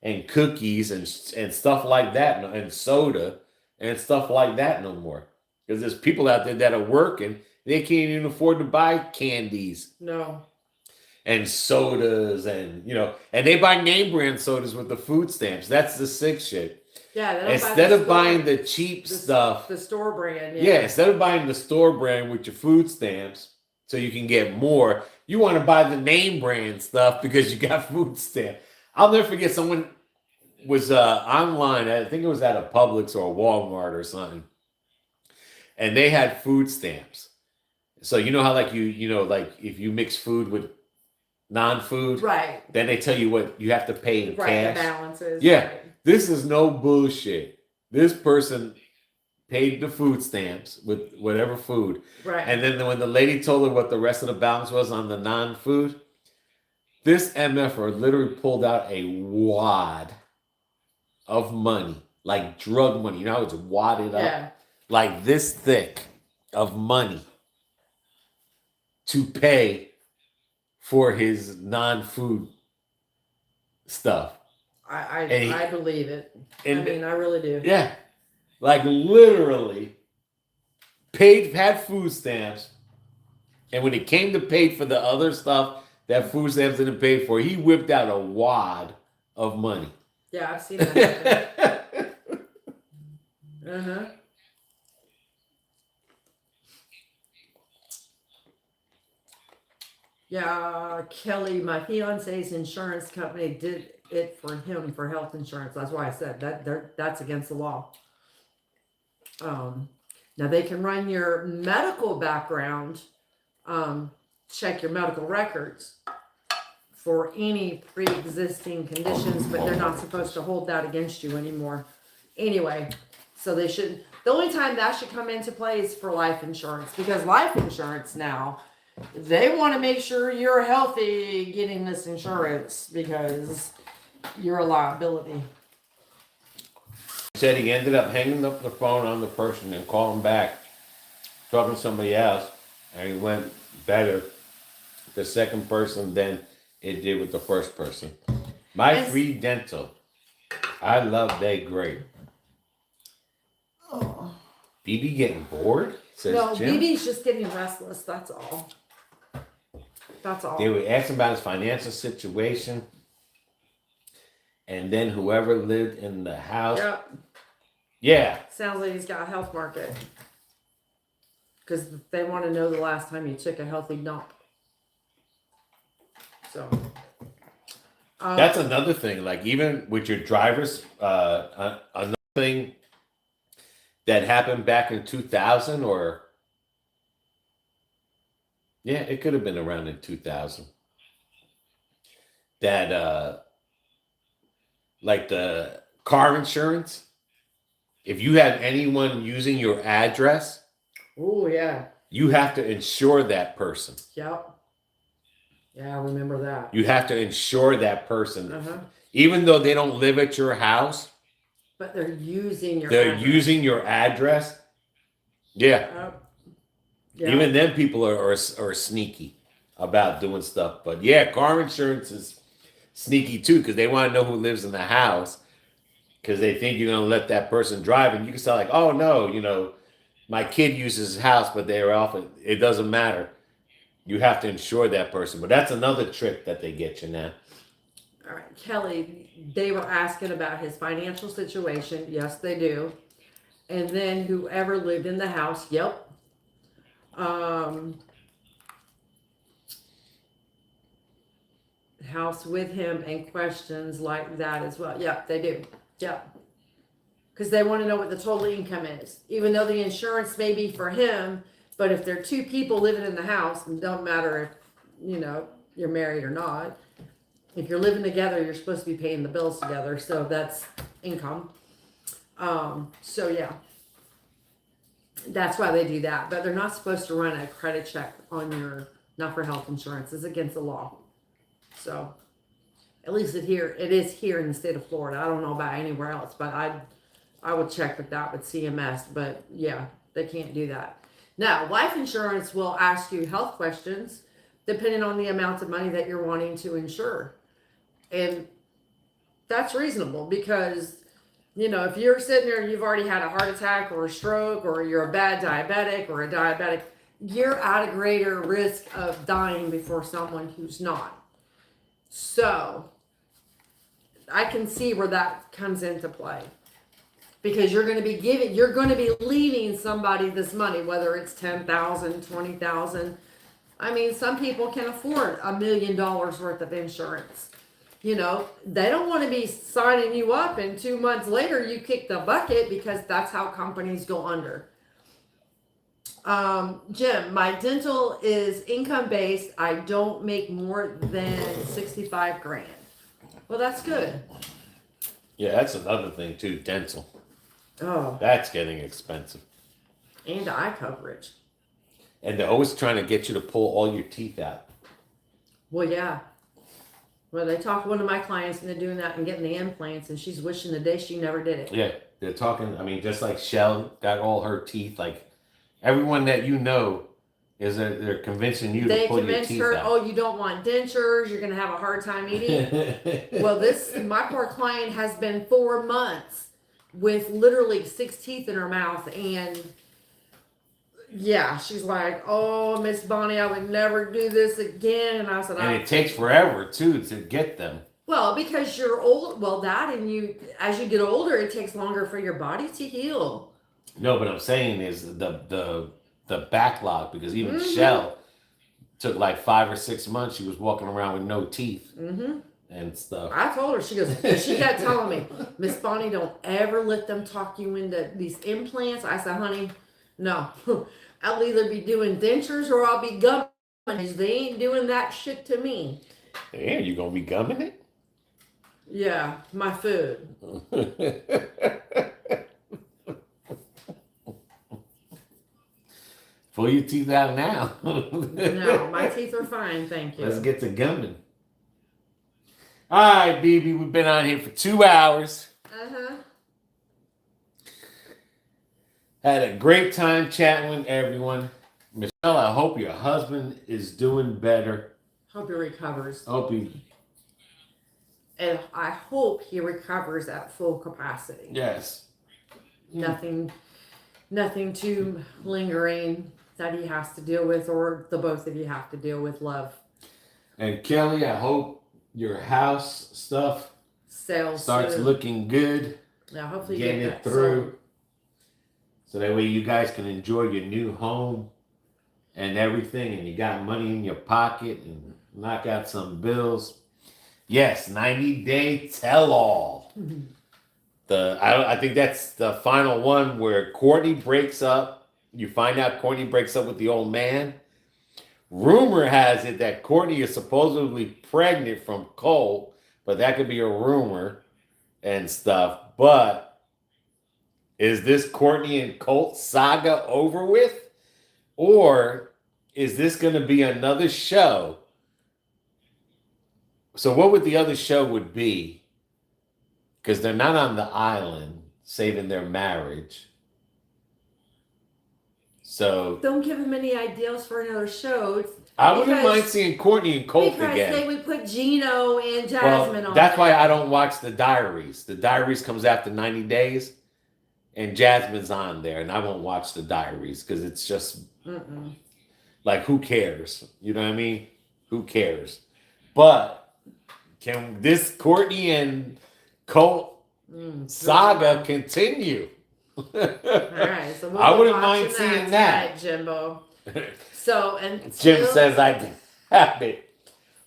A: and cookies and stuff like that and soda and stuff like that no more. Because there's people out there that are working, they can't even afford to buy candies.
B: No.
A: And sodas and, and they buy name brand sodas with the food stamps. That's the sick shit.
B: Yeah.
A: Instead of buying the cheap stuff.
B: The store brand.
A: Yeah, instead of buying the store brand with your food stamps so you can get more, you want to buy the name brand stuff because you got food stamps. I'll never forget someone was online. I think it was at a Publix or a Walmart or something. And they had food stamps. So you know how like like if you mix food with non-food,
B: right?
A: Then they tell you what you have to pay in cash.
B: The balances.
A: Yeah,
B: right.
A: This is no bullshit. This person paid the food stamps with whatever food,
B: right?
A: And then when the lady told her what the rest of the balance was on the non-food, this MFer literally pulled out a wad of money, like drug money. You know how it's wadded up, like this thick of money to pay for his non-food stuff.
B: I believe it. I really do.
A: Yeah. Like literally had food stamps. And when it came to pay for the other stuff that food stamps didn't pay for, he whipped out a wad of money.
B: Yeah, I've seen that. Uh-huh. Yeah, Kelly, my fiance's insurance company did it for him for health insurance. That's why I said that's against the law. Now they can run your medical background, check your medical records for any pre-existing conditions, but they're not supposed to hold that against you anymore. Anyway, so they should. The only time that should come into play is for life insurance, because life insurance now, they want to make sure you're healthy getting this insurance because you're a liability.
A: He said he ended up hanging up the phone on the person and calling back, talking to somebody else, and he went better the second person than it did with the first person. My free dental. I love they great.
B: Oh.
A: BB getting bored? Says
B: No,
A: Jim.
B: BB's just getting restless, that's all. That's all.
A: They would ask him about his financial situation, and then whoever lived in the house.
B: Yep.
A: Yeah.
B: Sounds like he's got a health market. Because they want to know the last time you took a healthy dump. So.
A: That's another thing. Like, even with your drivers, another thing that happened back in 2000, or yeah, it could have been around in 2000. That like the car insurance, if you have anyone using your address,
B: oh yeah,
A: you have to insure that person.
B: Yep. Yeah, I remember that.
A: You have to insure that person,
B: Uh-huh.
A: even though they don't live at your house.
B: But they're using your.
A: They're
B: address.
A: using your address. Yeah.
B: Yeah.
A: Even then, people are sneaky about doing stuff. But yeah, car insurance is sneaky too, because they want to know who lives in the house, because they think you're going to let that person drive, and you can say like, oh no, my kid uses his house, but they're off. It doesn't matter. You have to insure that person. But that's another trick that they get you now.
B: All right, Kelly, they were asking about his financial situation. Yes, they do. And then whoever lived in the house. Yep. House with him, and questions like that as well. Yep, they do. Yep. Because they want to know what the total income is. Even though the insurance may be for him, but if there are two people living in the house, it don't matter if, you're married or not. If you're living together, you're supposed to be paying the bills together. So that's income. So yeah. That's why they do that. But they're not supposed to run a credit check on not for health insurance. It's against the law. So at least it is here in the state of Florida. I don't know about anywhere else, but I would check with that with CMS. But yeah, they can't do that. Now, life insurance will ask you health questions depending on the amount of money that you're wanting to insure. And that's reasonable because, if you're sitting there and you've already had a heart attack or a stroke, or you're a bad diabetic or a diabetic, you're at a greater risk of dying before someone who's not. So I can see where that comes into play. Because you're going to be leaving somebody this money, whether it's $10,000, $20,000. I mean, some people can afford $1 million worth of insurance. They don't want to be signing you up and 2 months later you kick the bucket, because that's how companies go under. Jim, my dental is income based. I don't make more than 65 grand. Well, that's good.
A: Yeah, that's another thing too, dental.
B: Oh.
A: That's getting expensive.
B: And eye coverage.
A: And they're always trying to get you to pull all your teeth out.
B: Well, yeah. Well, they talked to one of my clients into doing that and getting the implants, and she's wishing the day she never did it.
A: Yeah, they're talking, just like Shell got all her teeth, like everyone that is they're convincing you to pull your teeth
B: her,
A: out.
B: Oh, you don't want dentures, you're going to have a hard time eating. Well, my poor client has been 4 months with literally 6 teeth in her mouth, and yeah, she's like, oh, Miss Bonnie, I would never do this again. And I said,
A: and it takes forever too to get them.
B: Well, because you're old. Well, as you get older, it takes longer for your body to heal.
A: No, but I'm saying is the backlog, because even Shell took like 5 or 6 months. She was walking around with no teeth. And stuff.
B: I told her, she kept telling me, Miss Bonnie, don't ever let them talk you into these implants. I said, honey, no. I'll either be doing dentures or I'll be gumming. They ain't doing that shit to me.
A: Yeah, you gonna be gumming it?
B: Yeah, my food.
A: Pull your teeth out now.
B: No, my teeth are fine, thank you.
A: Let's get to gumming. All right, BB, we've been on here for 2 hours. Had a great time chatting with everyone. Michelle, I hope your husband is doing better.
B: Hope he recovers.
A: And
B: I hope he recovers at full capacity.
A: Yes.
B: Nothing too lingering that he has to deal with, or the both of you have to deal with. Love.
A: And Kelly, I hope your house stuff
B: Sales
A: starts
B: soon.
A: looking good.
B: Yeah, hopefully you
A: Getting
B: get
A: it
B: that
A: through.
B: sold.
A: So that way you guys can enjoy your new home and everything, and you got money in your pocket and knock out some bills. Yes, 90-day tell-all. I think that's the final one where Courtney breaks up. You find out Courtney breaks up with the old man. Rumor has it that Courtney is supposedly pregnant from Cole, but that could be a rumor and stuff. But is this Courtney and Colt saga over with? Or is this going to be another show? So what would the other show would be? Because they're not on the island saving their marriage. So
B: Don't give them any ideas for another show.
A: I wouldn't mind seeing Courtney and Colt
B: because
A: again.
B: they would put Gino and Jasmine on.
A: That's why I don't watch the Diaries. The Diaries comes after 90 days, and Jasmine's on there, and I won't watch the Diaries because it's just like, who cares? You know what I mean? Who cares? But can this Courtney and Colt saga continue?
B: All right, so
A: I wouldn't mind seeing that,
B: Jimbo. So
A: Jim says I can have it.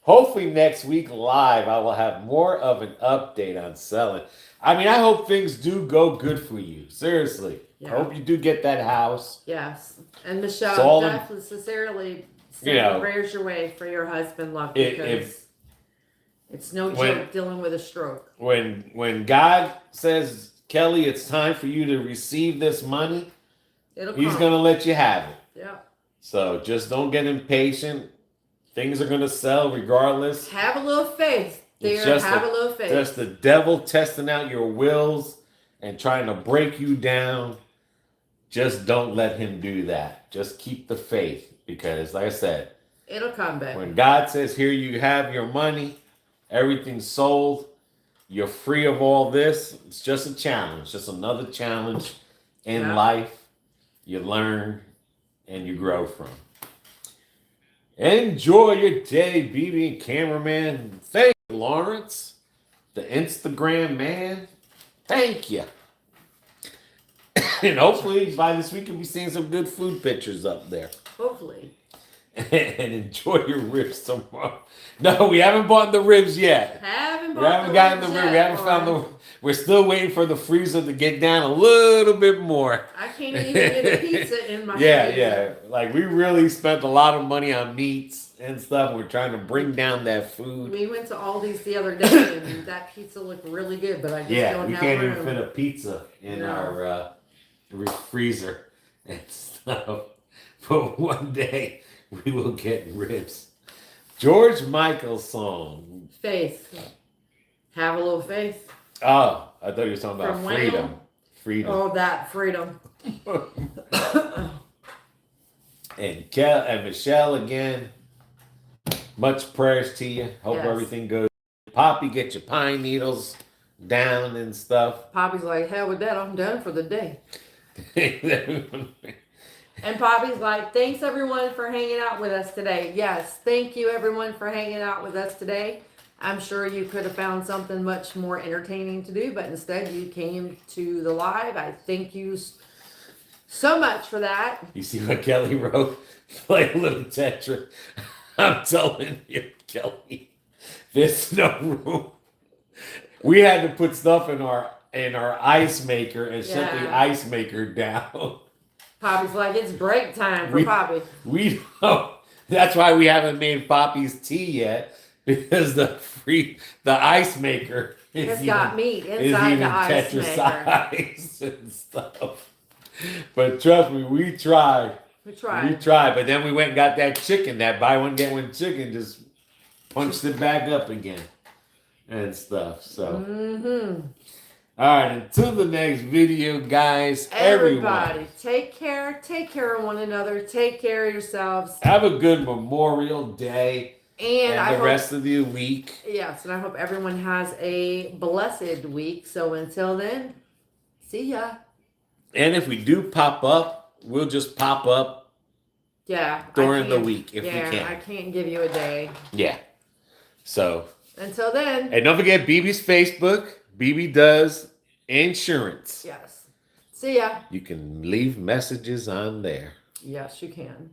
A: Hopefully next week live, I will have more of an update on selling. I mean, I hope things do go good for you. Seriously, I hope you do get that house.
B: Yes, and Michelle, definitely sincerely send prayers your way for your husband, love, because it's no joke dealing with a stroke.
A: When God says, Kelly, it's time for you to receive this money, He's going to let you have it.
B: Yeah.
A: So just don't get impatient. Things are going to sell regardless.
B: Have a little faith. Have a little faith.
A: Just the devil testing out your wills and trying to break you down. Just don't let him do that. Just keep the faith, because like I said,
B: it'll come back.
A: When God says, here you have your money, everything's sold, you're free of all this, it's just a challenge. Just another challenge in life you learn and you grow from. Enjoy your day, BB and cameraman. Thank you, Lawrence, the Instagram man. Thank you. And hopefully by this week we'll be seeing some good food pictures up there.
B: Hopefully.
A: And enjoy your ribs tomorrow. No, we haven't bought the ribs yet. We haven't gotten the ribs. We haven't found the. We're still waiting for the freezer to get down a little bit more.
B: I can't even get a pizza in my freezer.
A: Yeah. Like, we really spent a lot of money on meats and stuff. We're trying to bring down that food.
B: We went to Aldi's the other day, and that pizza looked really good, but I just don't have room.
A: Yeah, we can't even fit a pizza in our freezer and stuff. But one day we will get ribs. George Michael's song.
B: Faith. Have a little faith.
A: Oh, I thought you were talking about
B: From
A: freedom.
B: Wham?
A: Freedom.
B: Oh, that freedom.
A: And Michelle again. Much prayers to you. Hope everything goes. Poppy, get your pine needles down and stuff.
B: Poppy's like, hell with that, I'm done for the day. And Poppy's like, thanks everyone for hanging out with us today. Yes, thank you everyone for hanging out with us today. I'm sure you could have found something much more entertaining to do, but instead you came to the live. I thank you so much for that.
A: You see what Kelly wrote? Play a little Tetris. I'm telling you, Kelly, there's no room. We had to put stuff in our ice maker and shut the ice maker down.
B: Poppy's like, it's break time for Poppy.
A: We don't. That's why we haven't made Poppy's tea yet, because the ice maker
B: has got meat inside the ice maker
A: and stuff. But trust me, we tried. We tried, but then we went and got that chicken, that buy one get one chicken, just punched it back up again and stuff. So. All right, until the next video, guys.
B: Everybody, take care of one another. Take care of yourselves.
A: Have a good Memorial Day and the rest of the week.
B: Yes, and I hope everyone has a blessed week. So until then, see ya.
A: And if we do pop up, we'll just pop up during the week if we can.
B: I can't give you a day.
A: Yeah. So,
B: Until then.
A: and don't forget BB's Facebook. BB does insurance.
B: Yes. See ya.
A: You can leave messages on there.
B: Yes, you can.